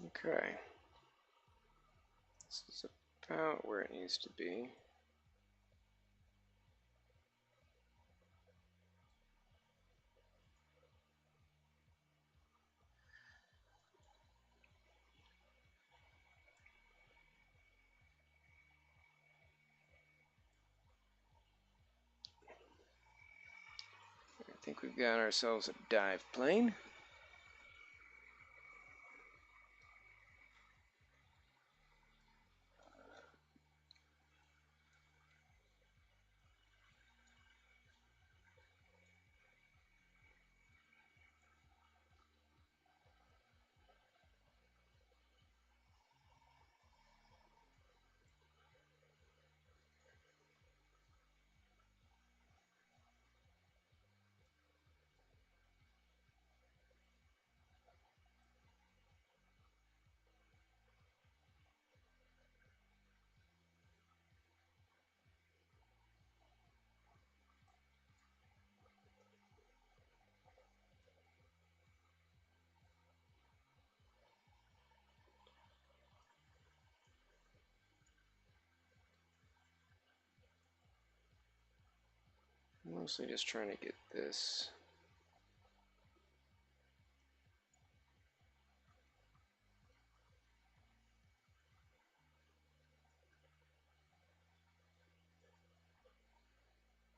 Okay. This is about where it needs to be. I think we've got ourselves a dive plane. Mostly just trying to get this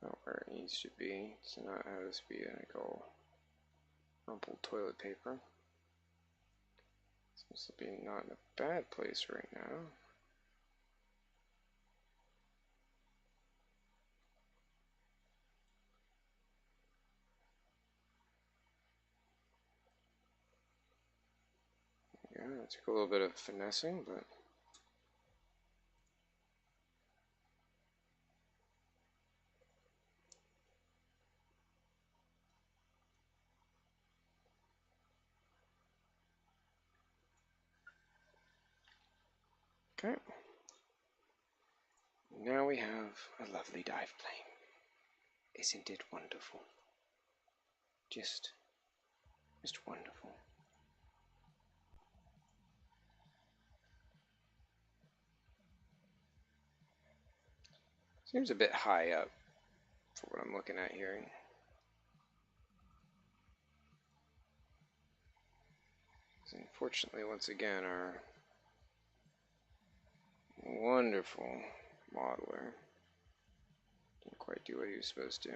not where it needs to be, to not have this be like all rumpled toilet paper. Seems to be not in a bad place right now. Yeah, it took a little bit of finessing, but okay. Now we have a lovely dive plane. Isn't it wonderful? Just wonderful. Seems a bit high up for what I'm looking at here. Unfortunately, once again, our wonderful modeler didn't quite do what he was supposed to.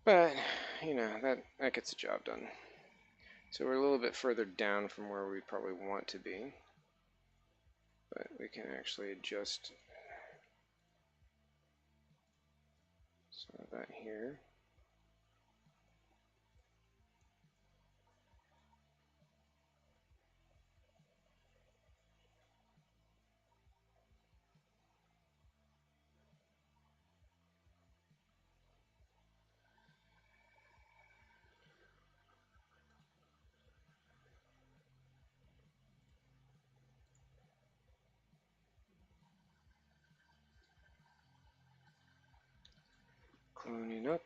But, you know, that gets the job done. So we're a little bit further down from where we probably want to be. But we can actually adjust some of that here. Cloning up.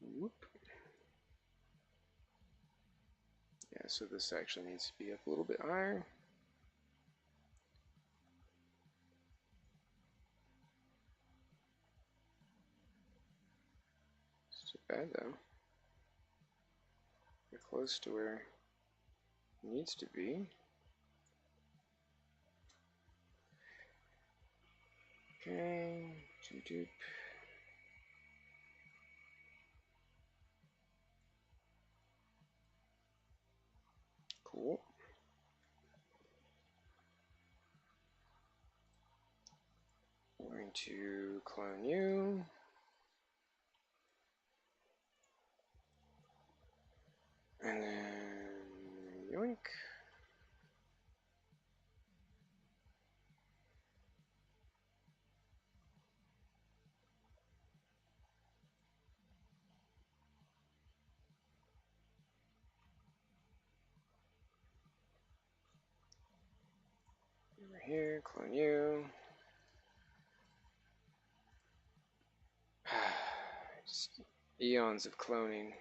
Whoop. Yeah, so this actually needs to be up a little bit higher. It's too bad though. We're close to where it needs to be. Okay, doop. Cool. I'm going to clone you. And then yoink. Over here, clone you. Just eons of cloning.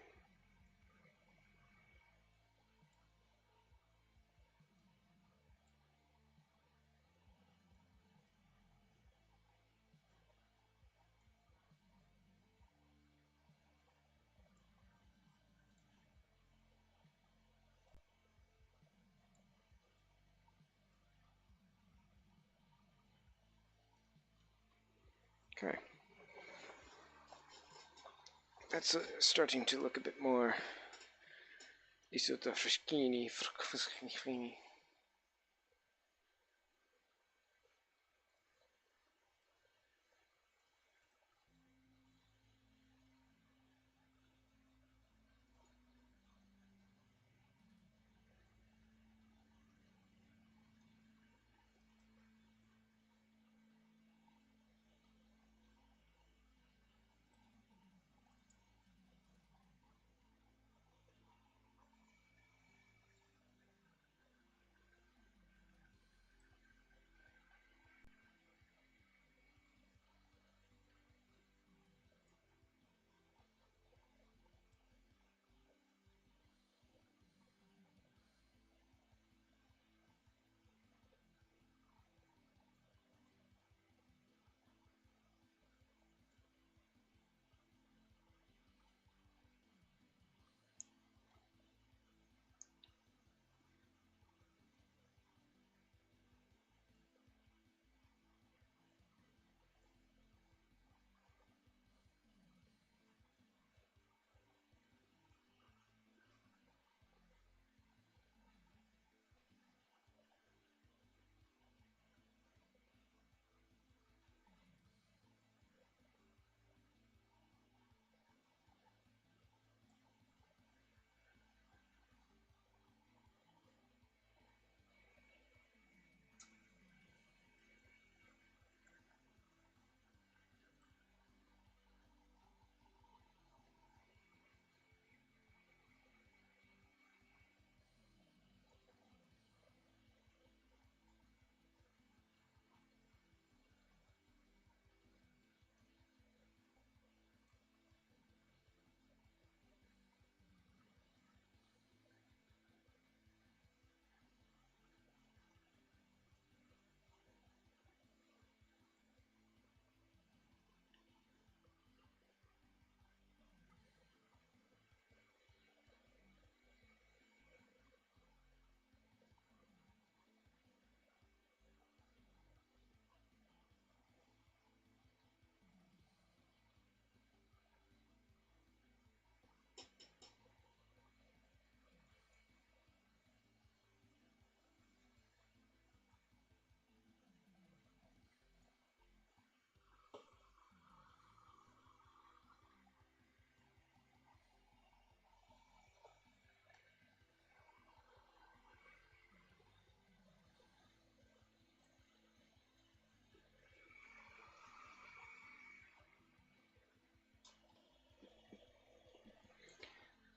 Okay. That's starting to look a bit more Isota Frischini.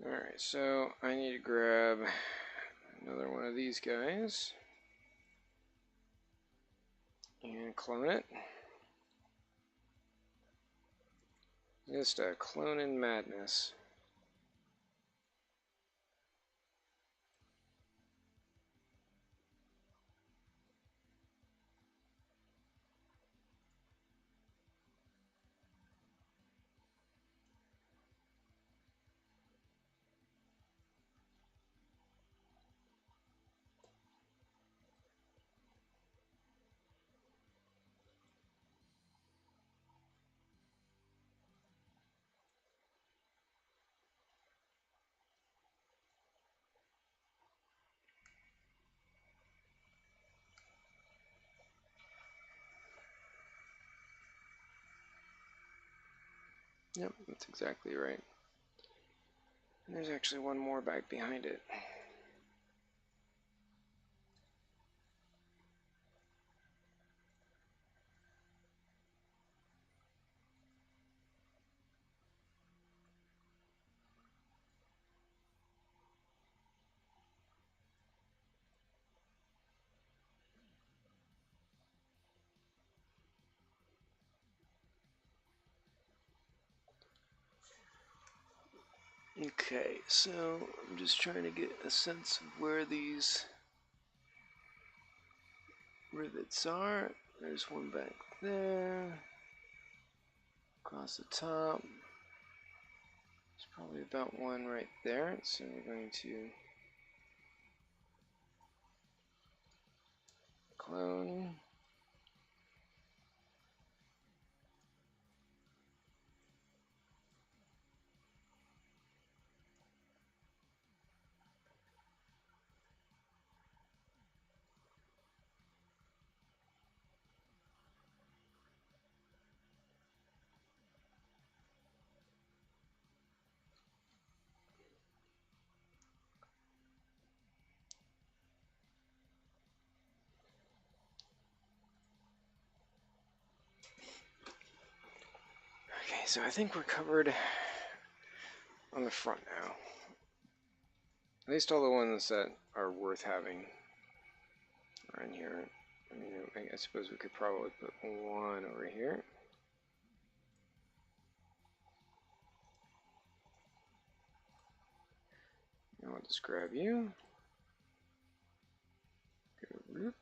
Alright, so I need to grab another one of these guys and clone it. Just a cloning madness. Yep, that's exactly right. And there's actually one more back behind it. Okay, so I'm just trying to get a sense of where these rivets are. There's one back there. Across the top. There's probably about one right there. So we're going to clone. Okay, so I think we're covered on the front now. At least all the ones that are worth having are in here. I mean, I suppose we could probably put one over here. Now I'll just grab you. Go root.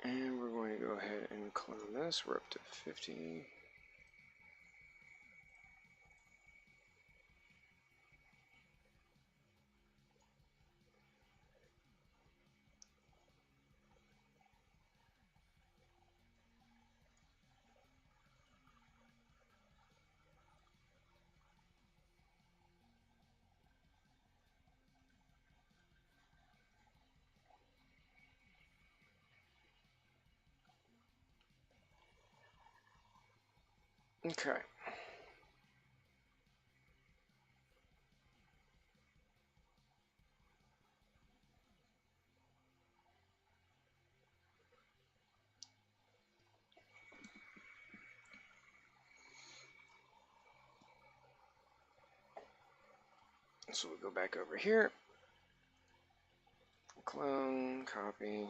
And we're going to go ahead and clone this. We're up to 50. Okay. So we'll go back over here. Clone, copy.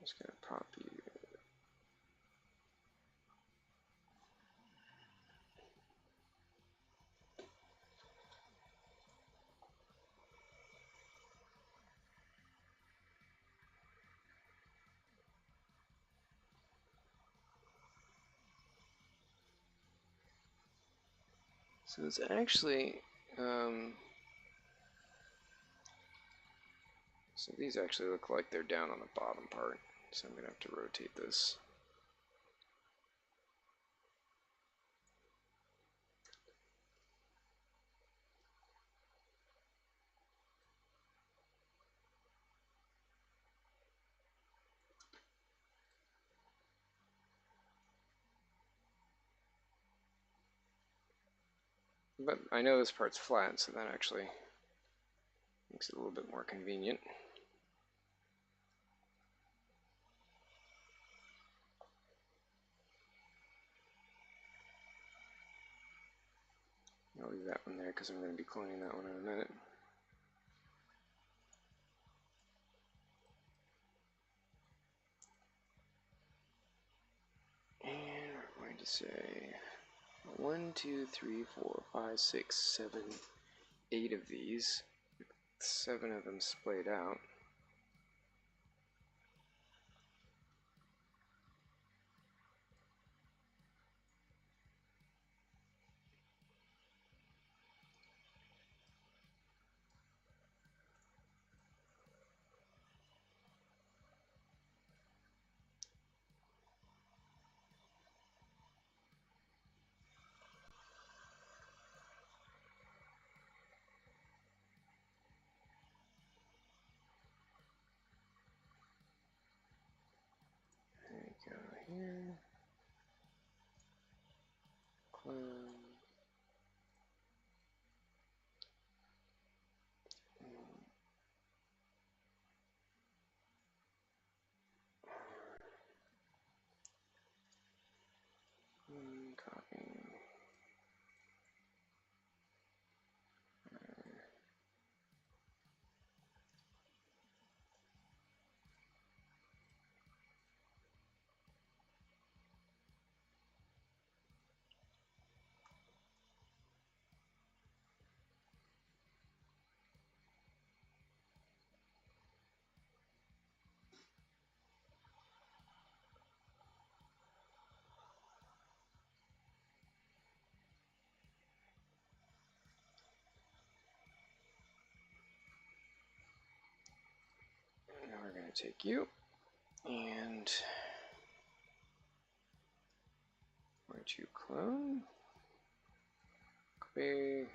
Just gonna pop you. So it's actually, so these actually look like they're down on the bottom part. So I'm gonna have to rotate this. But I know this part's flat, so that actually makes it a little bit more convenient. I'll leave that one there because I'm going to be cloning that one in a minute. And we're going to say 1, 2, 3, 4, 5, 6, 7, 8 of these. 7 of them splayed out. There we go here. Clone. Copy. Now we're going to take you and we're going to clone, copy,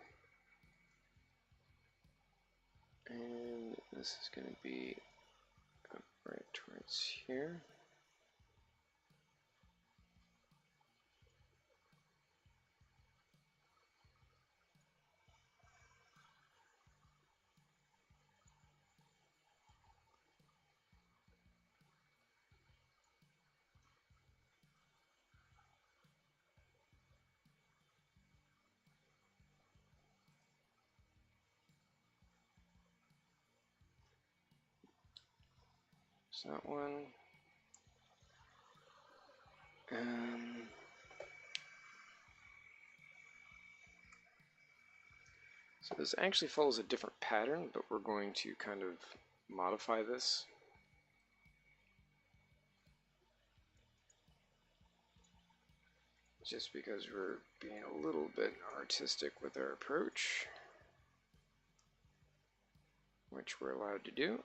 and this is going to be up right towards here. So that one. So this actually follows a different pattern, but we're going to kind of modify this. Just because we're being a little bit artistic with our approach, which we're allowed to do.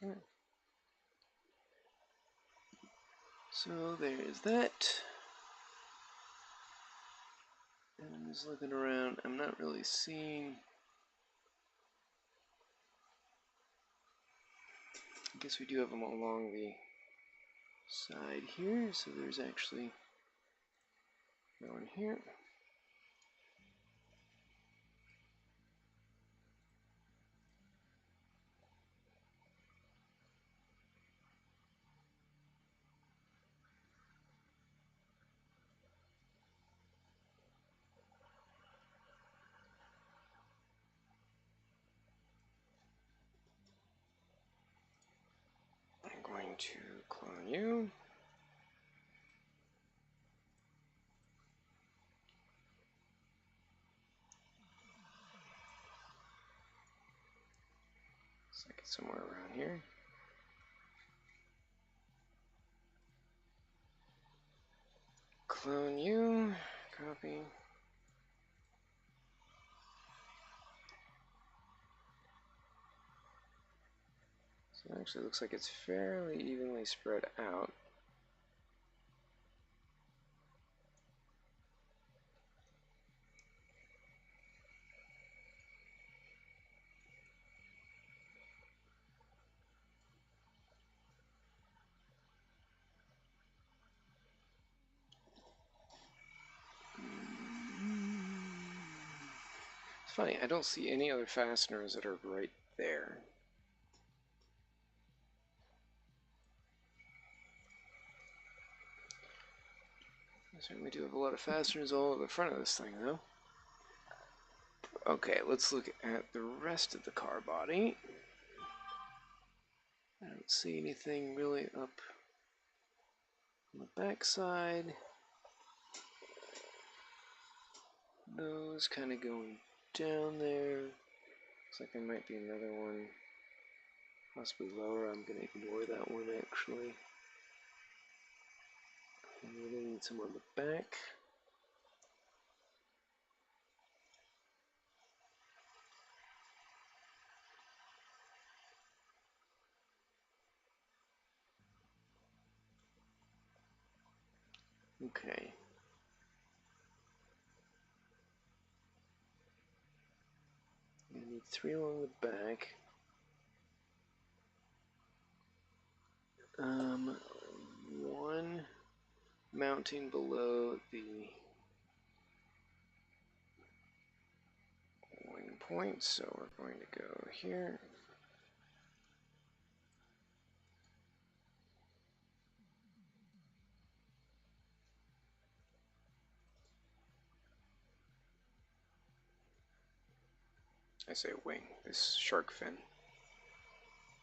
Okay. So there's that. And I'm just looking around. I'm not really seeing. I guess we do have them along the side here. So there's actually one here. to clone you. Looks like it's somewhere around here. Clone you, copy. So it actually looks like it's fairly evenly spread out. It's funny, I don't see any other fasteners that are right there. I certainly do have a lot of fasteners all over the front of this thing, though. Okay, let's look at the rest of the car body. I don't see anything really up on the back side. Those kind of going down there. Looks like there might be another one, possibly lower. I'm going to ignore that one actually. I really need some on the back. Okay. I need 3 along the back. One mounting below the wing point, so we're going to go here. I say wing, this shark fin.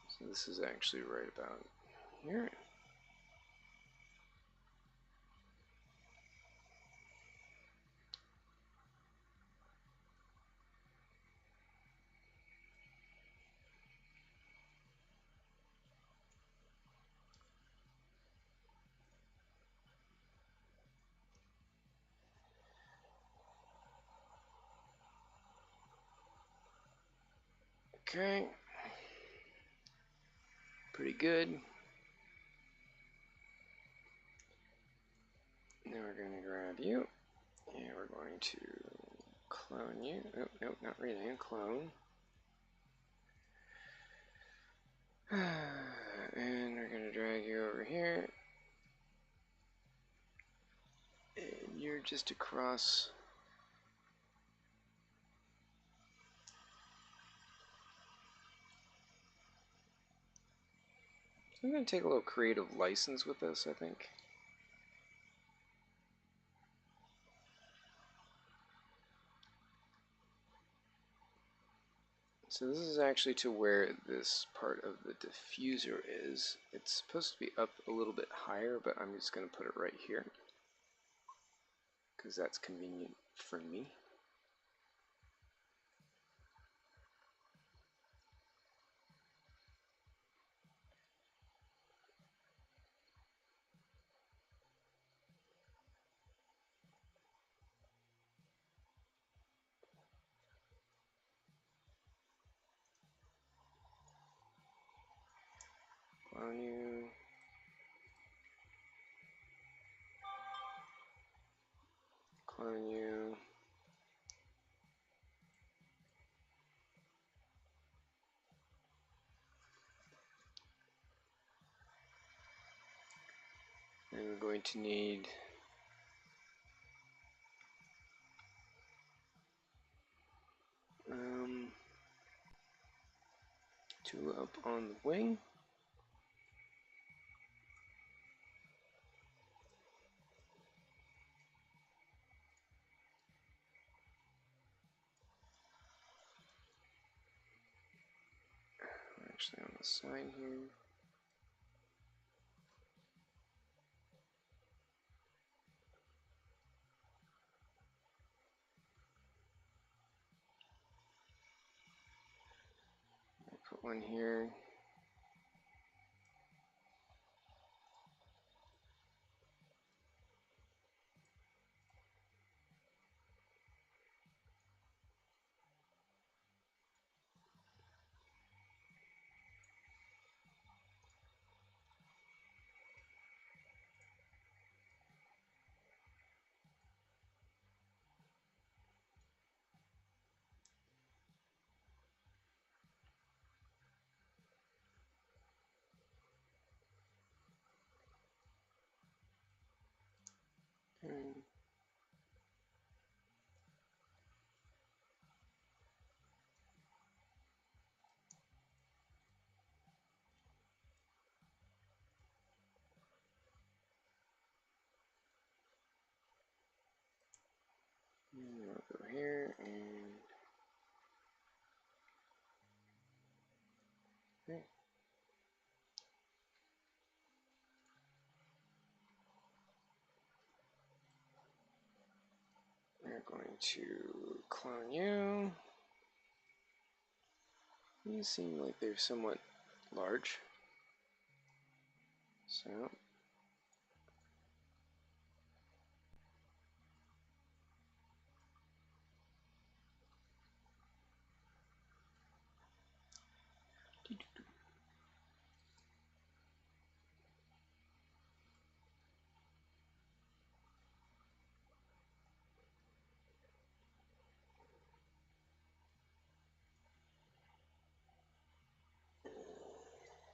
So this is actually right about here. Okay. Pretty good. Now we're going to grab you, and we're going to clone you. Oh, nope, not rename, clone. And we're going to drag you over here. And you're just across. So I'm going to take a little creative license with this, I think. So this is actually to where this part of the diffuser is. It's supposed to be up a little bit higher, but I'm just going to put it right here, because that's convenient for me. Clone you. Clone you. And we're going to need two up on the wing. Actually on the side here. one here. Okay. I'll go here and okay. We're going to clone you. You seem like they're somewhat large. So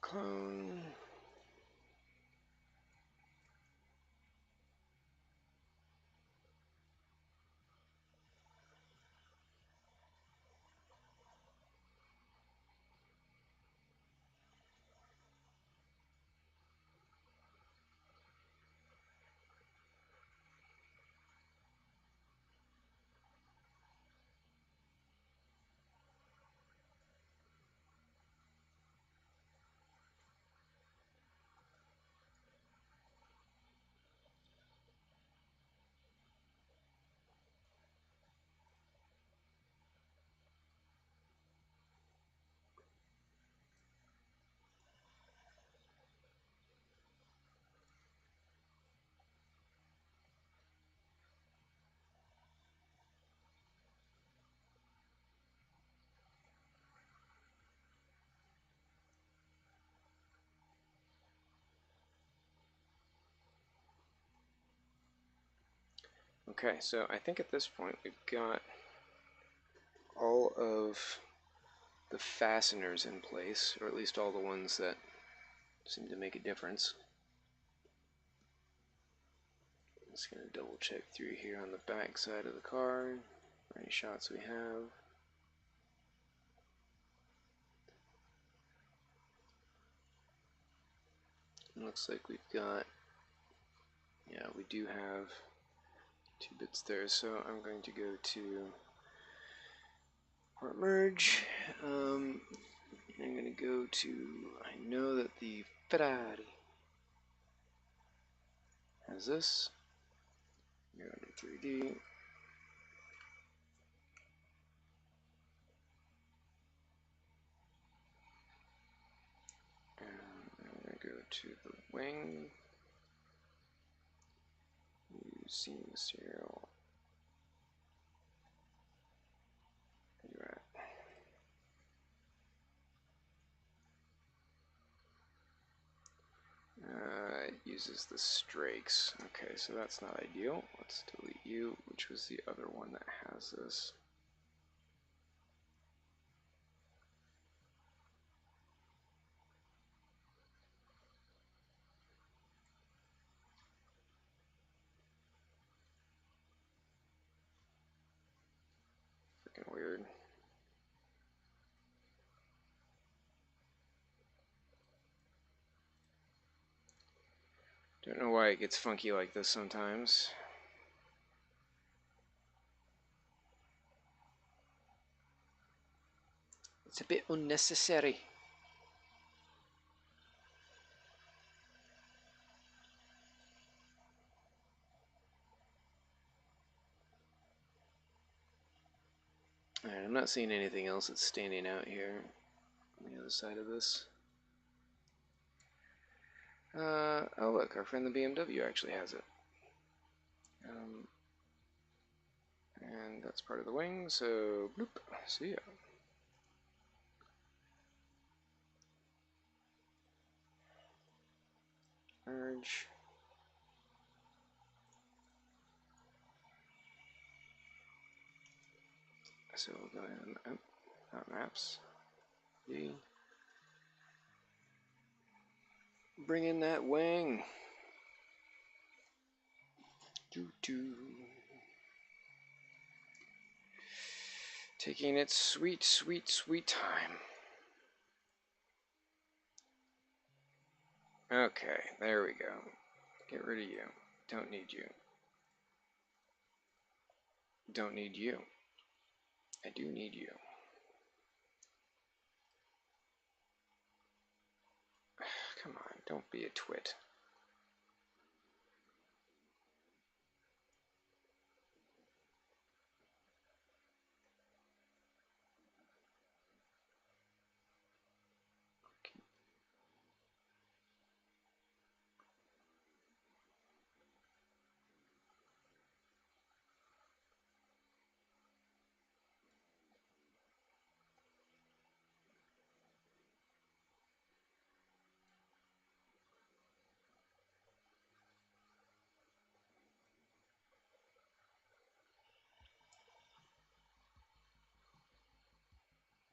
clone. Okay, so I think at this point we've got all of the fasteners in place, or at least all the ones that seem to make a difference. I'm just going to double check through here on the back side of the car for any shots we have. It looks like we've got, yeah, we do have 2 bits there, so I'm going to go to port merge. I'm going to go to, I know that the Ferrari has this. Go to 3D. And I'm going to go to the wing. Use seam material. Where you at? It uses the strakes. Okay, so that's not ideal. Let's delete you, which was the other one that has this. Freaking weird. Don't know why it gets funky like this sometimes. It's a bit unnecessary. Alright, I'm not seeing anything else that's standing out here. on the other side of this. Oh look, our friend the BMW actually has it. And that's part of the wing, so bloop, see ya. Merge. So we'll go in, maps, D. Bring in that wing. Doo-doo. Taking its sweet, sweet, sweet time. Okay, there we go. Get rid of you. Don't need you. Don't need you. I do need you. Come on, don't be a twit.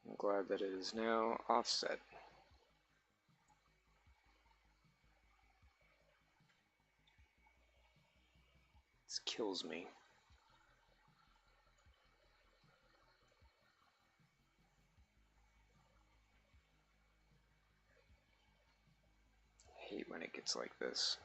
I'm glad that it is now offset. This kills me. I hate when it gets like this.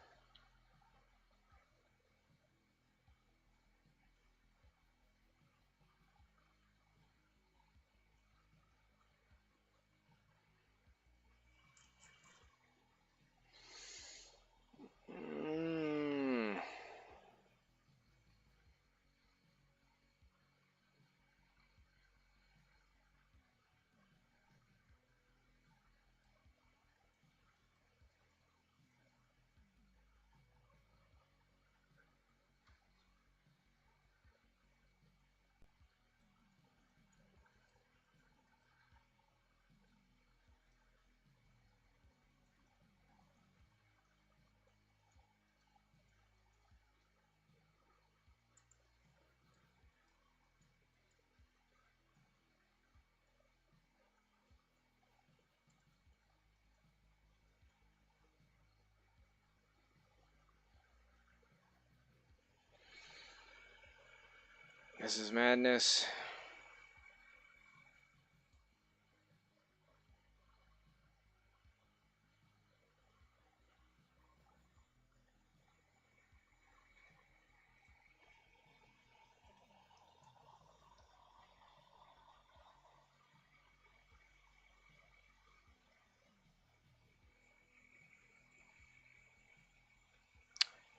This is madness.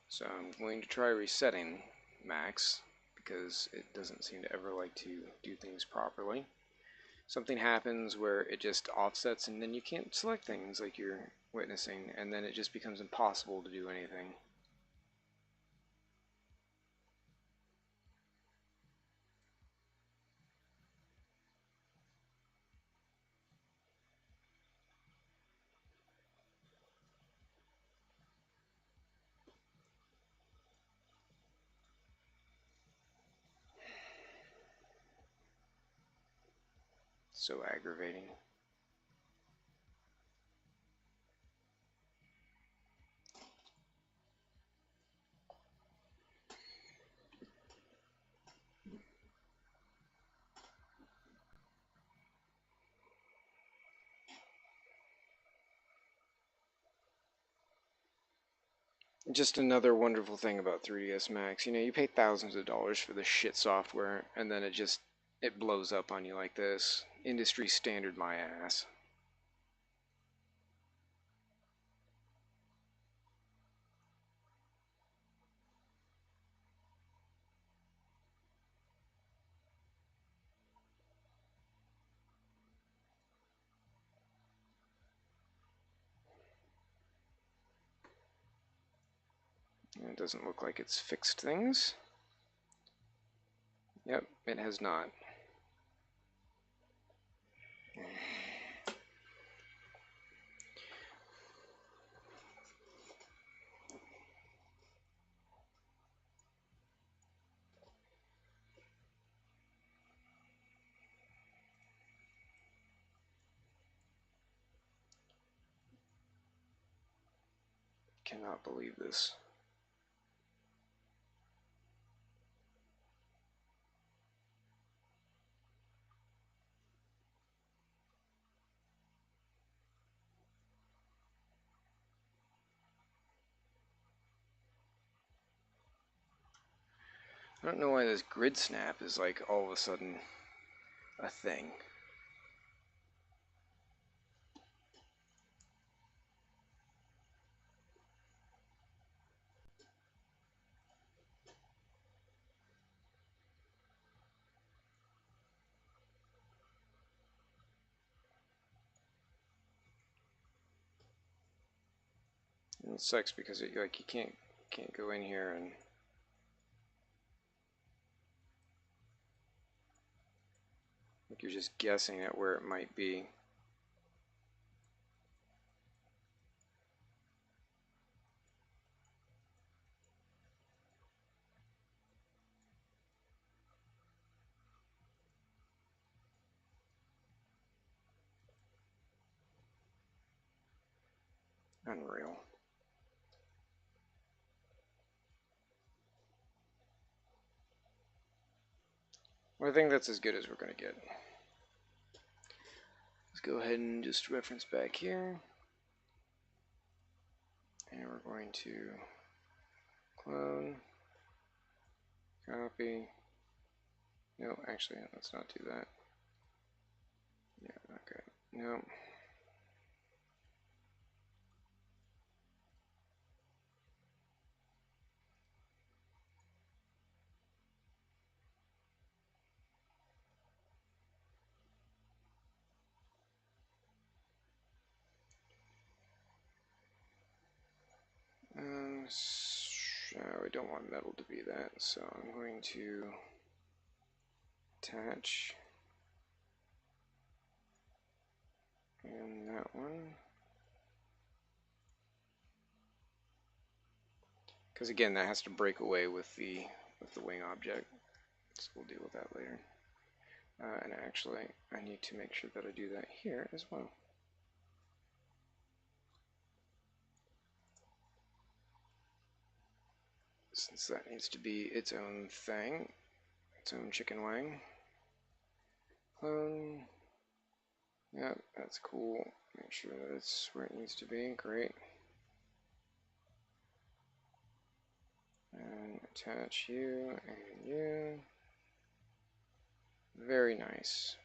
So I'm going to try resetting Max, because it doesn't seem to ever like to do things properly. Something happens where it just offsets and then you can't select things like you're witnessing, and then it just becomes impossible to do anything. So aggravating. Just another wonderful thing about 3ds Max. You know, you pay thousands of dollars for this shit software, and then it blows up on you like this. Industry standard my ass. It doesn't look like it's fixed things. Yep, it has not. Cannot believe this. I don't know why this grid snap is like all of a sudden a thing. And it sucks because you can't go in here and like you're just guessing at where it might be. Unreal. Well, I think that's as good as we're going to get. Let's go ahead and just reference back here. And we're going to clone, copy. No, actually, let's not do that. Yeah, okay. No. We don't want metal to be that, so I'm going to attach and that one. Because again, that has to break away with the wing object, so we'll deal with that later. And actually, I need to make sure that I do that here as well. Since that needs to be its own thing, its own chicken wing. Clone. Yep, that's cool. Make sure that it's where it needs to be. Great. And attach you and you. Very nice.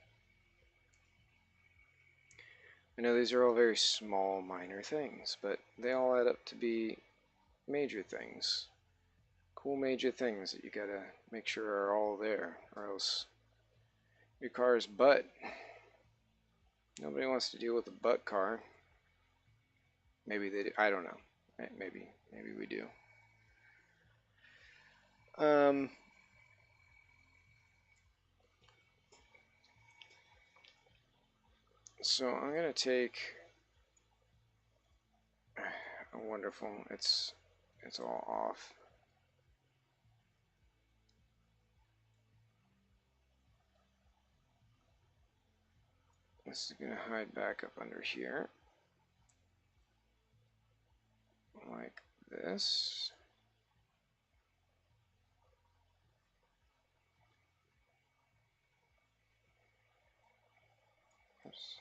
I know these are all very small, minor things, but they all add up to be major things. Cool major things that you gotta make sure are all there, or else your car's butt. Nobody wants to deal with a butt car. Maybe they do. I don't know. Maybe we do. So I'm gonna take a wonderful. It's all off. This is gonna hide back up under here, like this. Oops.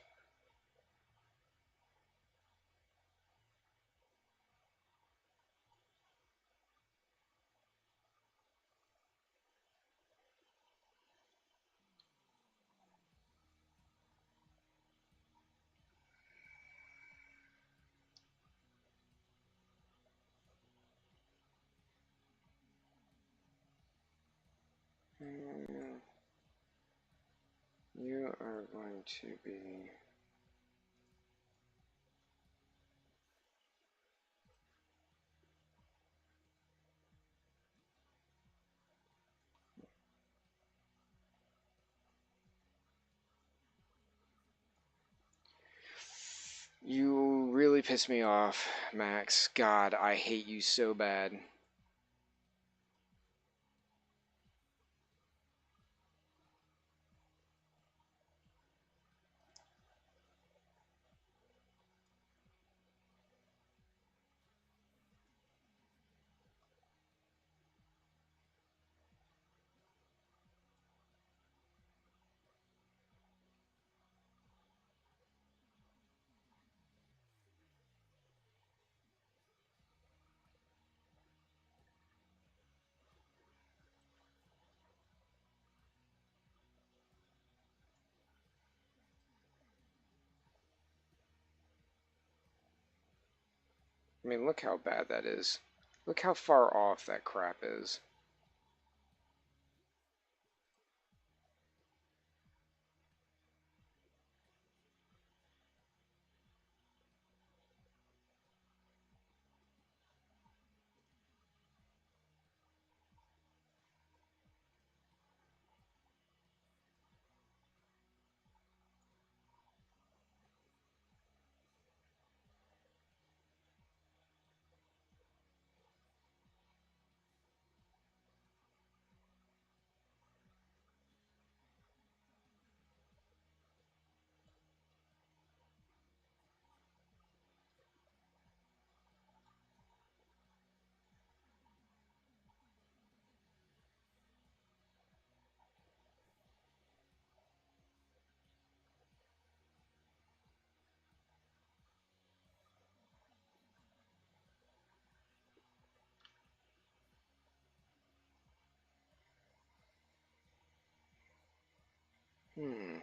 And you are going to be You really piss me off, Max. God, I hate you so bad. I mean, look how bad that is. Look how far off that crap is. Hmm.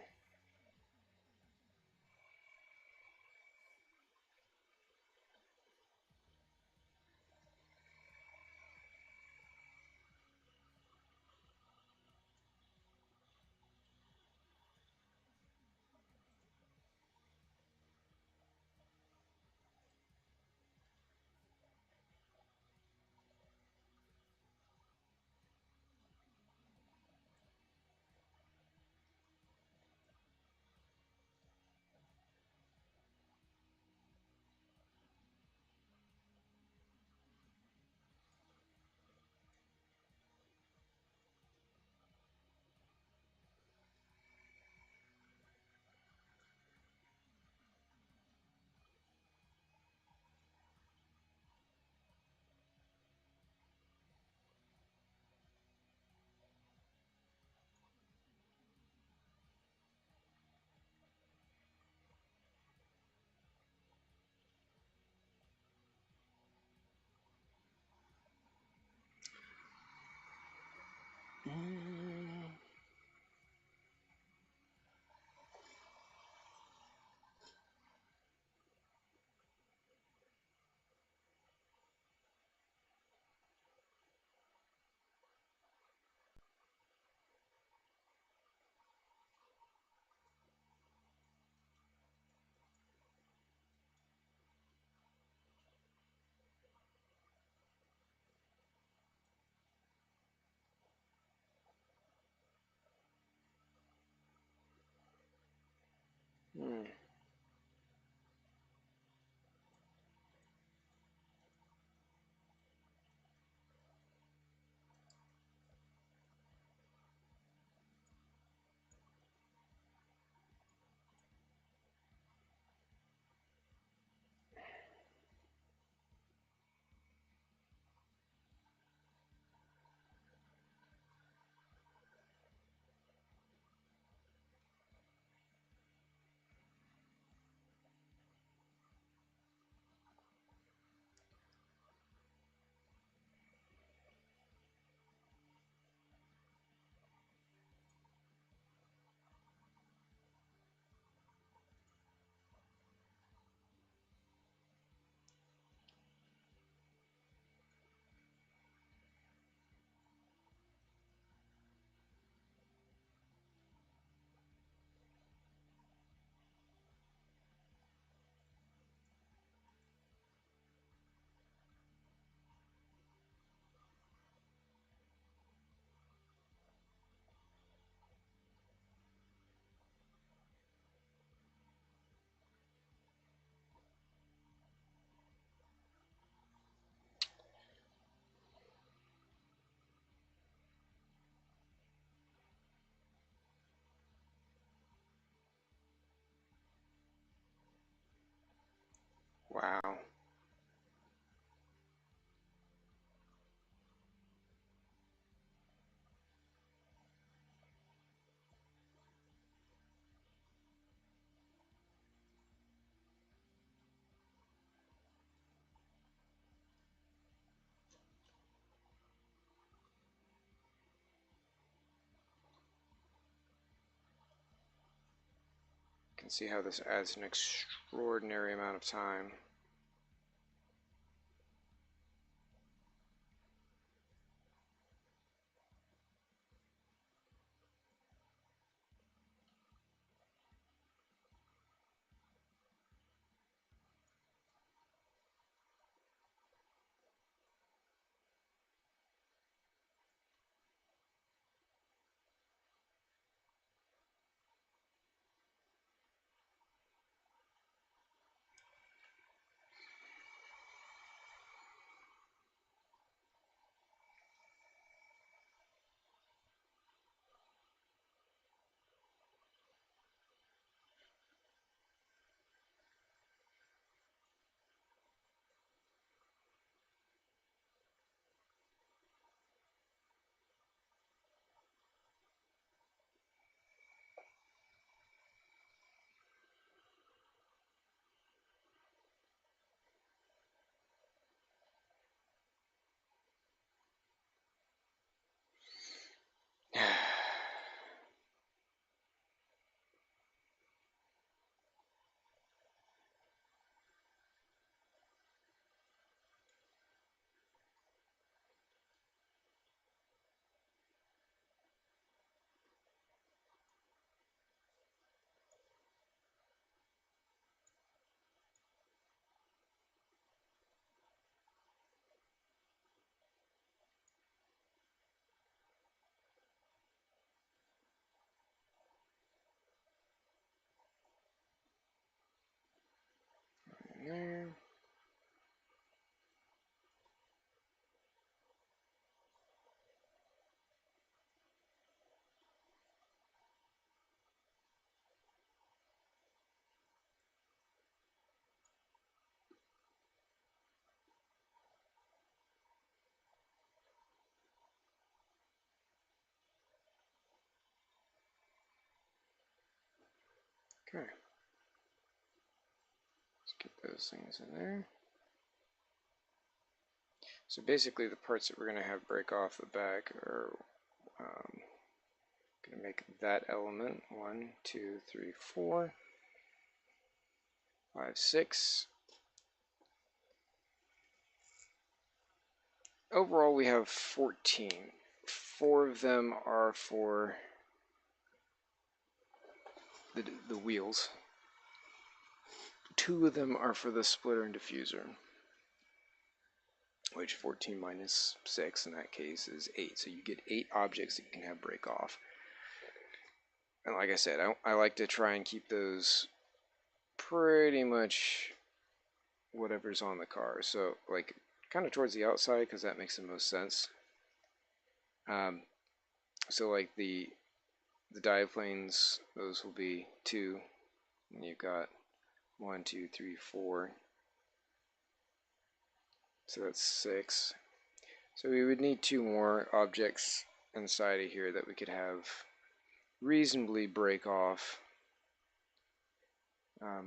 Hmm. can see how this adds an extraordinary amount of time. There. Okay. Let's get those things in there. So basically the parts that we're going to have break off the back are going to make that element 1, 2, 3, 4, 5, 6. Overall we have 14. 4 of them are for the wheels. 2 of them are for the splitter and diffuser, which 14 minus 6 in that case is 8. So you get 8 objects that you can have break off. And like I said, I like to try and keep those pretty much whatever's on the car. So like kind of towards the outside because that makes the most sense. So like the diaplanes, those will be 2. And you've got 1, 2, 3, 4. So that's 6. So we would need 2 more objects inside of here that we could have reasonably break off.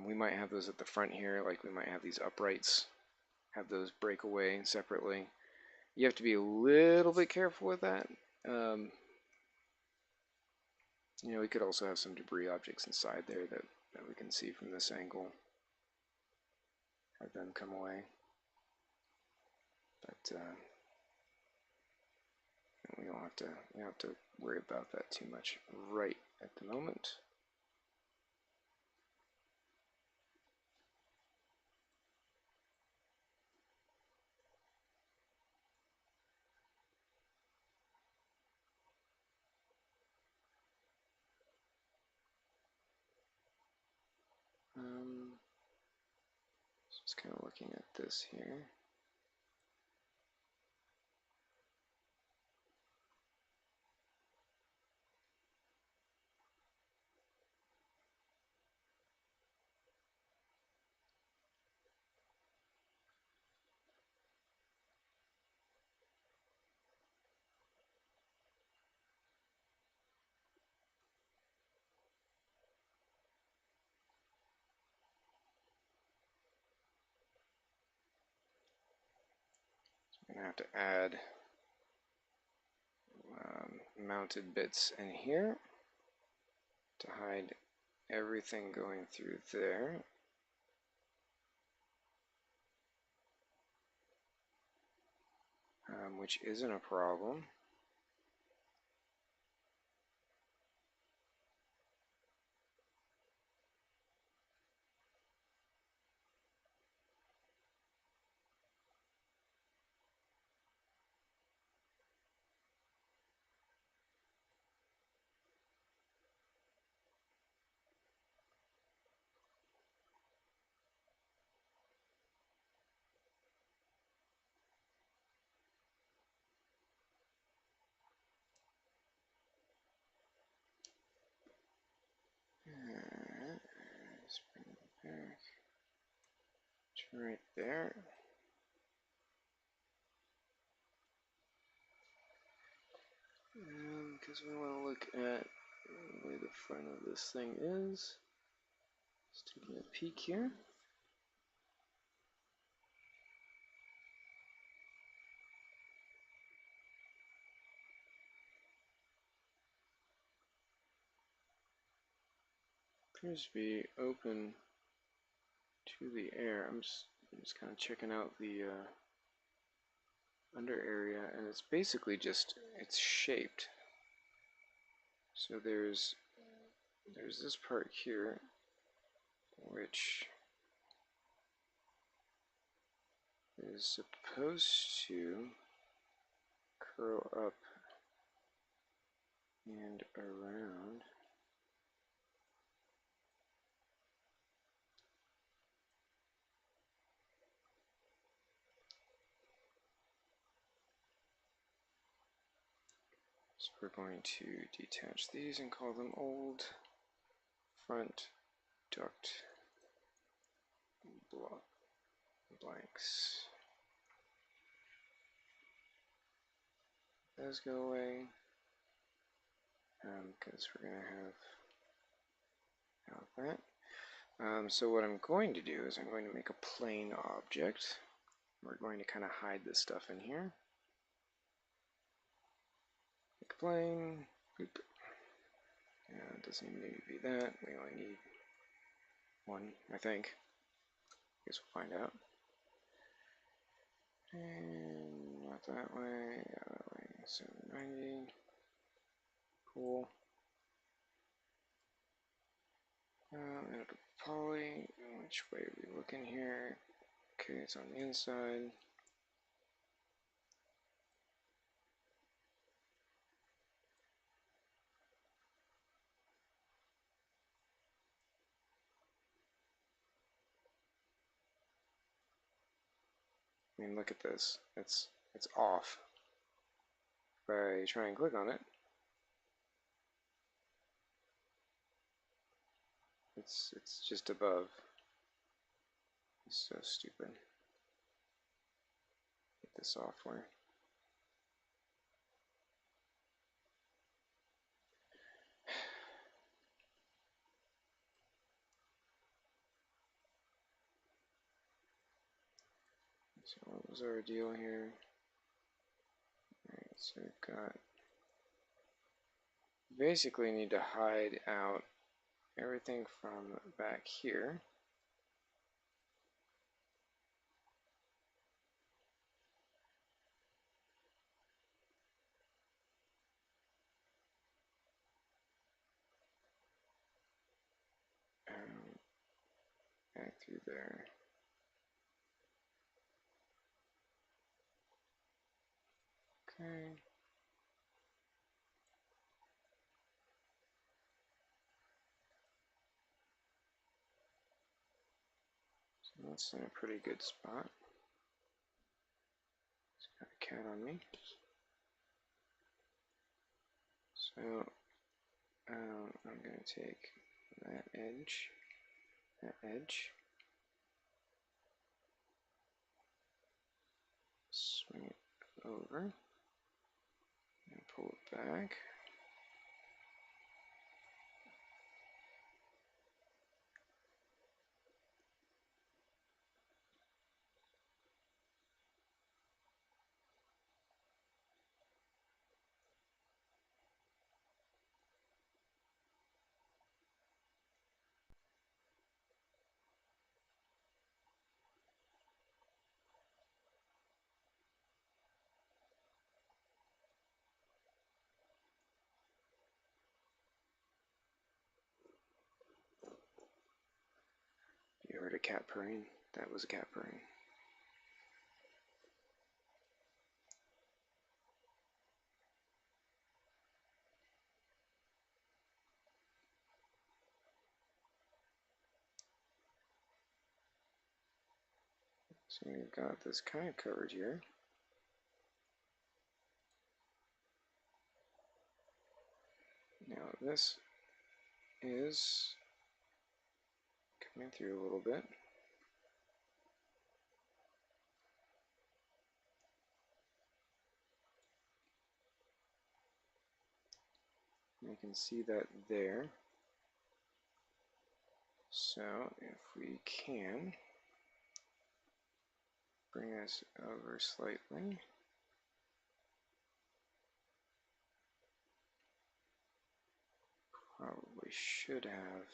We might have those at the front here, like we might have these uprights, have those break away separately. You have to be a little bit careful with that. You know, we could also have some debris objects inside there that we can see from this angle. Have them come away. But we don't have to worry about that too much right at the moment. Just kind of looking at this here. I'm going to have to add mounted bits in here to hide everything going through there. Which isn't a problem. Just bring it back to right there. Because we want to look at the way the front of this thing is. Just taking a peek here. Appears to be open to the air. I'm just kind of checking out the under area, and it's basically just, it's shaped. So there's this part here, which is supposed to curl up and around. So we're going to detach these and call them old front duct blanks. Those go away, because we're going to have that. So what I'm going to do is I'm going to make a plane object. We're going to kind of hide this stuff in here. Make a plane. Boop. Yeah, it doesn't even need to be that. We only need one, I think. Guess we'll find out. And not that way, yeah, that way. 790. Cool. And a poly. Which way are we looking here? Okay, it's on the inside. I mean, look at this. It's off. If I try and click on it, it's just above. It's so stupid. Get the software. So what was our deal here? Alright, so we've got, basically need to hide out everything from back here. Back through there. Okay. So that's in a pretty good spot. It's got a cat on me. So I'm going to take that edge, swing it over, and pull it back. heard a cat purring. That was a cat purring. So we've got this kind of covered here. Now this is coming through a little bit. You can see that there. So if we can bring this over slightly. Probably should have.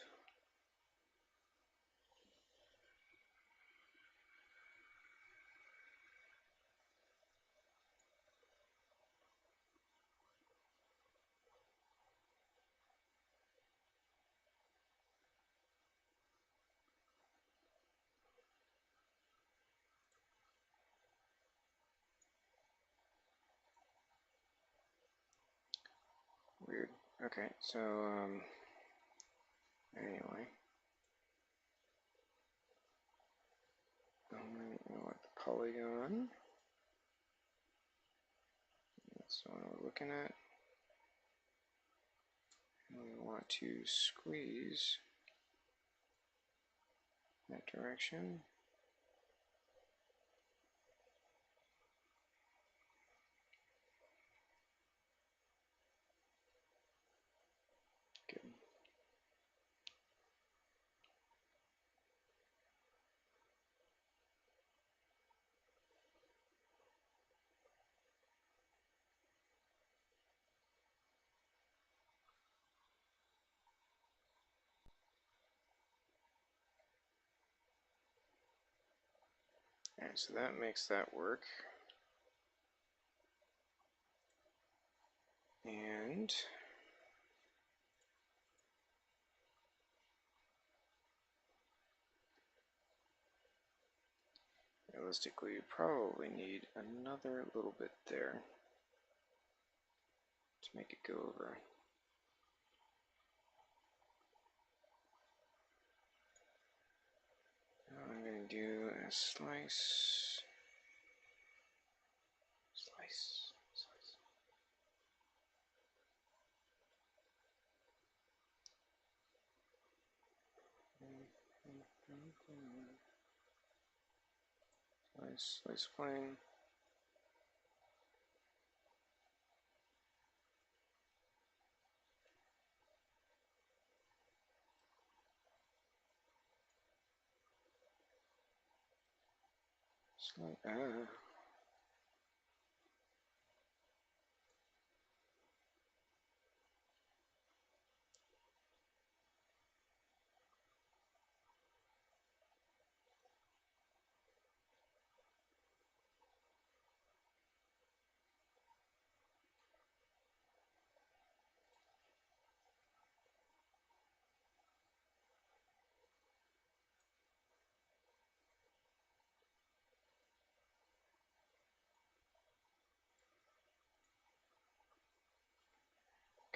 Weird. Okay, so anyway, you know what, the polygon. That's the one we're looking at. And we want to squeeze that direction. Good. Alright, so that makes that work. And realistically, you probably need another little bit there to make it go over. Now I'm going to do a slice. Slice plane.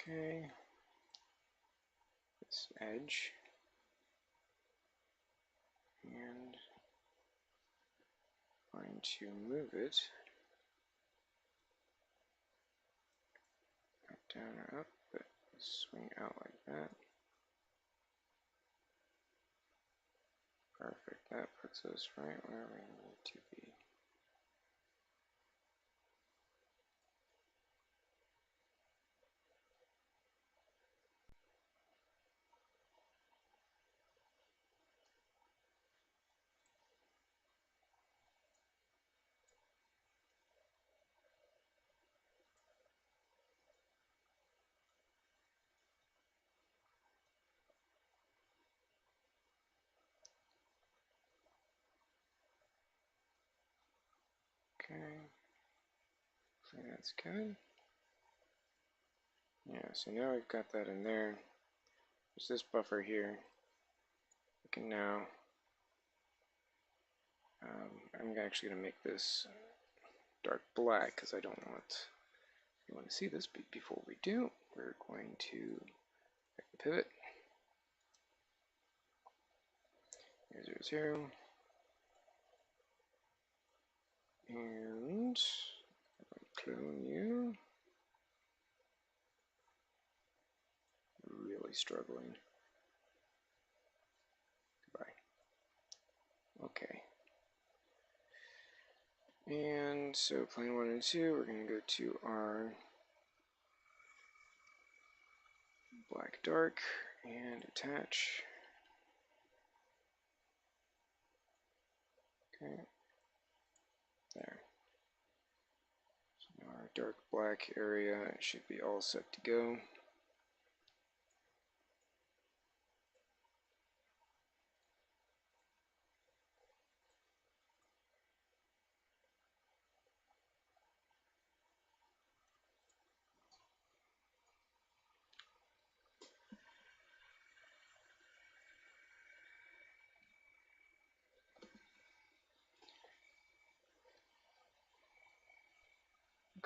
Okay, this edge, and I'm going to move it up, down, or up, but swing out like that. Perfect, that puts us right where we need to be. Okay, so that's good. Yeah, so now we've got that in there. There's this buffer here. We can now I'm actually going to make this dark black because I don't want you want to see this. But before we do, we're going to make the pivot. 0, 0, and clone you. Really struggling. Goodbye. Okay. And so plane 1 and 2, we're going to go to our black dark and attach. Okay. There. So now our dark black area should be all set to go.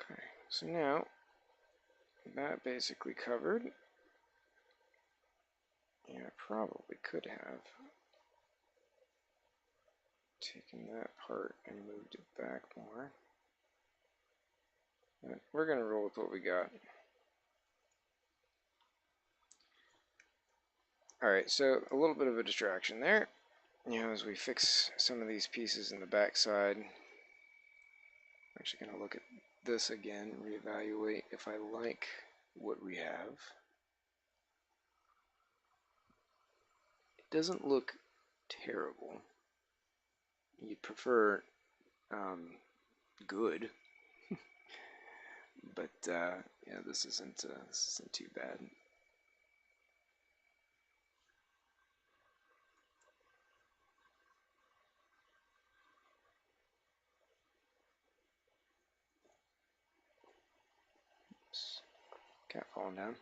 Okay, so now that basically covered. Yeah, I probably could have taken that part and moved it back more. But we're going to roll with what we got. Alright, so a little bit of a distraction there. You know, as we fix some of these pieces in the back side, I'm actually going to look at this again, reevaluate if I like what we have. It doesn't look terrible. You'd prefer good, but yeah, this isn't too bad. Oops. Cat falling down.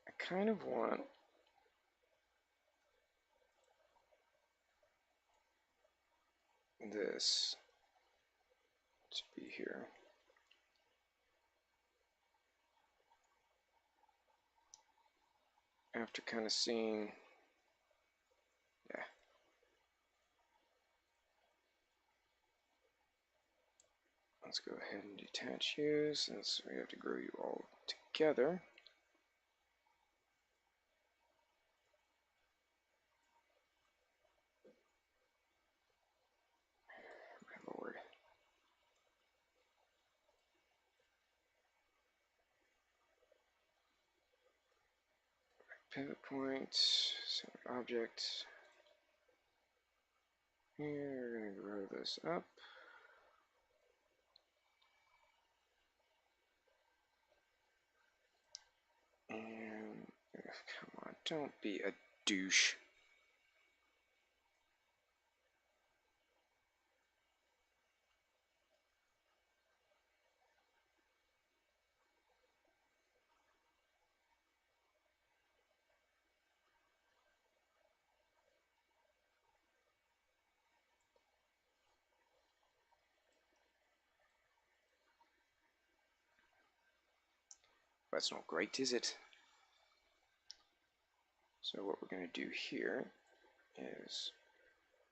I kind of want this to be here. After kind of seeing, yeah. Let's go ahead and detach you since we have to grow you all together. My lord. Pivot point, center object. Here, we're going to grow this up. And, come on, don't be a douche. That's not great, is it? So what we're going to do here is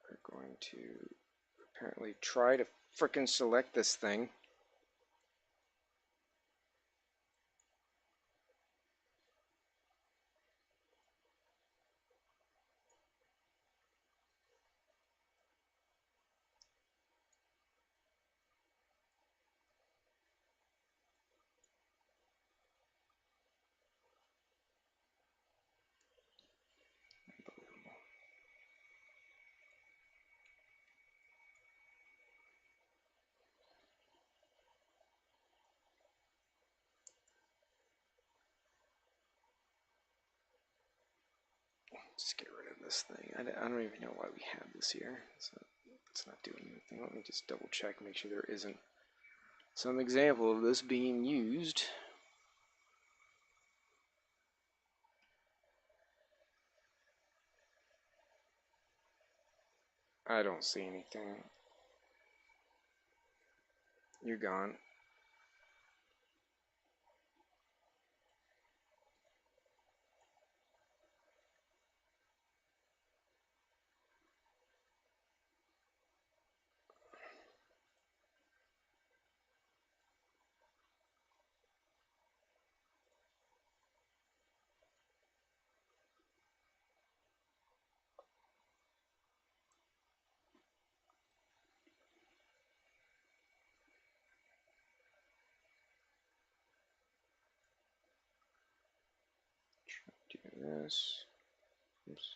we're going to apparently try to frickin' select this thing. Just get rid of this thing. I don't even know why we have this here. So it's not doing anything. Let me just double check, make sure there isn't some example of this being used. I don't see anything. You're gone. Do this. Oops.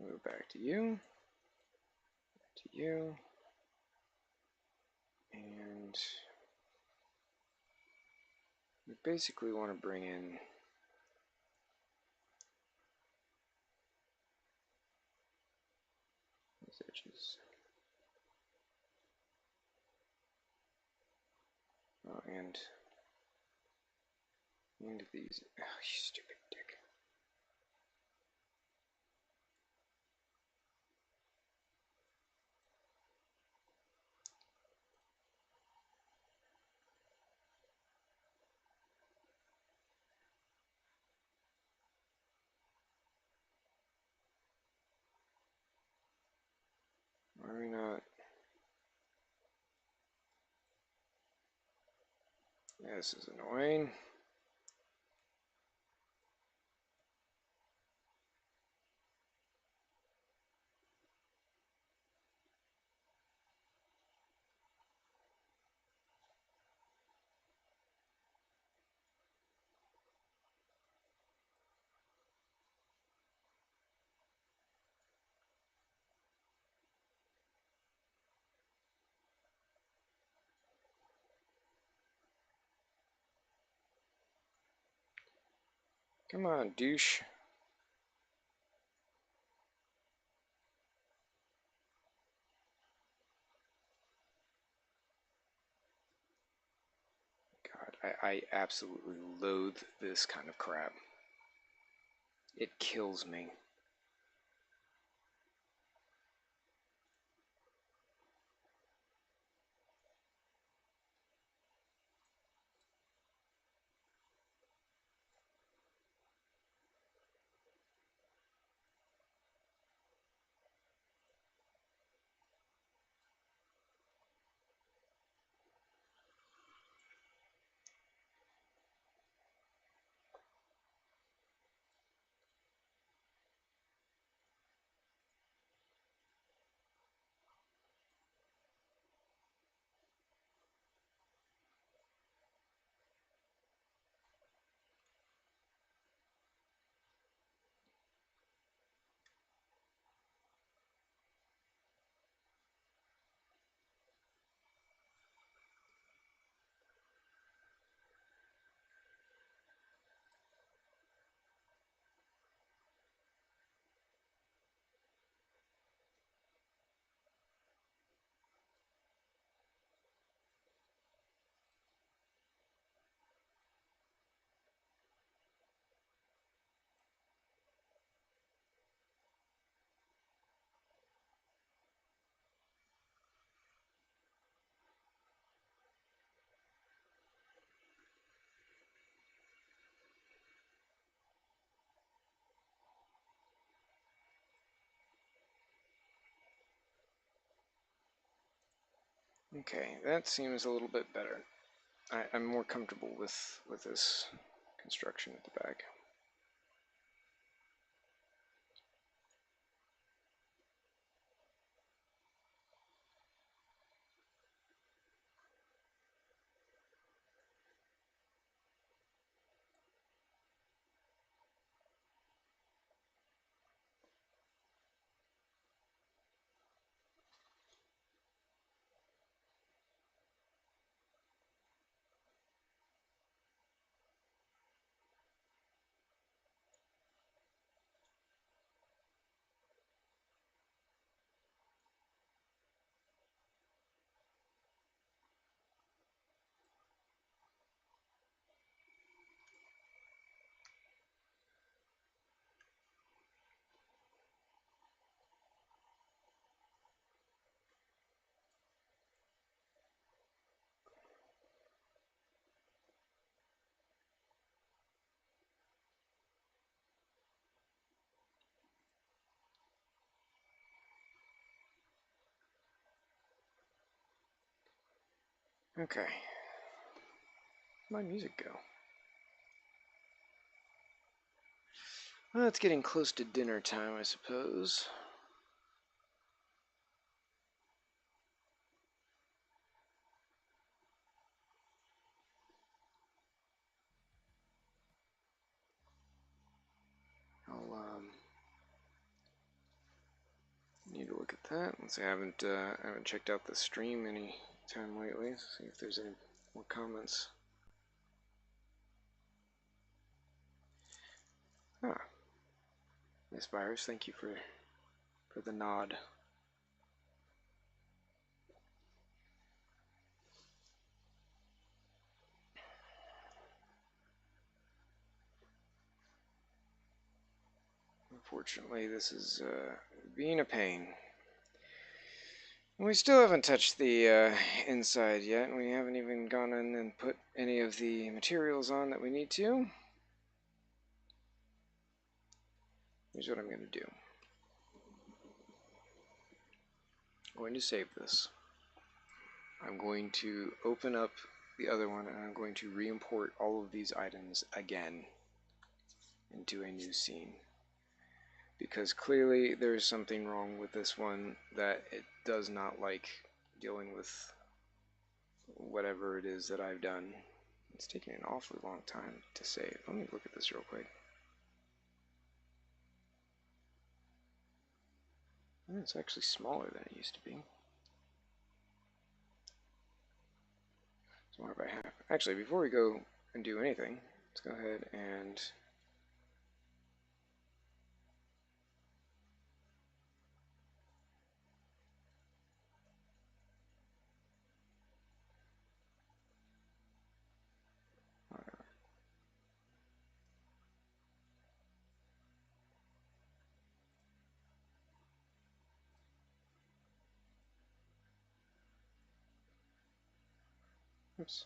Move back to you. To you. And we basically want to bring in these edges. Oh, and these. Oh, you stupid dick. Why are we not? Yeah, this is annoying. Come on, douche. God, I absolutely loathe this kind of crap. It kills me. Okay, that seems a little bit better. I'm more comfortable with this construction at the back. Okay. Where'd my music go? Well, it's getting close to dinner time, I suppose. I'll need to look at that. Let's see, I haven't checked out the stream any time lately. Let's see if there's any more comments. Ah, Miss Virus, thank you for the nod. Unfortunately, this is being a pain. We still haven't touched the inside yet, and we haven't even gone in and put any of the materials on that we need to. Here's what I'm going to do. I'm going to save this. I'm going to open up the other one, and I'm going to re-import all of these items again into a new scene. Because clearly there's something wrong with this one, that it does not like dealing with whatever it is that I've done. It's taking an awfully long time to save. Let me look at this real quick. It's actually smaller than it used to be. Smaller by half. Actually, before we go and do anything, let's go ahead and oops.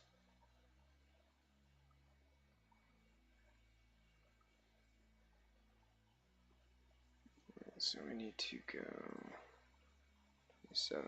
So we need to go 7.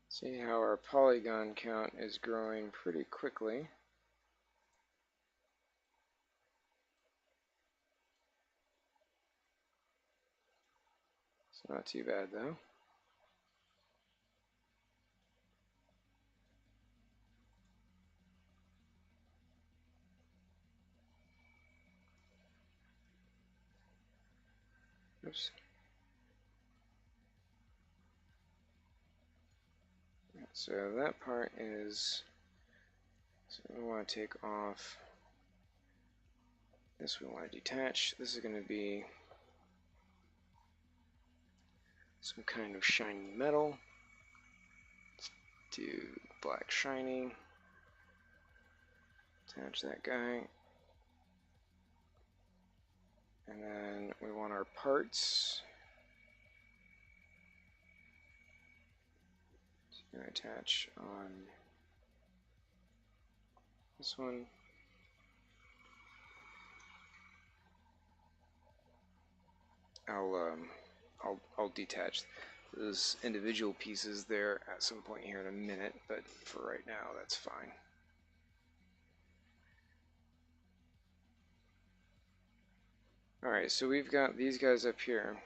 See how our polygon count is growing pretty quickly. It's not too bad though. Oops. So that part is, so we want to take off this, we want to detach. This is going to be some kind of shiny metal. Let's do black shiny. Attach that guy. And then we want our parts. So going to attach on this one. I'll detach those individual pieces there at some point here in a minute, but for right now that's fine. Alright, so we've got these guys up here.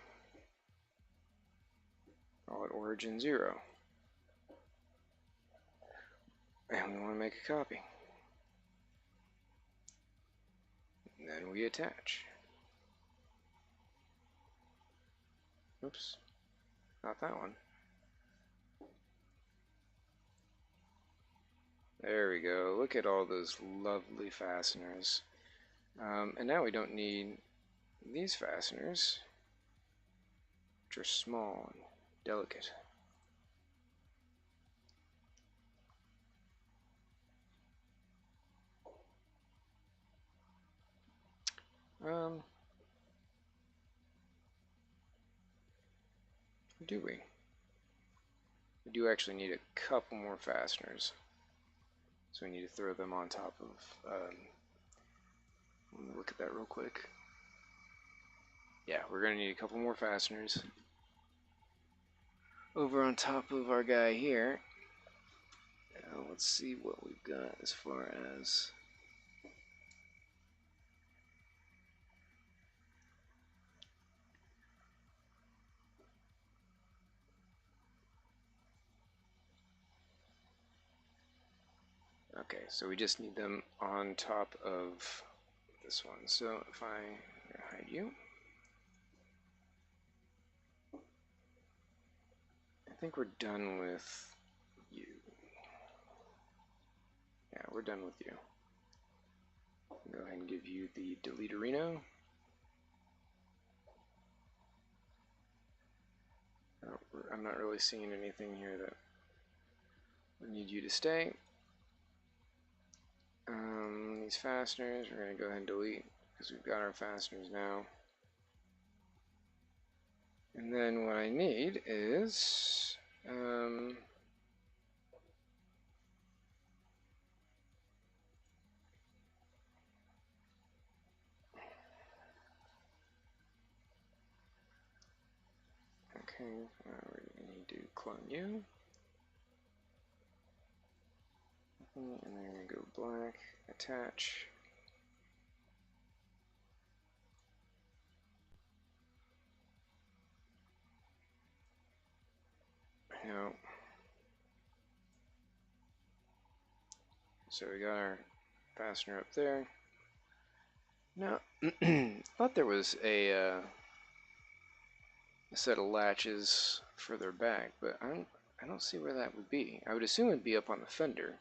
Call it origin 0. And we want to make a copy. And then we attach. Oops, not that one. There we go. Look at all those lovely fasteners. And now we don't need these fasteners, which are small and delicate. Do we? We do actually need a couple more fasteners. So we need to throw them on top of, let me look at that real quick. Yeah, we're going to need a couple more fasteners over on top of our guy here. Let's see what we've got as far as... Okay, so we just need them on top of this one. So if I hide you, I think we're done with you. Yeah, we're done with you. Go ahead and give you the deleterino. I'm not really seeing anything here that we need you to stay. These fasteners, we're going to go ahead and delete because we've got our fasteners now. And then what I need is okay, we need to clone you. And then we're going to go black, attach. No. So we got our fastener up there. Now, I thought there was a set of latches further back, but I don't see where that would be. I would assume it'd be up on the fender.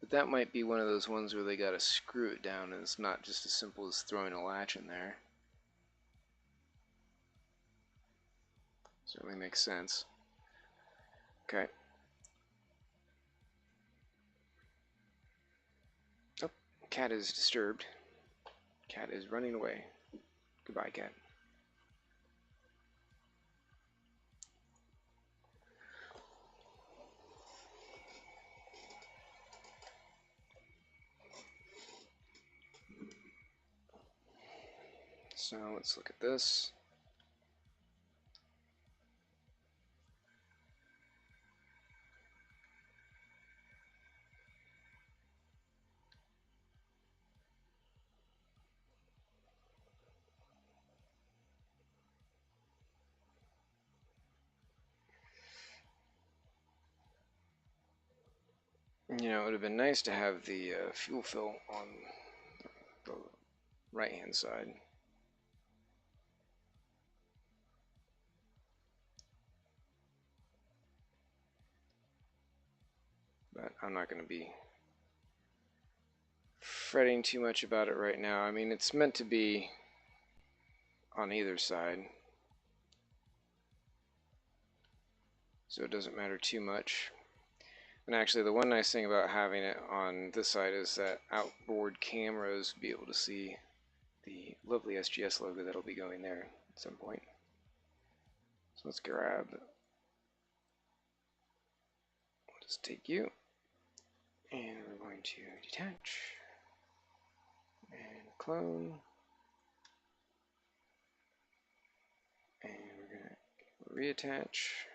But that might be one of those ones where they gotta screw it down and it's not just as simple as throwing a latch in there. Certainly makes sense. Okay. Oh, cat is disturbed. Cat is running away. Goodbye, cat. So let's look at this. You know, it would have been nice to have the fuel fill on the right hand side. But I'm not going to be fretting too much about it right now. I mean, it's meant to be on either side, so it doesn't matter too much. And actually, the one nice thing about having it on this side is that outboard cameras will be able to see the lovely SGS logo that'll be going there at some point. So let's grab, we'll just take you, and we're going to detach, and clone, and we're going to reattach.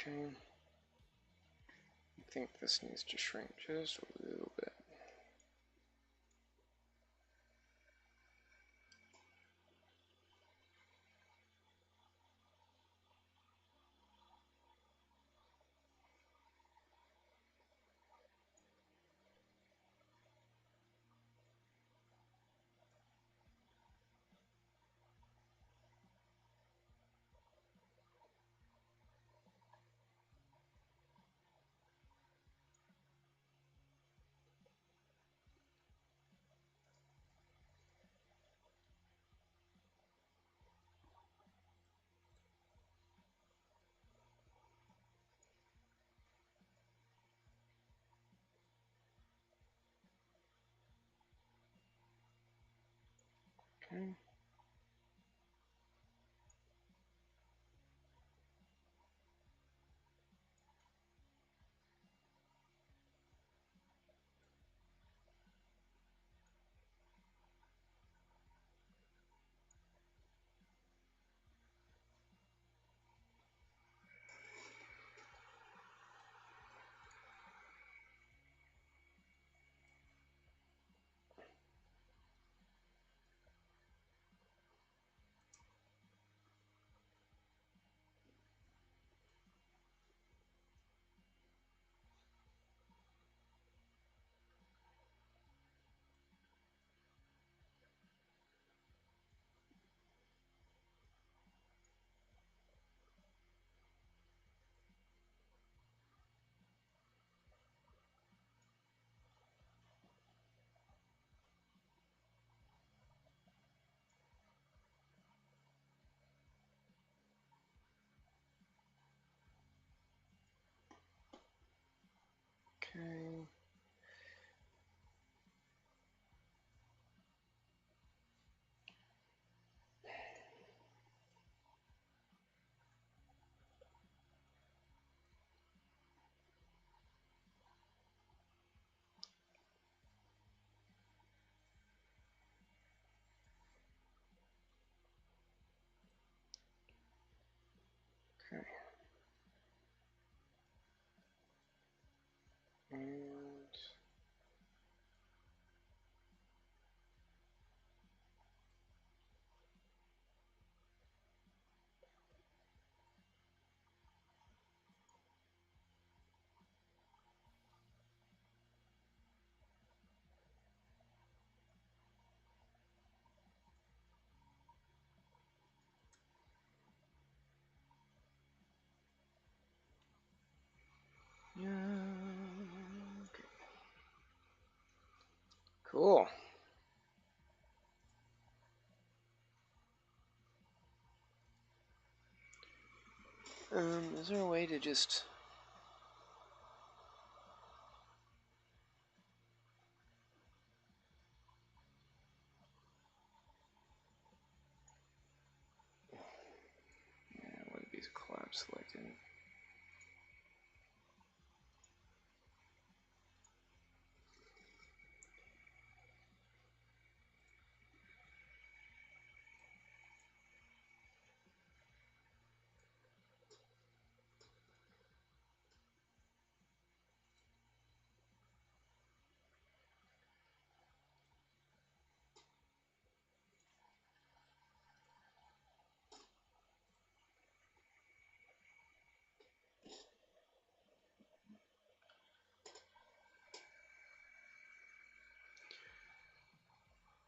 Okay. I think this needs to shrink just a little bit. Okay. Okay. Okay. And yeah. Okay. Cool. Is there a way to just... Yeah, it wouldn't be collapse selected.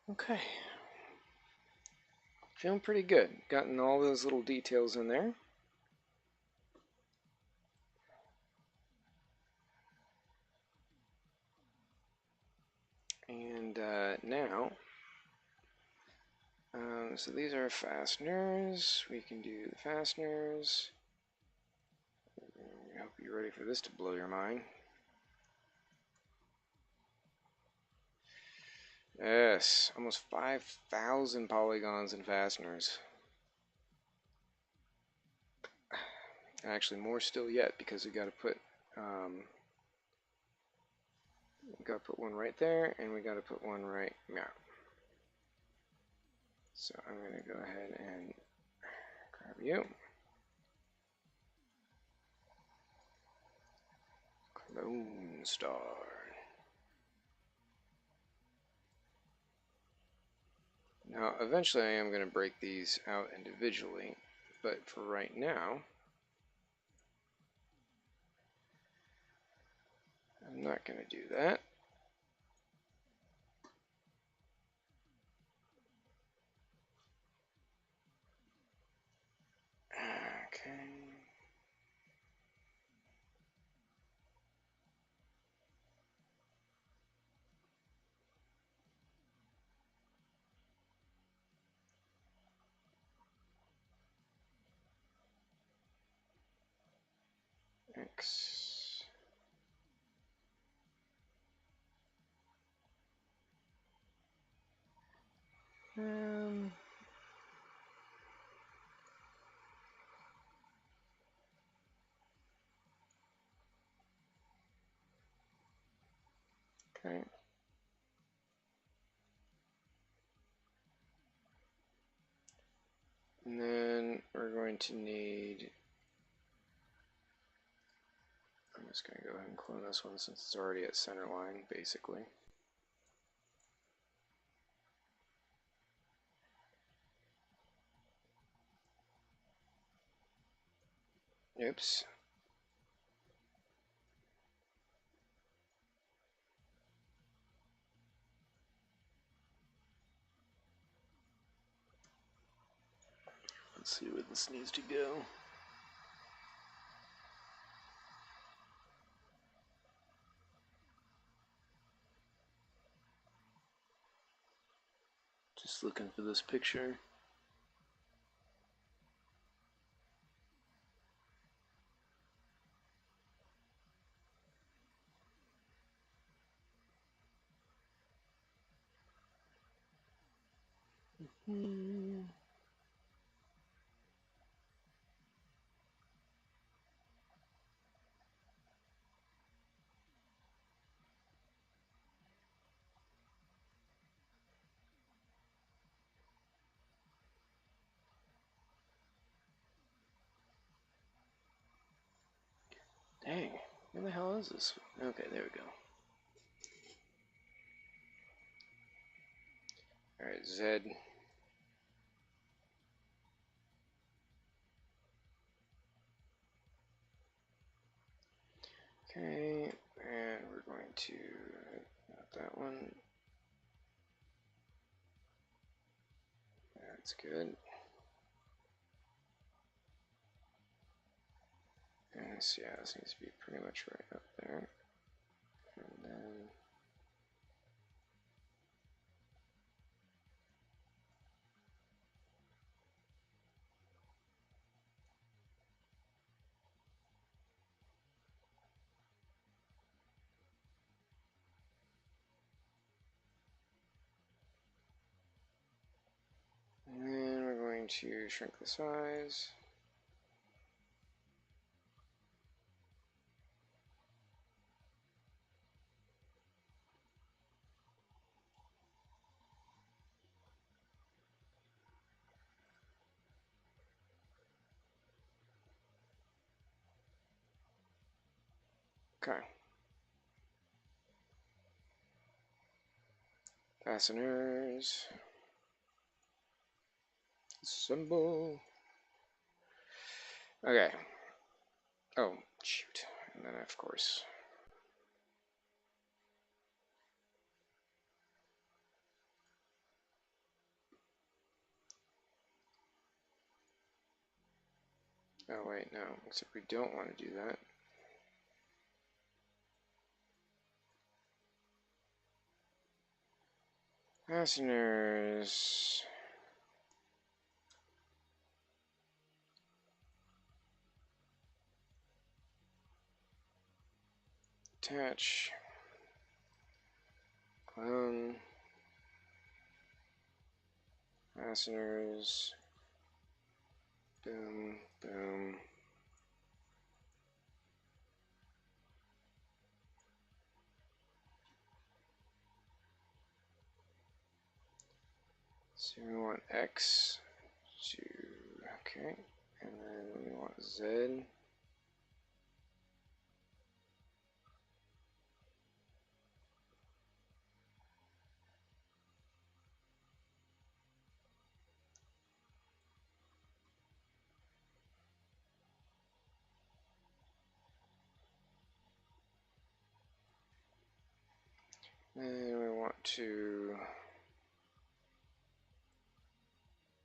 Okay. Feeling pretty good. Gotten all those little details in there. And now, so these are fasteners. We can do the fasteners. I hope you're ready for this to blow your mind. Yes, almost 5,000 polygons in fasteners. Actually, more still yet because we got to put one right there, and we got to put one right now. So I'm going to go ahead and grab you. Lone Star. Now, eventually I am going to break these out individually, but for right now, I'm not going to do that. Okay. X. Okay. And then we're going to need, I'm just going to go ahead and clone this one since it's already at center line, basically. Oops. Let's see where this needs to go. Just looking for this picture. Dang, where the hell is this? Okay, there we go. Alright, Z. Okay, and we're going to, not that one. That's good. And this, yeah, this needs to be pretty much right up there. And then we're going to shrink the size. Okay. Fasteners. Assemble. Okay. Oh, shoot. And then, of course. Oh, wait, no. Except we don't want to do that. Fasteners. Attach. Clone. Fasteners. Boom, boom. So we want X to, okay, and then we want Z. And we want to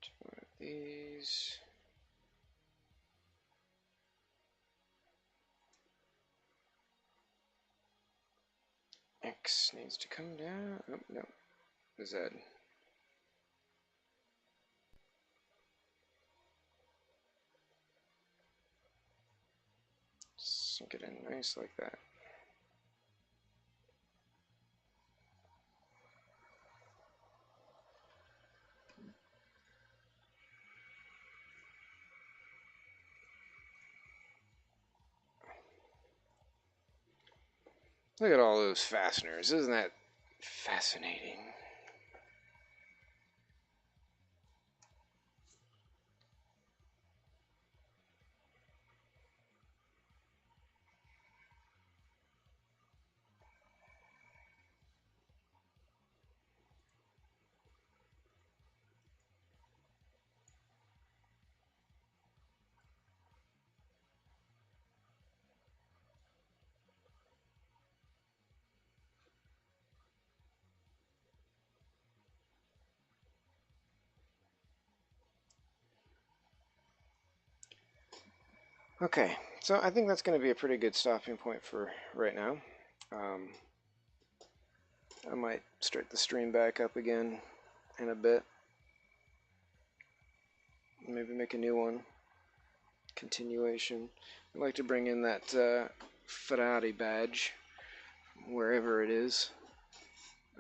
do one of these. X needs to come down. Oh, no. Z. Sink it in nice like that. Look at all those fasteners. Isn't that fascinating? Okay, so I think that's going to be a pretty good stopping point for right now. I might start the stream back up again in a bit. Maybe make a new one. Continuation. I'd like to bring in that Ferrari badge, wherever it is.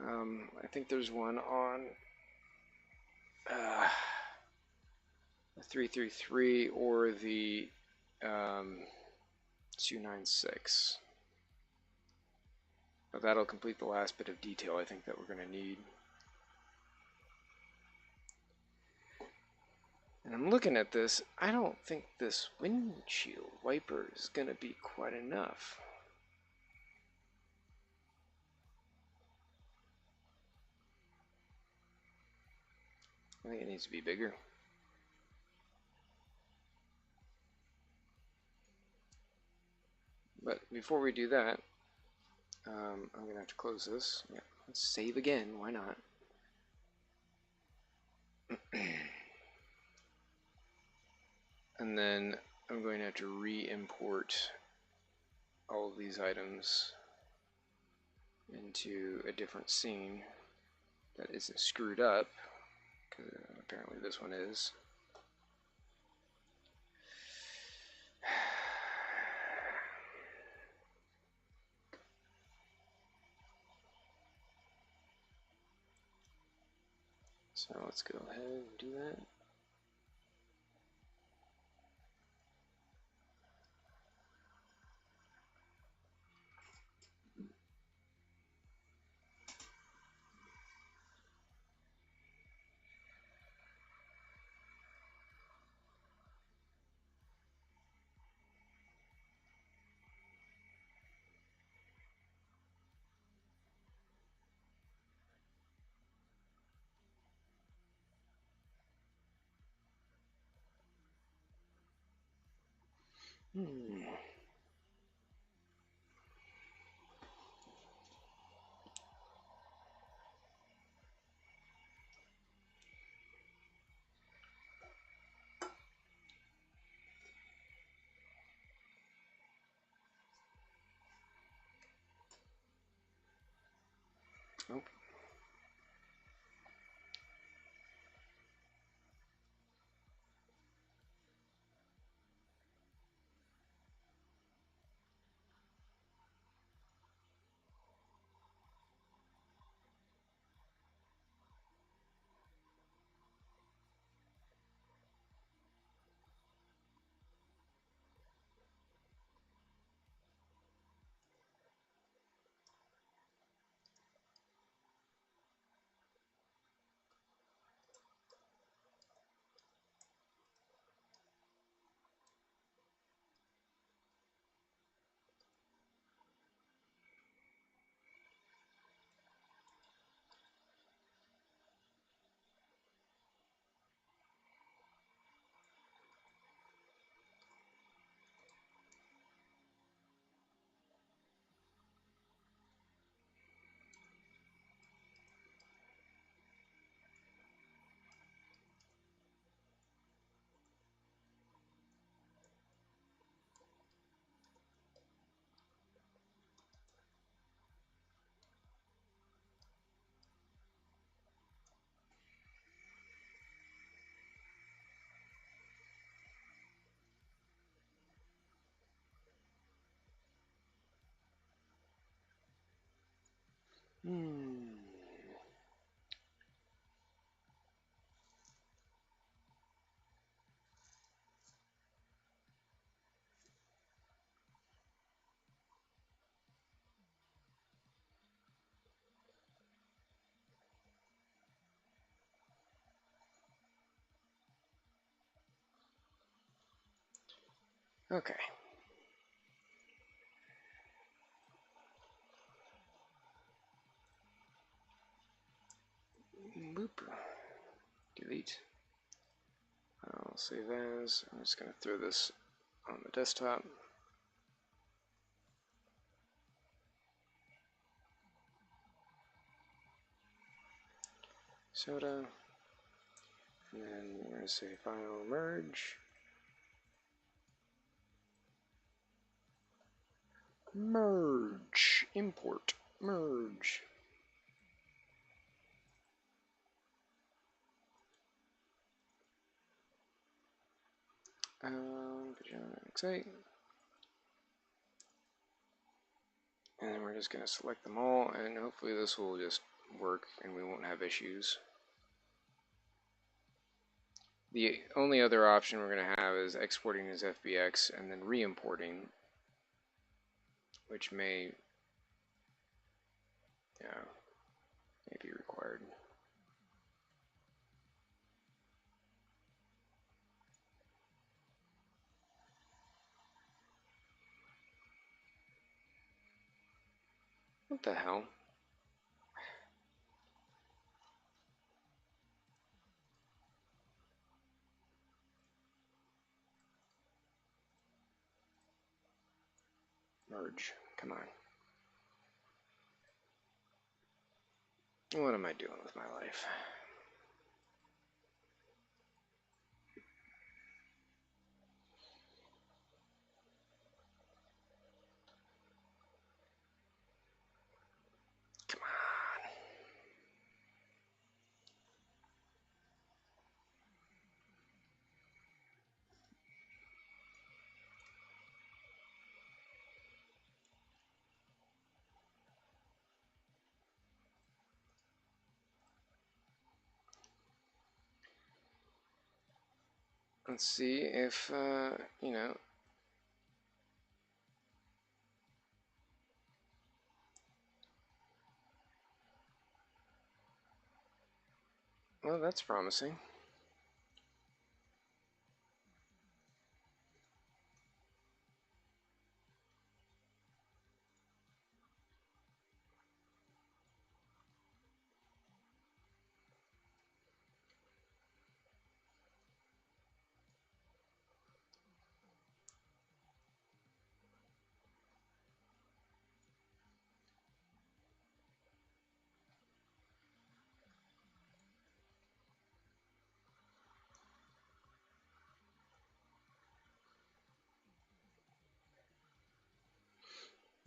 I think there's one on the 333 or the 296. But that'll complete the last bit of detail I think that we're going to need. And I'm looking at this, I don't think this windshield wiper is going to be quite enough. I think it needs to be bigger. But before we do that, I'm going to have to close this. Yeah, let's save again, why not? And then I'm going to have to re-import all of these items into a different scene that isn't screwed up, because apparently this one is. So let's go ahead and do that. Oh. Okay. Boop. Delete. I'll save as. I'm just going to throw this on the desktop. Soda. And then we're going to say file merge. Merge. Import. Merge. Put you on X8. And then we're just going to select them all, and hopefully this will just work and we won't have issues. The only other option we're going to have is exporting as FBX and then re-importing, which may be required. What the hell? Merge. Come on. What am I doing with my life? Come on. Let's see if, you know, well, that's promising.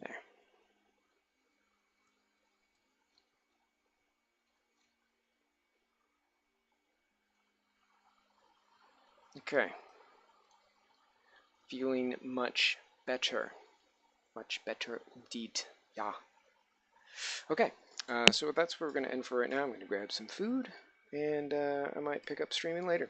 There. Okay. Feeling much better. Much better indeed. Yeah. Okay. So that's where we're going to end for right now. I'm going to grab some food, and I might pick up streaming later.